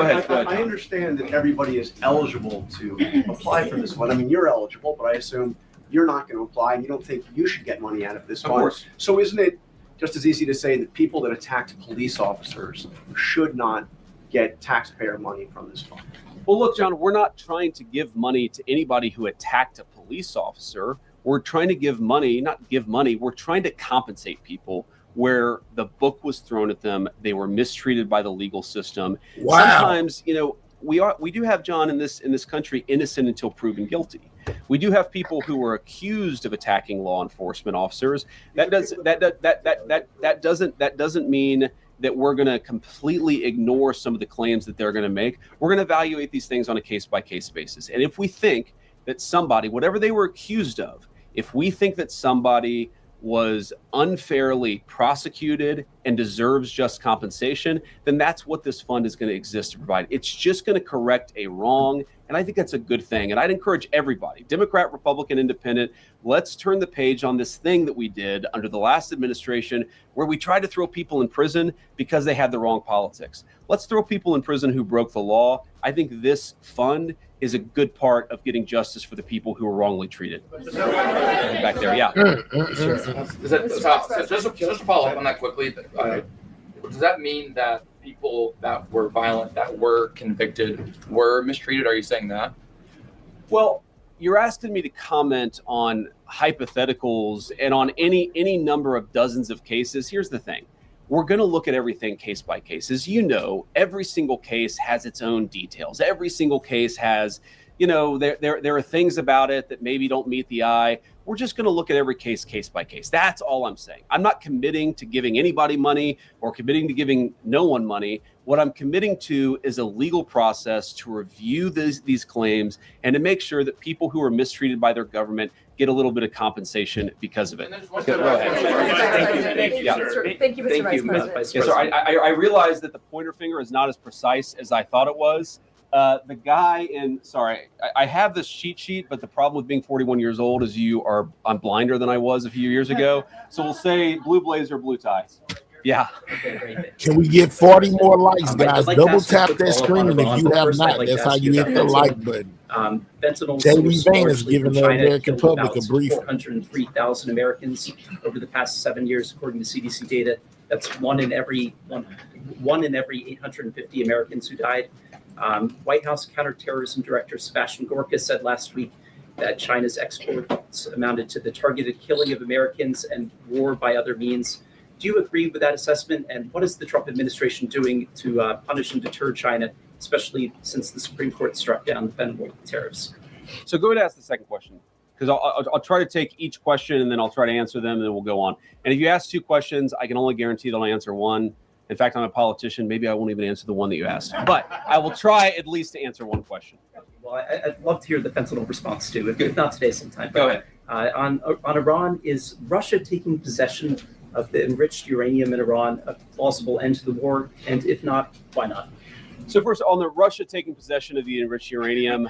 ahead. I understand that everybody is eligible to apply for this fund. I mean, you're eligible, but I assume you're not going to apply and you don't think you should get money out of this fund. Of course. So isn't it just as easy to say that people that attacked police officers should not get taxpayer money from this fund? Well, look, John, we're not trying to give money to anybody who attacked a police officer. We're trying to we're trying to compensate people where the book was thrown at them. They were mistreated by the legal system. Wow. Sometimes, we do have, John, in this country, innocent until proven guilty. We do have people who were accused of attacking law enforcement officers. That doesn't mean that we're going to completely ignore some of the claims that they're going to make. We're going to evaluate these things on a case-by-case basis. And if we think that somebody, whatever they were accused of, if we think that somebody was unfairly prosecuted and deserves just compensation, then that's what this fund is going to exist to provide. It's just going to correct a wrong, and I think that's a good thing. And I'd encourage everybody, Democrat, Republican, Independent, let's turn the page on this thing that we did under the last administration where we tried to throw people in prison because they had the wrong politics. Let's throw people in prison who broke the law. I think this fund is a good part of getting justice for the people who were wrongly treated. Back there, yeah. Just to follow up on that quickly, does that mean that people that were violent, that were convicted, were mistreated? Are you saying that? Well, you're asking me to comment on hypotheticals and on any number of dozens of cases. Here's the thing. We're going to look at everything case by case. As you know, every single case has its own details. Every single case has, there are things about it that maybe don't meet the eye. We're just going to look at every case by case. That's all I'm saying. I'm not committing to giving anybody money or committing to giving no one money. What I'm committing to is a legal process to review these claims and to make sure that people who are mistreated by their government get a little bit of compensation because of it. Go ahead. Thank you, Mr. Vice President. Yes, sir. I realize that the pointer finger is not as precise as I thought it was. The guy I have this cheat sheet, but the problem with being 41 years old is I'm blinder than I was a few years ago. So we'll say blue blazer, blue ties. Yeah. Can we get 40 more likes, guys? Double tap that screen if you have not. That's how you hit the like button. J.D. Vance is giving the American public a brief. 403,000 Americans over the past 7 years, according to CDC data. That's one in every 850 Americans who died. White House Counterterrorism Director Sebastian Gorka said last week that China's exports amounted to the targeted killing of Americans and war by other means. Do you agree with that assessment? And what is the Trump administration doing to punish and deter China, especially since the Supreme Court struck down the fentanyl tariffs? So go ahead and ask the second question, because I'll try to take each question and then I'll try to answer them and then we'll go on. And if you ask two questions, I can only guarantee that I'll answer one. In fact, I'm a politician. Maybe I won't even answer the one that you asked, but I will try at least to answer one question. Well, I'd love to hear the fentanyl response too, if not today, sometime. Go ahead. On Iran, is Russia taking possession of the enriched uranium in Iran a plausible end to the war? And if not, why not? So first, on the Russia taking possession of the enriched uranium,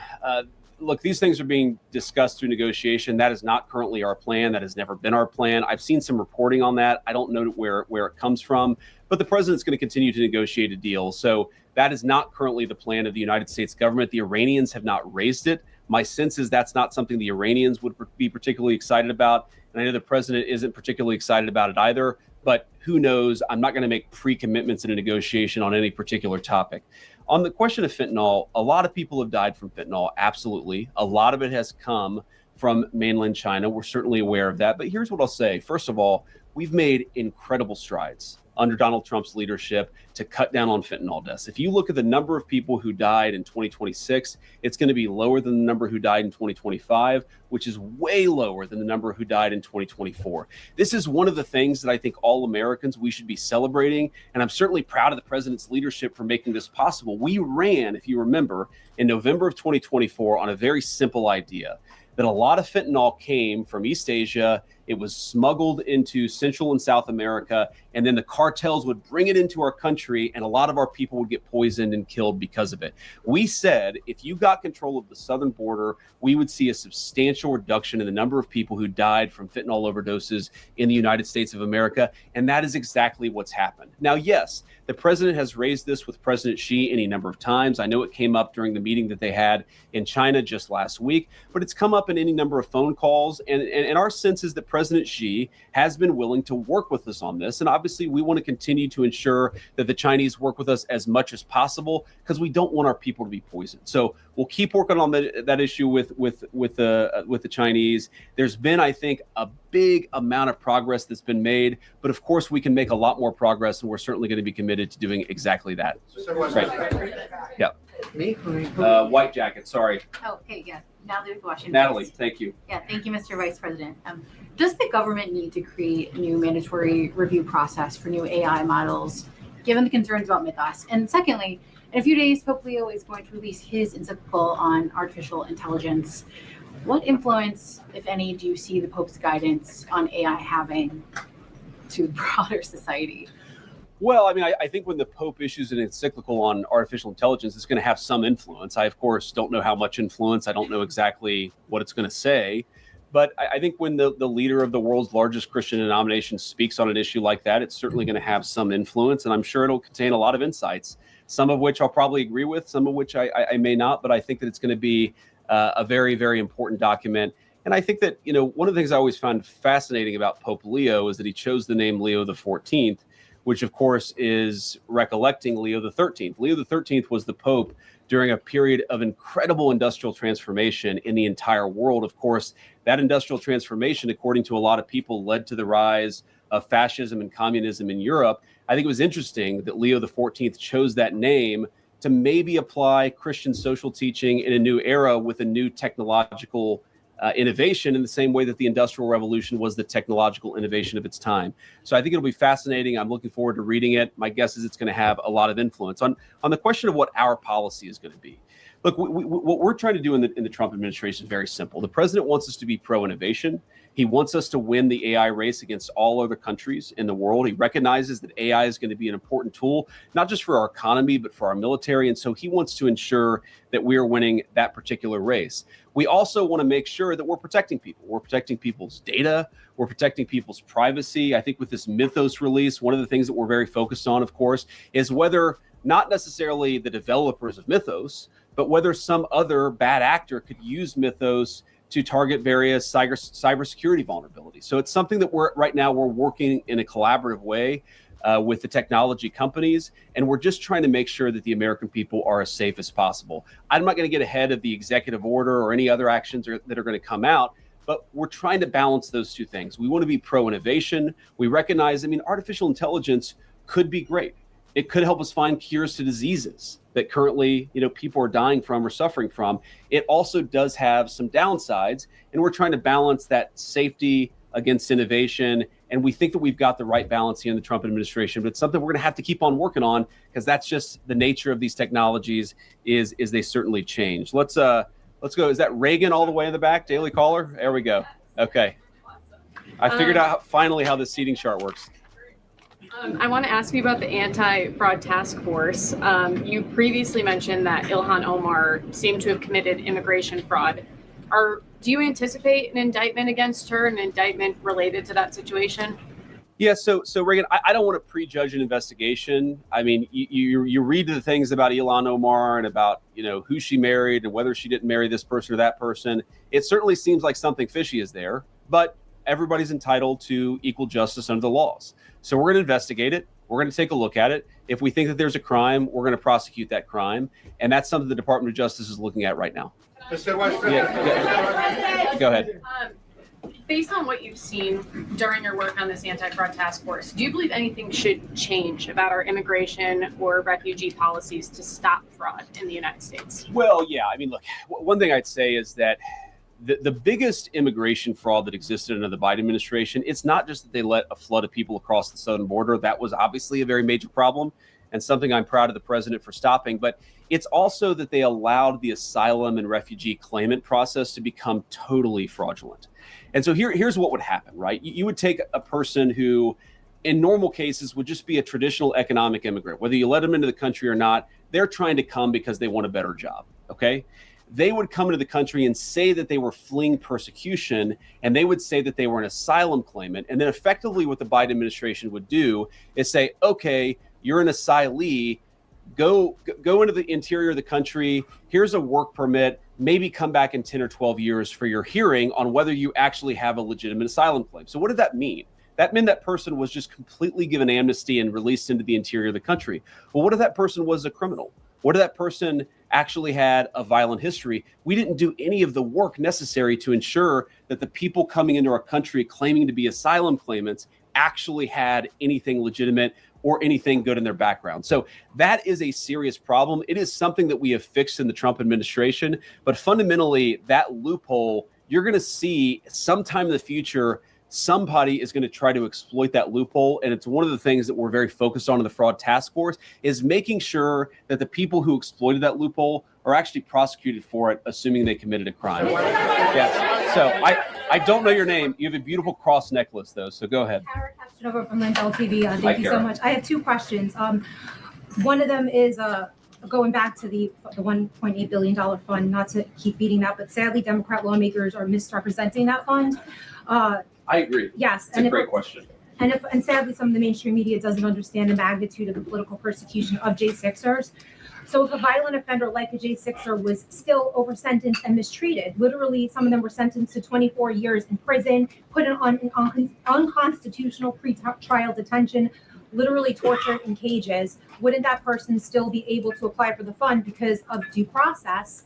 look, these things are being discussed through negotiation. That is not currently our plan. That has never been our plan. I've seen some reporting on that. I don't know where it comes from, but the president's going to continue to negotiate a deal. So that is not currently the plan of the United States government. The Iranians have not raised it. My sense is that's not something the Iranians would be particularly excited about. And I know the president isn't particularly excited about it either, but who knows? I'm not going to make pre-commitments in a negotiation on any particular topic. On the question of fentanyl, a lot of people have died from fentanyl. Absolutely. A lot of it has come from mainland China. We're certainly aware of that. But here's what I'll say. First of all, we've made incredible strides under Donald Trump's leadership to cut down on fentanyl deaths. If you look at the number of people who died in 2026, it's going to be lower than the number who died in 2025, which is way lower than the number who died in 2024. This is one of the things that I think all Americans, we should be celebrating. And I'm certainly proud of the president's leadership for making this possible. We ran, if you remember, in November of 2024 on a very simple idea that a lot of fentanyl came from East Asia. It was smuggled into Central and South America, and then the cartels would bring it into our country, and a lot of our people would get poisoned and killed because of it. We said if you got control of the southern border, we would see a substantial reduction in the number of people who died from fentanyl overdoses in the United States of America, and that is exactly what's happened. Now, yes, the president has raised this with President Xi any number of times. I know it came up during the meeting that they had in China just last week, but it's come up in any number of phone calls, and our sense is that President Xi has been willing to work with us on this. And obviously, we want to continue to ensure that the Chinese work with us as much as possible because we don't want our people to be poisoned. So we'll keep working on that issue with the Chinese. There's been, I think, a big amount of progress that's been made, but of course, we can make a lot more progress, and we're certainly going to be committed to doing exactly that. Right. Yeah. Me? White jacket. Sorry. Oh, hey, yeah. Natalie with Washington. Natalie, thank you. Yeah, thank you, Mr. Vice President. Does the government need to create a new mandatory review process for new AI models, given the concerns about Mythos? And secondly, in a few days, Pope Leo is going to release his encyclical on artificial intelligence. What influence, if any, do you see the Pope's guidance on AI having to broader society? Well, I mean, I think when the Pope issues an encyclical on artificial intelligence, it's going to have some influence. I, of course, don't know how much influence. I don't know exactly what it's going to say. But I think when the leader of the world's largest Christian denomination speaks on an issue like that, it's certainly going to have some influence. And I'm sure it'll contain a lot of insights, some of which I'll probably agree with, some of which I may not. But I think that it's going to be a very, very important document. And I think that, one of the things I always found fascinating about Pope Leo is that he chose the name Leo the 14th, which of course is recollecting Leo the 13th. Leo the 13th was the Pope during a period of incredible industrial transformation in the entire world. Of course, that industrial transformation, according to a lot of people, led to the rise of fascism and communism in Europe. I think it was interesting that Leo the 14th chose that name to maybe apply Christian social teaching in a new era with a new technological innovation, in the same way that the Industrial Revolution was the technological innovation of its time. So I think it'll be fascinating. I'm looking forward to reading it. My guess is it's going to have a lot of influence on the question of what our policy is going to be. Look, what we're trying to do in the Trump administration is very simple. The president wants us to be pro-innovation. He wants us to win the AI race against all other countries in the world. He recognizes that AI is going to be an important tool, not just for our economy, but for our military. And so he wants to ensure that we are winning that particular race. We also want to make sure that we're protecting people. We're protecting people's data. We're protecting people's privacy. I think with this Mythos release, one of the things that we're very focused on, of course, is whether not necessarily the developers of Mythos, but whether some other bad actor could use Mythos to target various cybersecurity vulnerabilities. So it's something that right now we're working in a collaborative way with the technology companies, and we're just trying to make sure that the American people are as safe as possible. I'm not going to get ahead of the executive order or any other actions that are going to come out, but we're trying to balance those two things. We want to be pro-innovation. We recognize, artificial intelligence could be great. It could help us find cures to diseases that currently, people are dying from or suffering from. It also does have some downsides, and we're trying to balance that safety against innovation. And we think that we've got the right balance here in the Trump administration, but it's something we're going to have to keep on working on, because that's just the nature of these technologies is they certainly change. Let's go. Is that Reagan all the way in the back? Daily Caller? There we go. Okay. I figured out finally how the seating chart works. I want to ask you about the anti-fraud task force. You previously mentioned that Ilhan Omar seemed to have committed immigration fraud. Do you anticipate an indictment against her, an indictment related to that situation? Yeah, so Reagan, I don't want to prejudge an investigation. You read the things about Ilhan Omar and about who she married and whether she didn't marry this person or that person. It certainly seems like something fishy is there, but everybody's entitled to equal justice under the laws. So we're going to investigate it. We're going to take a look at it. If we think that there's a crime, we're going to prosecute that crime. And that's something the Department of Justice is looking at right now. Mr. Vice President. Yeah, go ahead. Based on what you've seen during your work on this anti-fraud task force, do you believe anything should change about our immigration or refugee policies to stop fraud in the United States? Well, yeah. Look, one thing I'd say is that the biggest immigration fraud that existed under the Biden administration, it's not just that they let a flood of people across the southern border. That was obviously a very major problem and something I'm proud of the president for stopping. But it's also that they allowed the asylum and refugee claimant process to become totally fraudulent. And so here's what would happen, right? You would take a person who, in normal cases, would just be a traditional economic immigrant. Whether you let them into the country or not, they're trying to come because they want a better job, okay? They would come into the country and say that they were fleeing persecution, and they would say that they were an asylum claimant. And then effectively what the Biden administration would do is say, okay, you're an asylee, go into the interior of the country, here's a work permit, maybe come back in 10 or 12 years for your hearing on whether you actually have a legitimate asylum claim. So what did that mean? That meant that person was just completely given amnesty and released into the interior of the country. Well, what if that person was a criminal? What if that person actually had a violent history? We didn't do any of the work necessary to ensure that the people coming into our country claiming to be asylum claimants actually had anything legitimate or anything good in their background. So that is a serious problem. It is something that we have fixed in the Trump administration, but fundamentally that loophole, you're going to see sometime in the future, somebody is going to try to exploit that loophole. And it's one of the things that we're very focused on in the fraud task force is making sure that the people who exploited that loophole are actually prosecuted for it, assuming they committed a crime. Yeah. So I don't know your name. You have a beautiful cross necklace though. So go ahead. Over from Lindell TV. Thank you so much. I have two questions. One of them is going back to the $1.8 billion fund, not to keep beating that, but sadly, Democrat lawmakers are misrepresenting that fund. I agree. Yes. It's a great question. And sadly, some of the mainstream media doesn't understand the magnitude of the political persecution of J6ers. So if a violent offender like a J6er was still over-sentenced and mistreated, literally some of them were sentenced to 24 years in prison, put on unconstitutional pre-trial detention, literally tortured in cages, wouldn't that person still be able to apply for the fund because of due process?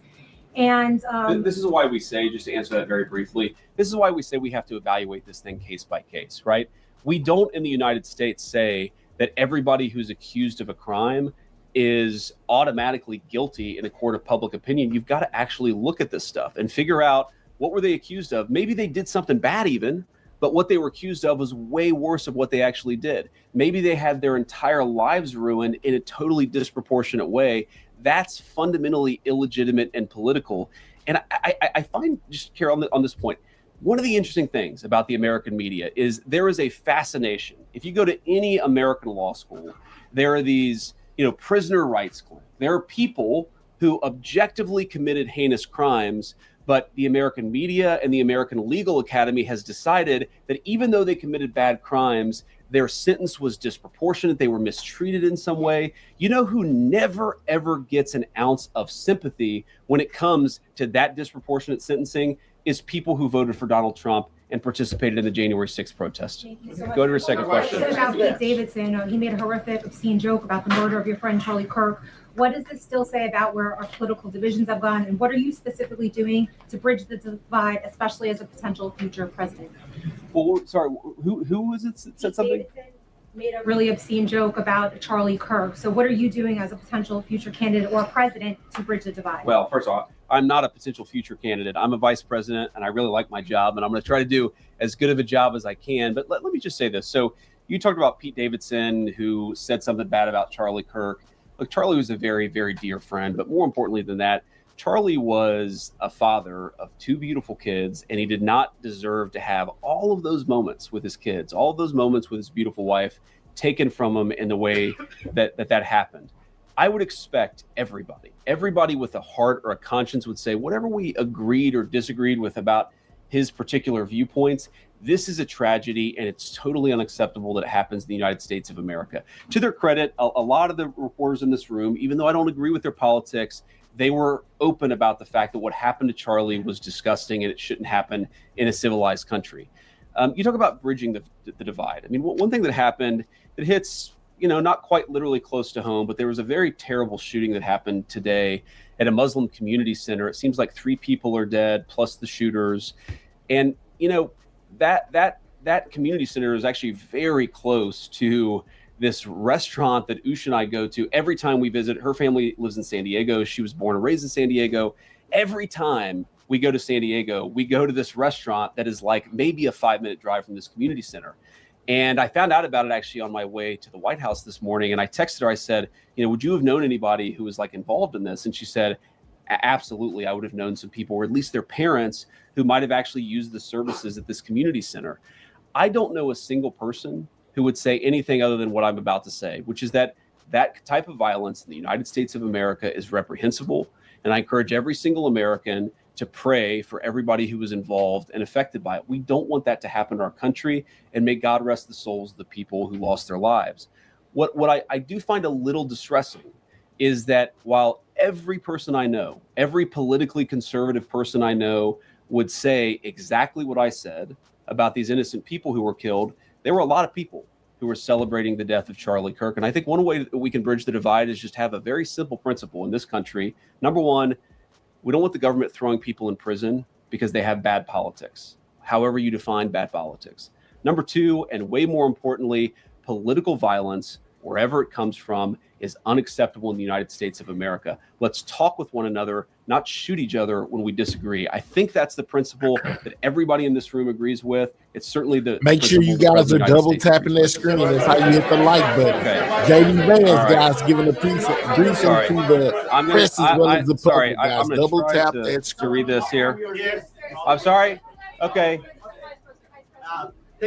And this is why we say, just to answer that very briefly, this is why we say we have to evaluate this thing case by case, right? We don't in the United States say that everybody who's accused of a crime is automatically guilty in a court of public opinion. You've got to actually look at this stuff and figure out, what were they accused of? Maybe they did something bad even, but what they were accused of was way worse of what they actually did. Maybe they had their entire lives ruined in a totally disproportionate way. That's fundamentally illegitimate and political. And I find, just Carol, on this point, one of the interesting things about the American media is there is a fascination. If you go to any American law school, there are these, prisoner rights clinics. There are people who objectively committed heinous crimes, but the American media and the American Legal Academy has decided that even though they committed bad crimes, their sentence was disproportionate. They were mistreated in some way. You know who never, ever gets an ounce of sympathy when it comes to that disproportionate sentencing is people who voted for Donald Trump and participated in the January 6th protest. Go to your second question. About Pete Davidson, he made a horrific, obscene joke about the murder of your friend Charlie Kirk. What does this still say about where our political divisions have gone, and what are you specifically doing to bridge the divide, especially as a potential future president? Well, sorry, who was it said something? Davidson made a really obscene joke about Charlie Kirk. So what are you doing as a potential future candidate or president to bridge the divide? Well, first of all, I'm not a potential future candidate. I'm a vice president, and I really like my job, and I'm going to try to do as good of a job as I can. But let me just say this. So you talked about Pete Davidson, who said something bad about Charlie Kirk. Look, Charlie was a very, very dear friend, but more importantly than that, Charlie was a father of two beautiful kids, and he did not deserve to have all of those moments with his kids, all of those moments with his beautiful wife taken from him in the way that happened. I would expect everybody with a heart or a conscience would say, whatever we agreed or disagreed with about his particular viewpoints, this is a tragedy, and it's totally unacceptable that it happens in the United States of America. To their credit, a lot of the reporters in this room, even though I don't agree with their politics, they were open about the fact that what happened to Charlie was disgusting and it shouldn't happen in a civilized country. You talk about bridging the divide. I mean, one thing that happened that hits, not quite literally close to home, but there was a very terrible shooting that happened today at a Muslim community center. It seems like 3 people are dead, plus the shooters. And, that community center is actually very close to this restaurant that Usha and I go to every time we visit. Her family lives in San Diego. She was born and raised in San Diego. Every time we go to San Diego, we go to this restaurant that is like maybe a 5-minute drive from this community center. And I found out about it actually on my way to the White House this morning. And I texted her, I said, would you have known anybody who was like involved in this? And she said, absolutely. I would have known some people, or at least their parents, who might have actually used the services at this community center. I don't know a single person who would say anything other than what I'm about to say, which is that type of violence in the United States of America is reprehensible. And I encourage every single American to pray for everybody who was involved and affected by it. We don't want that to happen in our country, and may God rest the souls of the people who lost their lives. What I do find a little distressing is that while every person I know, every politically conservative person I know would say exactly what I said about these innocent people who were killed, there were a lot of people who were celebrating the death of Charlie Kirk. And I think one way that we can bridge the divide is just have a very simple principle in this country. Number one, we don't want the government throwing people in prison because they have bad politics, however you define bad politics. Number two, and way more importantly, political violence, wherever it comes from, is unacceptable in the United States of America. Let's talk with one another, not shoot each other when we disagree. I think that's the principle that everybody in this room agrees with. It's certainly the Make sure you guys are double tapping that screen. That's how you hit the like button. Okay. JD Vance, All right. guys, giving a briefing to the press as well as the public, guys. I'm gonna Double try tap to that screen. read this here. I'm sorry. Okay.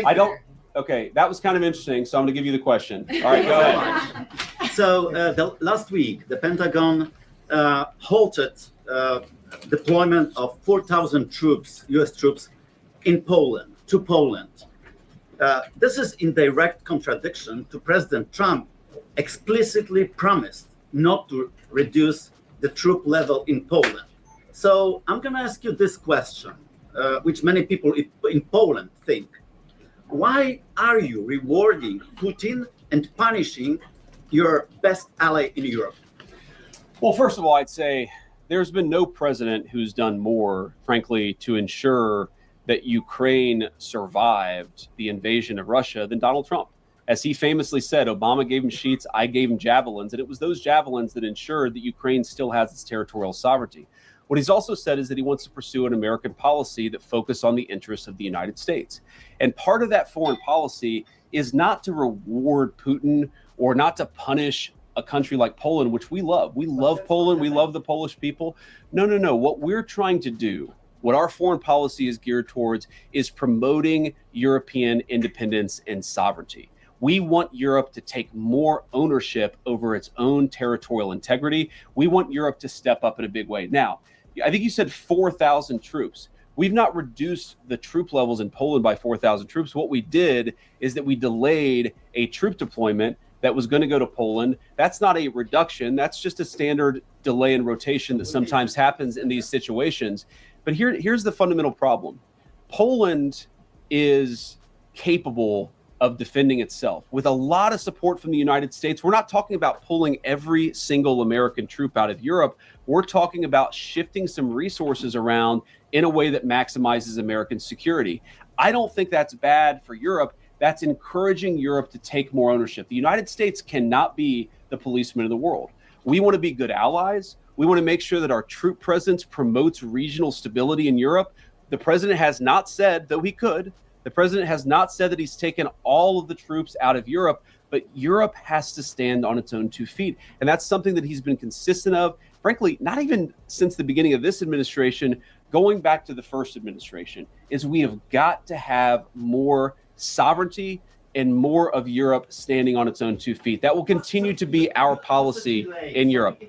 I don't. Okay, that was kind of interesting, so I'm going to give you the question. All right, go ahead. So last week, the Pentagon halted deployment of 4,000 troops, U.S. troops, to Poland. This is in direct contradiction to President Trump explicitly promised not to reduce the troop level in Poland. So I'm going to ask you this question, which many people in Poland think. Why are you rewarding Putin and punishing your best ally in Europe? Well, first of all, I'd say there's been no president who's done more, frankly, to ensure that Ukraine survived the invasion of Russia than Donald Trump. As he famously said, Obama gave him sheets, I gave him javelins, and it was those javelins that ensured that Ukraine still has its territorial sovereignty. What he's also said is that he wants to pursue an American policy that focuses on the interests of the United States. And part of that foreign policy is not to reward Putin or not to punish a country like Poland, which we love. We love Poland. We love the Polish people. No. What we're trying to do, what our foreign policy is geared towards, is promoting European independence and sovereignty. We want Europe to take more ownership over its own territorial integrity. We want Europe to step up in a big way. Now, I think you said 4,000 troops. We've not reduced the troop levels in Poland by 4,000 troops. What we did is that we delayed a troop deployment that was going to go to Poland. That's not a reduction. That's just a standard delay in rotation that sometimes happens in these situations. But here's the fundamental problem. Poland is capable of defending itself with a lot of support from the United States. We're not talking about pulling every single American troop out of Europe. We're talking about shifting some resources around in a way that maximizes American security. I don't think that's bad for Europe. That's encouraging Europe to take more ownership. The United States cannot be the policeman of the world. We want to be good allies. We want to make sure that our troop presence promotes regional stability in Europe. The president has not said, though he could, the president has not said that he's taken all of the troops out of Europe, but Europe has to stand on its own 2 feet. And that's something that he's been consistent of, frankly, not even since the beginning of this administration, going back to the first administration, is we have got to have more sovereignty and more of Europe standing on its own 2 feet. That will continue to be our policy in Europe.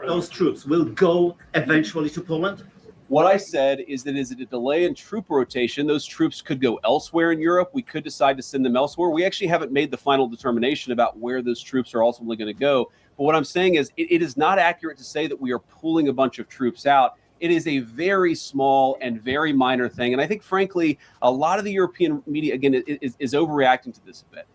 Those troops will go eventually to Poland? What I said is that is it a delay in troop rotation? Those troops could go elsewhere in Europe. We could decide to send them elsewhere. We actually haven't made the final determination about where those troops are ultimately going to go. But what I'm saying is it is not accurate to say that we are pulling a bunch of troops out. It is a very small and very minor thing. And I think, frankly, a lot of the European media, again, is overreacting to this a bit.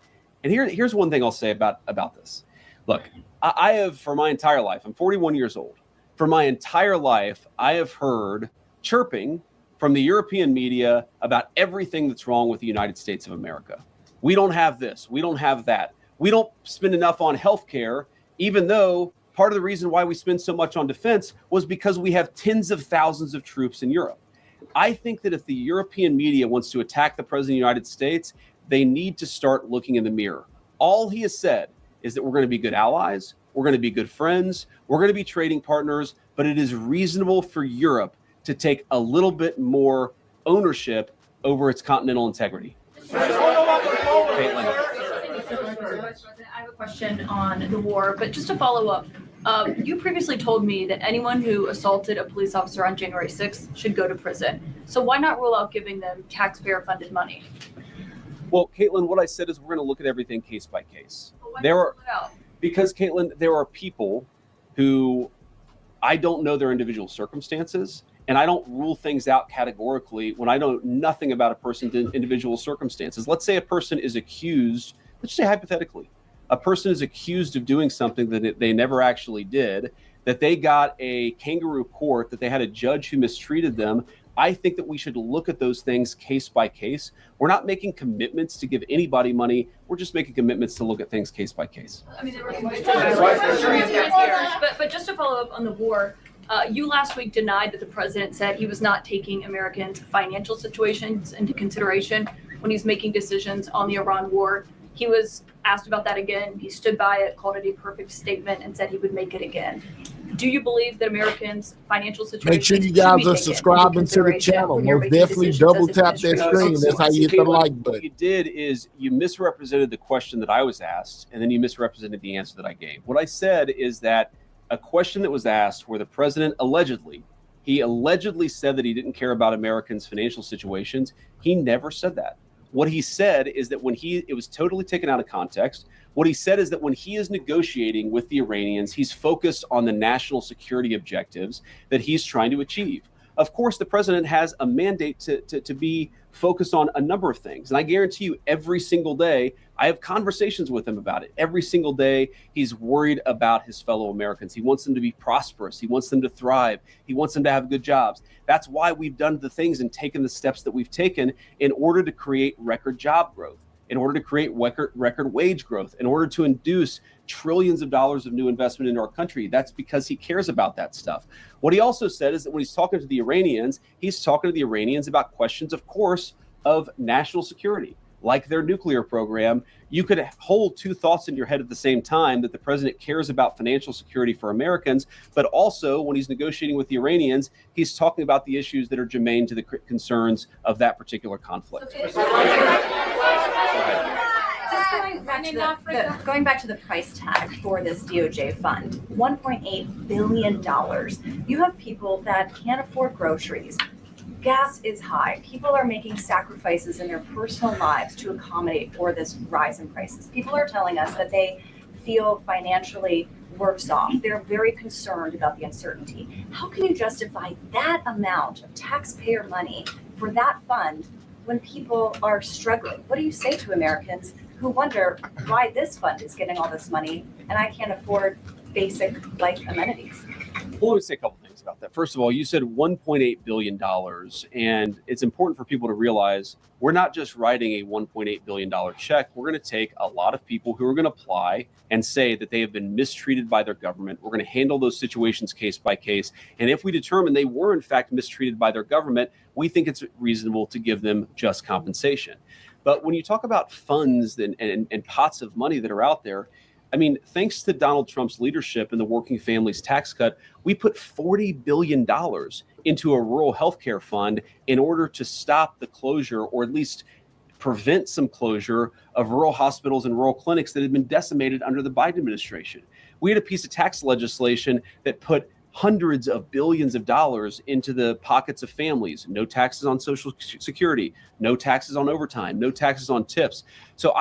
And here's one thing I'll say about this. Look, I have, for my entire life, I'm 41 years old. For my entire life, I have heard chirping from the European media about everything that's wrong with the United States of America. We don't have this. We don't have that. We don't spend enough on healthcare, even though part of the reason why we spend so much on defense was because we have tens of thousands of troops in Europe. I think that if the European media wants to attack the president of the United States, they need to start looking in the mirror. All he has said is that we're going to be good allies. We're going to be good friends. We're going to be trading partners, but it is reasonable for Europe to take a little bit more ownership over its continental integrity. Caitlin. I have a question on the war, but just to follow up, you previously told me that anyone who assaulted a police officer on January 6th should go to prison. So why not rule out giving them taxpayer-funded money? Well, Caitlin, what I said is we're going to look at everything case by case. Because, Caitlin, there are people who I don't know their individual circumstances, and I don't rule things out categorically when I know nothing about a person's individual circumstances. Let's say a person is accused, let's say hypothetically, a person is accused of doing something that they never actually did, that they got a kangaroo court, that they had a judge who mistreated them. I think that we should look at those things case by case. We're not making commitments to give anybody money. We're just making commitments to look at things case by case. I mean, but just to follow up on the war, you last week denied that the president said he was not taking Americans' financial situations into consideration when he's making decisions on the Iran war. He was asked about that again. He stood by it, called it a perfect statement, and said he would make it again. Do you believe that Americans' financial situation? Make sure you guys are subscribing to the channel. Most definitely double tap that screen. That's how you hit the like button. What you did is you misrepresented the question that I was asked, and then you misrepresented the answer that I gave. What I said is that a question that was asked where the president allegedly said that he didn't care about Americans' financial situations. He never said that. What he said is that it was totally taken out of context. What he said is that when he is negotiating with the Iranians, he's focused on the national security objectives that he's trying to achieve. Of course, the president has a mandate to be focused on a number of things. And I guarantee you every single day, I have conversations with him about it. Every single day, he's worried about his fellow Americans. He wants them to be prosperous. He wants them to thrive. He wants them to have good jobs. That's why we've done the things and taken the steps that we've taken in order to create record job growth, in order to create record wage growth, in order to induce trillions of dollars of new investment into our country. That's because he cares about that stuff. What he also said is that when he's talking to the Iranians, he's talking to the Iranians about questions, of course, of national security, like their nuclear program. You could hold two thoughts in your head at the same time, that the president cares about financial security for Americans, but also when he's negotiating with the Iranians, he's talking about the issues that are germane to the concerns of that particular conflict. Going back to the price tag for this DOJ fund, $1.8 billion. You have people that can't afford groceries. Gas is high. People are making sacrifices in their personal lives to accommodate for this rise in prices. People are telling us that they feel financially worse off. They're very concerned about the uncertainty. How can you justify that amount of taxpayer money for that fund when people are struggling? What do you say to Americans who wonder why this fund is getting all this money and I can't afford basic life amenities? Well, let me say a couple things about that. First of all, you said $1.8 billion, and it's important for people to realize we're not just writing a $1.8 billion check. We're going to take a lot of people who are going to apply and say that they have been mistreated by their government. We're going to handle those situations case by case. And if we determine they were, in fact, mistreated by their government, we think it's reasonable to give them just compensation. But when you talk about funds and pots of money that are out there, I mean, thanks to Donald Trump's leadership and the working families tax cut, we put $40 billion into a rural healthcare fund in order to stop the closure, or at least prevent some closure, of rural hospitals and rural clinics that had been decimated under the Biden administration. We had a piece of tax legislation that put hundreds of billions of dollars into the pockets of families. No taxes on Social Security, no taxes on overtime, no taxes on tips. So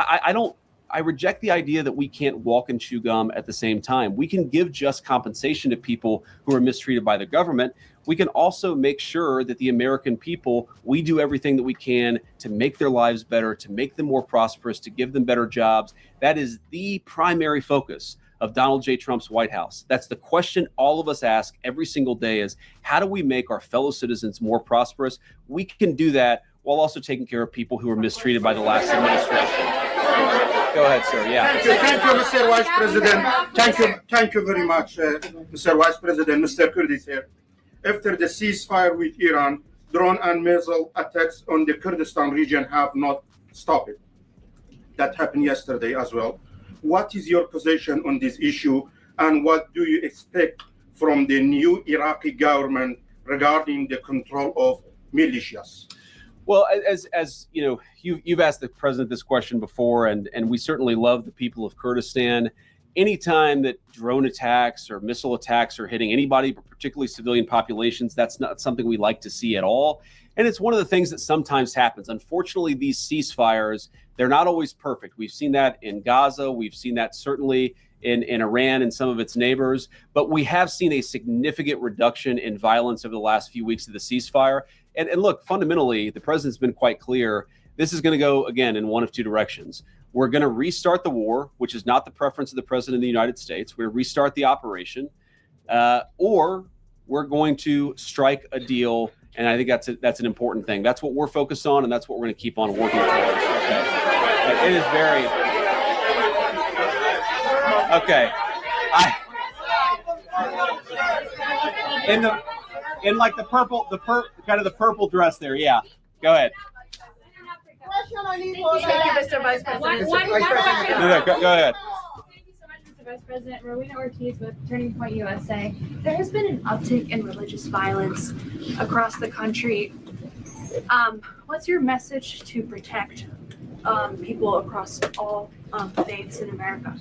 I reject the idea that we can't walk and chew gum at the same time. We can give just compensation to people who are mistreated by the government. We can also make sure that the American people, we do everything that we can to make their lives better, to make them more prosperous, to give them better jobs. That is the primary focus of Donald J. Trump's White House. That's the question all of us ask every single day, is how do we make our fellow citizens more prosperous? We can do that while also taking care of people who were mistreated by the last administration. Go ahead, sir. Yeah. Thank you, Mr. Vice President. Thank you very much, Mr. Vice President. Mr. Kurdi here. After the ceasefire with Iran, drone and missile attacks on the Kurdistan region have not stopped. That happened yesterday as well. What is your position on this issue, and what do you expect from the new Iraqi government regarding the control of militias? Well, as you know, you've asked the president this question before, and we certainly love the people of Kurdistan. Anytime that drone attacks or missile attacks are hitting anybody, but particularly civilian populations, that's not something we like to see at all. And it's one of the things that sometimes happens. Unfortunately, these ceasefires, they're not always perfect. We've seen that in Gaza. We've seen that certainly in Iran and some of its neighbors. But we have seen a significant reduction in violence over the last few weeks of the ceasefire. And look, fundamentally, the president's been quite clear. This is going to go, again, in one of two directions. We're going to restart the war, which is not the preference of the president of the United States. We're going to restart the operation, or we're going to strike a deal. And I think that's an important thing. That's what we're focused on, and that's what we're going to keep on working towards. Okay. It is very okay. In like the purple dress there. Yeah. Go ahead. Thank you, Mr. Vice President. Go ahead. Vice President Rowena Ortiz with Turning Point USA. There has been an uptick in religious violence across the country. What's your message to protect people across all faiths in America?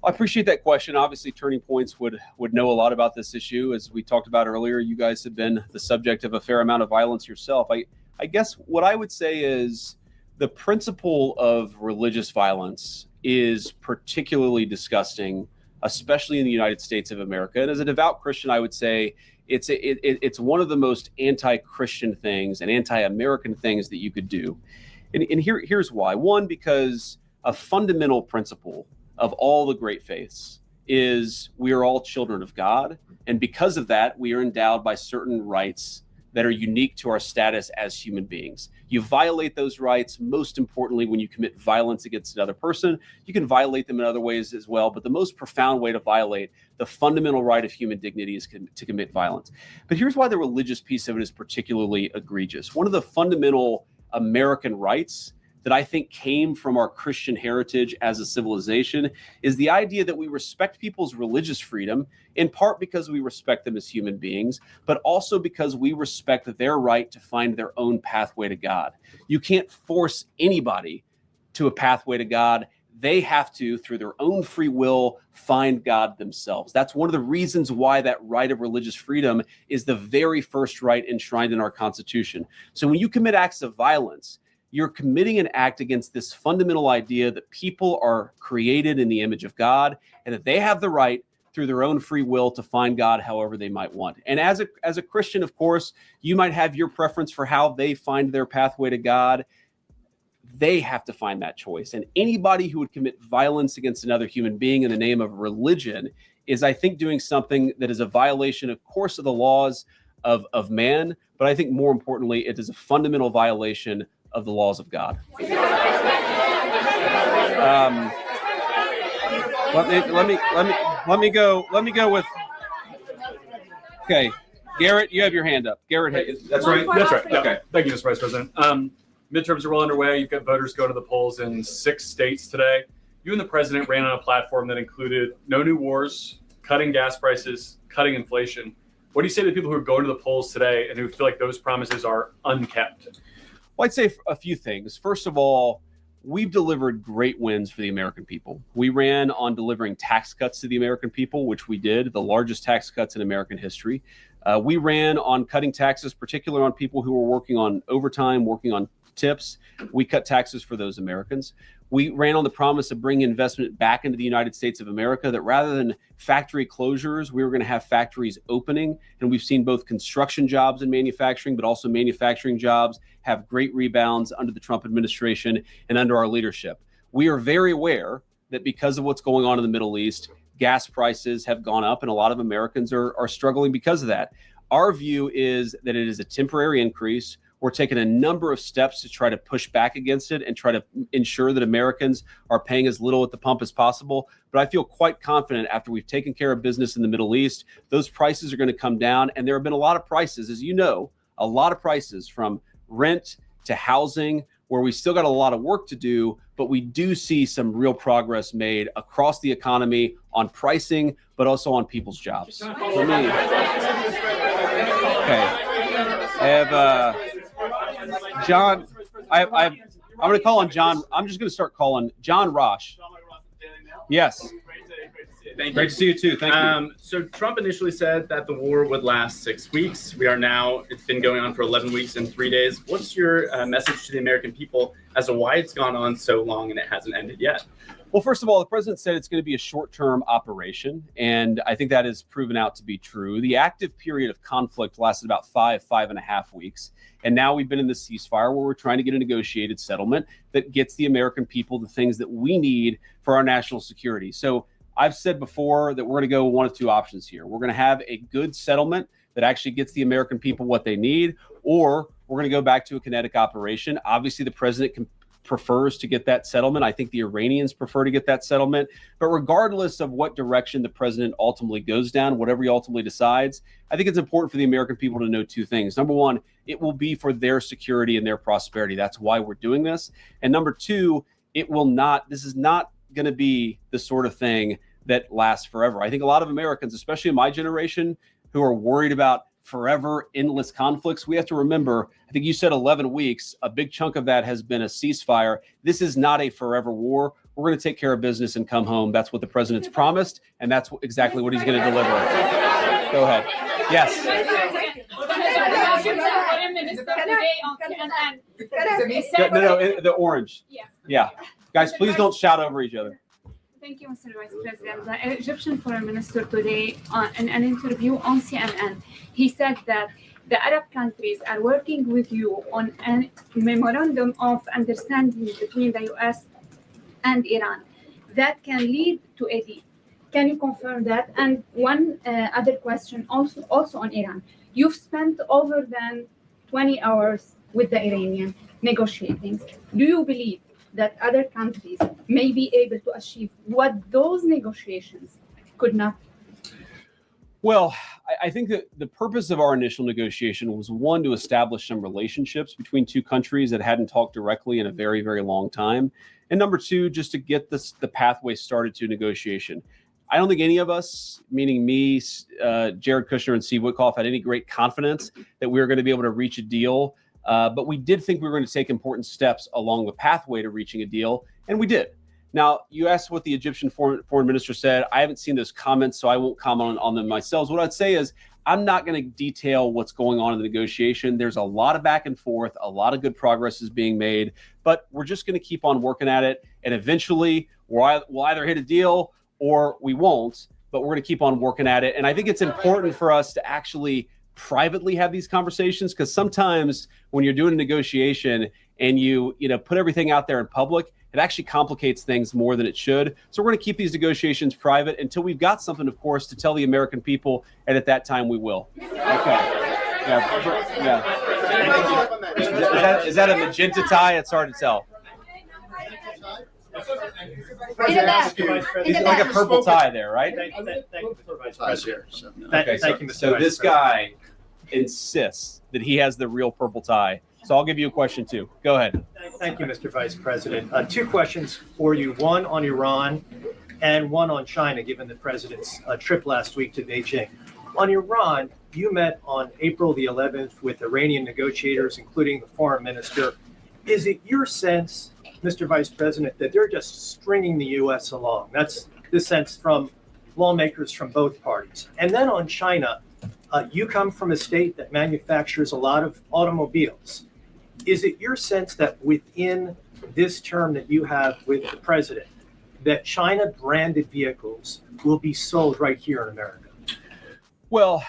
I appreciate that question. Obviously, Turning Points would know a lot about this issue. As we talked about earlier, you guys have been the subject of a fair amount of violence yourself. I guess what I would say is the principle of religious violence is particularly disgusting especially in the United States of America. And as a devout Christian, I would say it's one of the most anti-Christian things and anti-American things that you could do. And here's why. One, because a fundamental principle of all the great faiths is we are all children of God. And because of that, we are endowed by certain rights that are unique to our status as human beings. You violate those rights, most importantly, when you commit violence against another person. You can violate them in other ways as well, but the most profound way to violate the fundamental right of human dignity is to commit violence. But here's why the religious piece of it is particularly egregious. One of the fundamental American rights that I think came from our Christian heritage as a civilization is the idea that we respect people's religious freedom, in part because we respect them as human beings, but also because we respect their right to find their own pathway to God. You can't force anybody to a pathway to God. They have to, through their own free will, find God themselves. That's one of the reasons why that right of religious freedom is the very first right enshrined in our Constitution. So when you commit acts of violence, you're committing an act against this fundamental idea that people are created in the image of God and that they have the right through their own free will to find God however they might want. And as a Christian, of course, you might have your preference for how they find their pathway to God. They have to find that choice. And anybody who would commit violence against another human being in the name of religion is, I think, doing something that is a violation, of course, of the laws of man, but I think more importantly, it is a fundamental violation of the laws of God. Let me go with. Okay, Garrett, you have your hand up. Garrett, That's right. Okay. Thank you, Mr. Vice President. Midterms are well underway. You've got voters going to the polls in 6 states today. You and the president ran on a platform that included no new wars, cutting gas prices, cutting inflation. What do you say to people who are going to the polls today and who feel like those promises are unkept? Well, I'd say a few things. First of all, we've delivered great wins for the American people. We ran on delivering tax cuts to the American people, which we did, the largest tax cuts in American history. We ran on cutting taxes, particularly on people who were working on overtime, working on tips. We cut taxes for those Americans. We ran on the promise of bringing investment back into the United States of America, that rather than factory closures, we were going to have factories opening. And we've seen both construction jobs and manufacturing, but also manufacturing jobs have great rebounds under the Trump administration and under our leadership. We are very aware that because of what's going on in the Middle East, gas prices have gone up and a lot of Americans are struggling because of that. Our view is that it is a temporary increase. We're taking a number of steps to try to push back against it and try to ensure that Americans are paying as little at the pump as possible. But I feel quite confident after we've taken care of business in the Middle East, those prices are going to come down. And there have been a lot of prices, as you know, a lot of prices from rent to housing, where we still got a lot of work to do, but we do see some real progress made across the economy on pricing, but also on people's jobs. For me, okay, I have John. I'm going to call on John. I'm just going to start calling John Rosh. Yes. Thank you. Great to see you too. Thank you. So Trump initially said that the war would last 6 weeks. It's been going on for 11 weeks and 3 days. What's your message to the American people as to why it's gone on so long and it hasn't ended yet? Well, first of all, the president said it's going to be a short-term operation, and I think that has proven out to be true. The active period of conflict lasted about 5.5 weeks, and now we've been in the ceasefire where we're trying to get a negotiated settlement that gets the American people the things that we need for our national security. So I've said before that we're going to go one of two options here. We're going to have a good settlement that actually gets the American people what they need, or we're going to go back to a kinetic operation. Obviously, the president prefers to get that settlement. I think the Iranians prefer to get that settlement. But regardless of what direction the president ultimately goes down, whatever he ultimately decides, I think it's important for the American people to know two things. Number one, it will be for their security and their prosperity. That's why we're doing this. And number two, this is not going to be the sort of thing that lasts forever. I think a lot of Americans, especially in my generation, who are worried about forever endless conflicts, we have to remember, I think you said 11 weeks, a big chunk of that has been a ceasefire. This is not a forever war. We're going to take care of business and come home. That's what the president's promised, and that's exactly what he's going to deliver. Go ahead. Yes. No, the orange. Yeah. Guys, please don't shout over each other. Thank you, Mr. Vice President. The Egyptian Foreign Minister today, in an interview on CNN, he said that the Arab countries are working with you on a memorandum of understanding between the U.S. and Iran that can lead to a deal. Can you confirm that? And one other question also on Iran. You've spent over than 20 hours with the Iranian negotiating. Do you believe that other countries may be able to achieve what those negotiations could not? Well, I think that the purpose of our initial negotiation was, one, to establish some relationships between two countries that hadn't talked directly in a very, very long time. And number two, just to get the pathway started to negotiation. I don't think any of us, meaning me, Jared Kushner, and Steve Witkoff, had any great confidence that we were going to be able to reach a deal. But we did think we were going to take important steps along the pathway to reaching a deal, and we did. Now, you asked what the Egyptian foreign minister said. I haven't seen those comments, so I won't comment on them myself. What I'd say is I'm not going to detail what's going on in the negotiation. There's a lot of back and forth. A lot of good progress is being made, but we're just going to keep on working at it, and eventually we'll either hit a deal or we won't, but we're going to keep on working at it. And I think it's important for us to actually privately have these conversations, because sometimes when you're doing a negotiation and you put everything out there in public, it actually complicates things more than it should. So we're going to keep these negotiations private until we've got something, of course, to tell the American people, and at that time we will. Okay. Yeah. Is that a magenta tie? It's hard to tell. He's like a purple tie there, right? Thank you, Mr. Vice President. Okay, Thank you, Mr. so Vice this President. guy insists that he has the real purple tie. So I'll give you a question too. Go ahead. Thank you, Mr. Vice President. Two questions for you, one on Iran and one on China, given the president's trip last week to Beijing. On Iran, you met on April the 11th with Iranian negotiators, including the foreign minister. Is it your sense, Mr. Vice President, that they're just stringing the U.S. along? That's the sense from lawmakers from both parties. And then on China, you come from a state that manufactures a lot of automobiles. Is it your sense that within this term that you have with the president, that China branded vehicles will be sold right here in America? Well,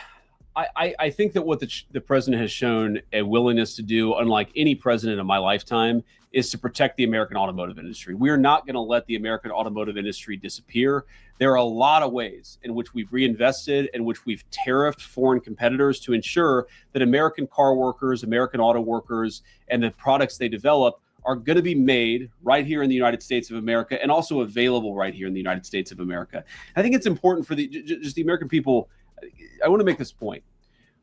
I think that what the president has shown a willingness to do, unlike any president in my lifetime, is to protect the American automotive industry. We are not going to let the American automotive industry disappear. There are a lot of ways in which we've reinvested, in which we've tariffed foreign competitors to ensure that American car workers, American auto workers, and the products they develop are going to be made right here in the United States of America, and also available right here in the United States of America. I think it's important for just the American people. I want to make this point.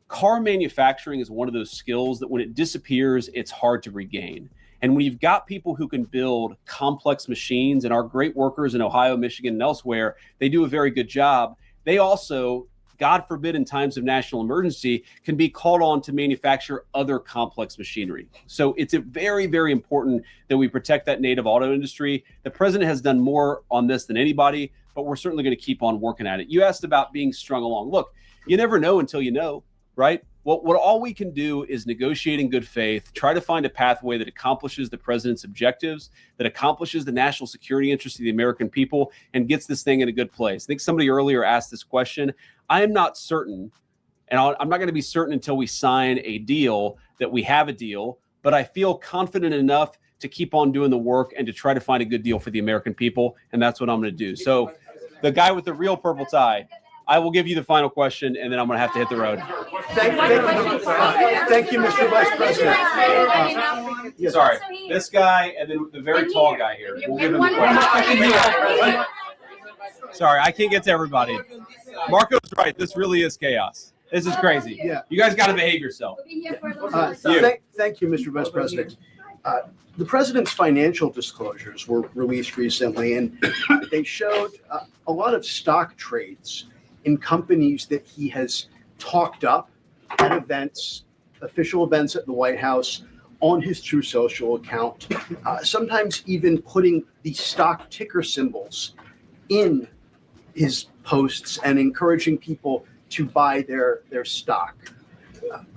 Car manufacturing is one of those skills that when it disappears, it's hard to regain. And when you've got people who can build complex machines, and our great workers in Ohio, Michigan, and elsewhere, they do a very good job. They also, God forbid, in times of national emergency, can be called on to manufacture other complex machinery. So it's very, very important that we protect that native auto industry. The president has done more on this than anybody, but we're certainly going to keep on working at it. You asked about being strung along. Look, you never know until you know, right? What all we can do is negotiate in good faith, try to find a pathway that accomplishes the president's objectives, that accomplishes the national security interests of the American people, and gets this thing in a good place. I think somebody earlier asked this question. I am not certain, and I'm not going to be certain until we sign a deal that we have a deal, but I feel confident enough to keep on doing the work and to try to find a good deal for the American people, and that's what I'm going to do. So the guy with the real purple tie, I will give you the final question, and then I'm going to have to hit the road. Thank you, Mr. Vice President. Sorry, this guy and then the very tall guy here. We'll give him the question. Sorry, I can't get to everybody. Marco's right. This really is chaos. This is crazy. Yeah. You guys got to behave yourself. Thank you, Mr. Vice President. The president's financial disclosures were released recently, and they showed a lot of stock trades in companies that he has talked up at events, official events at the White House, on his True Social account, sometimes even putting the stock ticker symbols in his posts and encouraging people to buy their stock.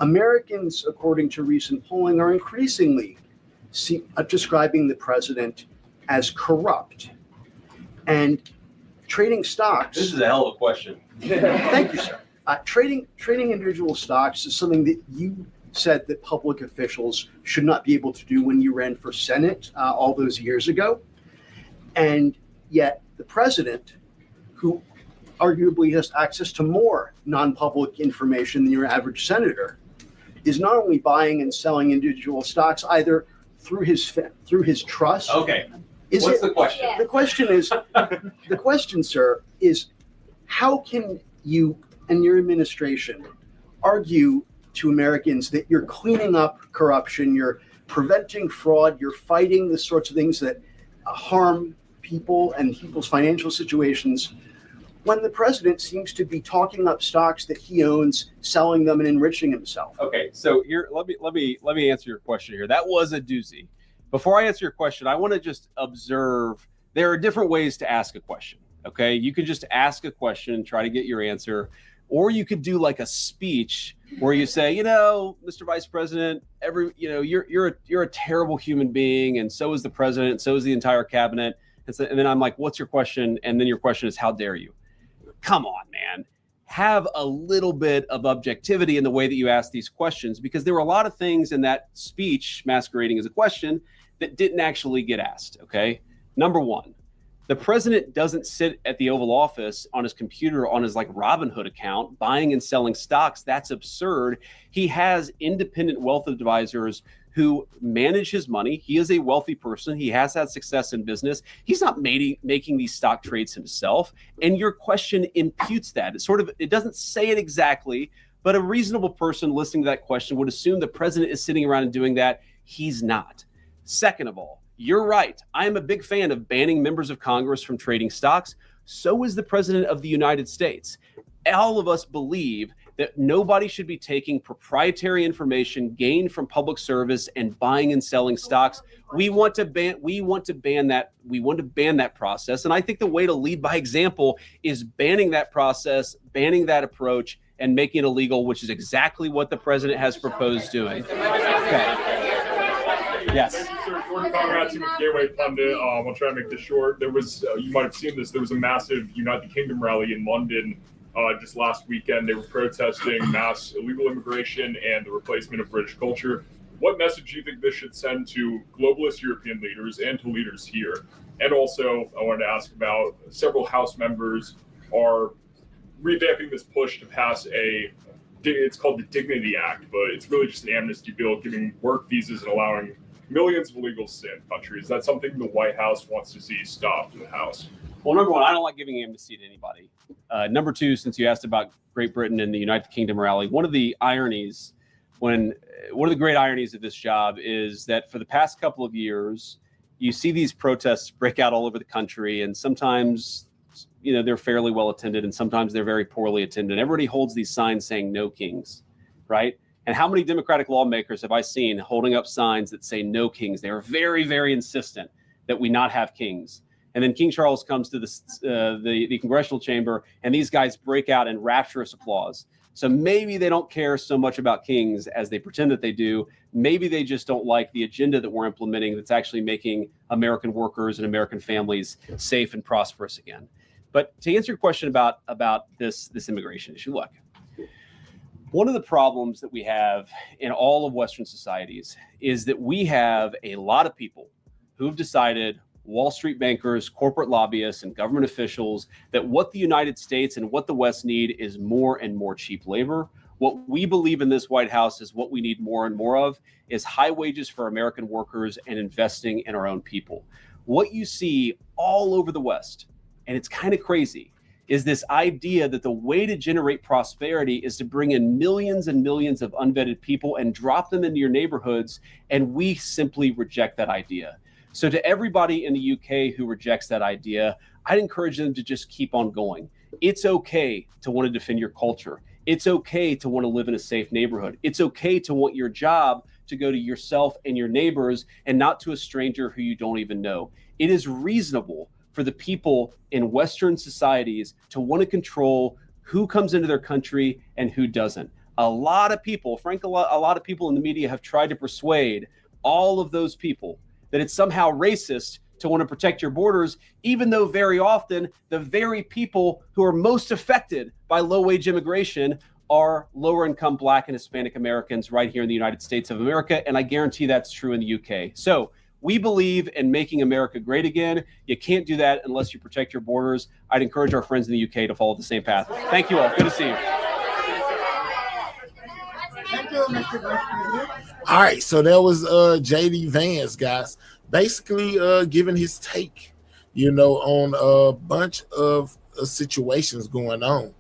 Americans, according to recent polling, are increasingly describing the president as corrupt. And trading stocks. This is a hell of a question. Thank you, sir. Trading individual stocks is something that you said that public officials should not be able to do when you ran for Senate all those years ago. And yet the president, who arguably has access to more non-public information than your average senator, is not only buying and selling individual stocks either through his trust. Okay. What's the question? The question is, the question, sir, is how can you and your administration argue to Americans that you're cleaning up corruption, you're preventing fraud, you're fighting the sorts of things that harm people and people's financial situations, when the president seems to be talking up stocks that he owns, selling them, and enriching himself? Okay, so here, let me answer your question here. That was a doozy. Before I answer your question, I want to just observe there are different ways to ask a question. Okay, you can just ask a question and try to get your answer, or you could do like a speech where you say, Mr. Vice President, you're a terrible human being, and so is the president, and so is the entire cabinet. And then I'm like, what's your question? And then your question is, how dare you? Come on, man. Have a little bit of objectivity in the way that you ask these questions, because there were a lot of things in that speech masquerading as a question that didn't actually get asked. Okay. Number one, the president doesn't sit at the Oval Office on his computer on his like Robinhood account buying and selling stocks. That's absurd. He has independent wealth advisors who manage his money. He is a wealthy person. He has had success in business. He's not making these stock trades himself. And your question imputes that. It doesn't say it exactly, but a reasonable person listening to that question would assume the president is sitting around and doing that. He's not. Second of all, you're right. I am a big fan of banning members of Congress from trading stocks. So is the president of the United States. All of us believe that nobody should be taking proprietary information gained from public service and buying and selling stocks. We want to ban that process. And I think the way to lead by example is banning that process, banning that approach, and making it illegal, which is exactly what the president has proposed doing. Okay. Yes. Sir, Jordan Conrad, with Gateway Pundit. I'll try to make this short. There was, you might have seen this, there was a massive United Kingdom rally in London just last weekend. They were protesting mass illegal immigration and the replacement of British culture. What message do you think this should send to globalist European leaders and to leaders here? And also, I wanted to ask about several House members are revamping this push to pass it's called the Dignity Act, but it's really just an amnesty bill giving work visas and allowing millions of illegals in countries. That's something the White House wants to see stopped in the House. Well, number one, I don't like giving amnesty to anybody. Number two, since you asked about Great Britain and the United Kingdom rally, one of the great ironies of this job is that for the past couple of years, you see these protests break out all over the country, and sometimes, they're fairly well attended, and sometimes they're very poorly attended. Everybody holds these signs saying "No Kings," right? And how many Democratic lawmakers have I seen holding up signs that say "No Kings"? They are very, very insistent that we not have kings. And then King Charles comes to the congressional chamber, and these guys break out in rapturous applause. So maybe they don't care so much about kings as they pretend that they do. Maybe they just don't like the agenda that we're implementing that's actually making American workers and American families safe and prosperous again. But to answer your question about this immigration issue, look, one of the problems that we have in all of Western societies is that we have a lot of people who've decided, Wall Street bankers, corporate lobbyists, and government officials, that what the United States and what the West need is more and more cheap labor. What we believe in this White House is what we need more and more of is high wages for American workers and investing in our own people. What you see all over the West, and it's kind of crazy, is this idea that the way to generate prosperity is to bring in millions and millions of unvetted people and drop them into your neighborhoods, and we simply reject that idea. So to everybody in the UK who rejects that idea, I'd encourage them to just keep on going. It's okay to want to defend your culture. It's okay to want to live in a safe neighborhood. It's okay to want your job to go to yourself and your neighbors and not to a stranger who you don't even know. It is reasonable for the people in Western societies to want to control who comes into their country and who doesn't. A lot of people, frankly, a lot of people in the media have tried to persuade all of those people that it's somehow racist to want to protect your borders, even though very often the very people who are most affected by low-wage immigration are lower-income Black and Hispanic Americans right here in the United States of America, and I guarantee that's true in the UK. So we believe in making America great again. You can't do that unless you protect your borders. I'd encourage our friends in the UK to follow the same path. Thank you all. Good to see you. Thank you, Mr. Vice President. All right, so that was JD Vance, guys, basically giving his take, on a bunch of situations going on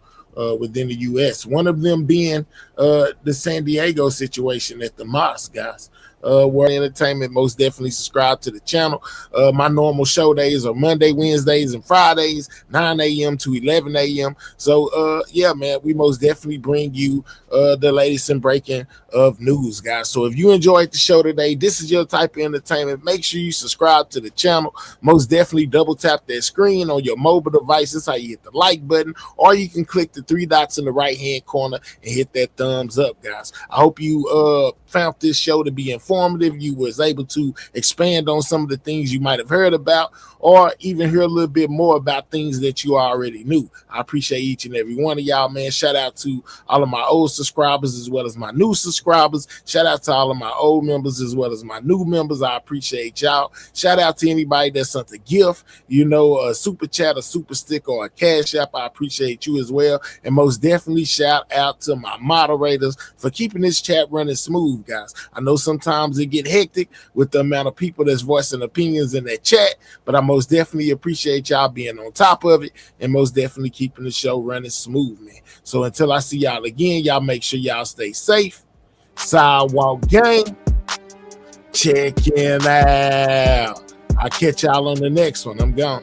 within the U.S. One of them being the San Diego situation at the mosque, guys. World Entertainment, most definitely subscribe to the channel. My normal show days are Monday, Wednesdays, and Fridays, 9 a.m. to 11 a.m. So, yeah, man, we most definitely bring you the latest and breaking of news, guys. So if you enjoyed the show today, this is your type of entertainment. Make sure you subscribe to the channel. Most definitely double tap that screen on your mobile device. That's how you hit the like button, or you can click the 3 dots in the right-hand corner and hit that thumbs up, guys. I hope you found this show to be informative. You was able to expand on some of the things you might have heard about, or even hear a little bit more about things that you already knew. I appreciate each and every one of y'all, man. Shout out to all of my old subscribers as well as my new subscribers. Shout out to all of my old members as well as my new members. I appreciate y'all. Shout out to anybody that sent a gift, a super chat, a super stick, or a cash app. I appreciate you as well. And most definitely shout out to my moderators for keeping this chat running smooth, guys. I know sometimes it get hectic with the amount of people that's voicing opinions in that chat, but I most definitely appreciate y'all being on top of it and most definitely keeping the show running smooth, man. So until I see y'all again, y'all make sure y'all stay safe. Sidewalk Gang, checking out. I'll catch y'all on the next one. I'm gone.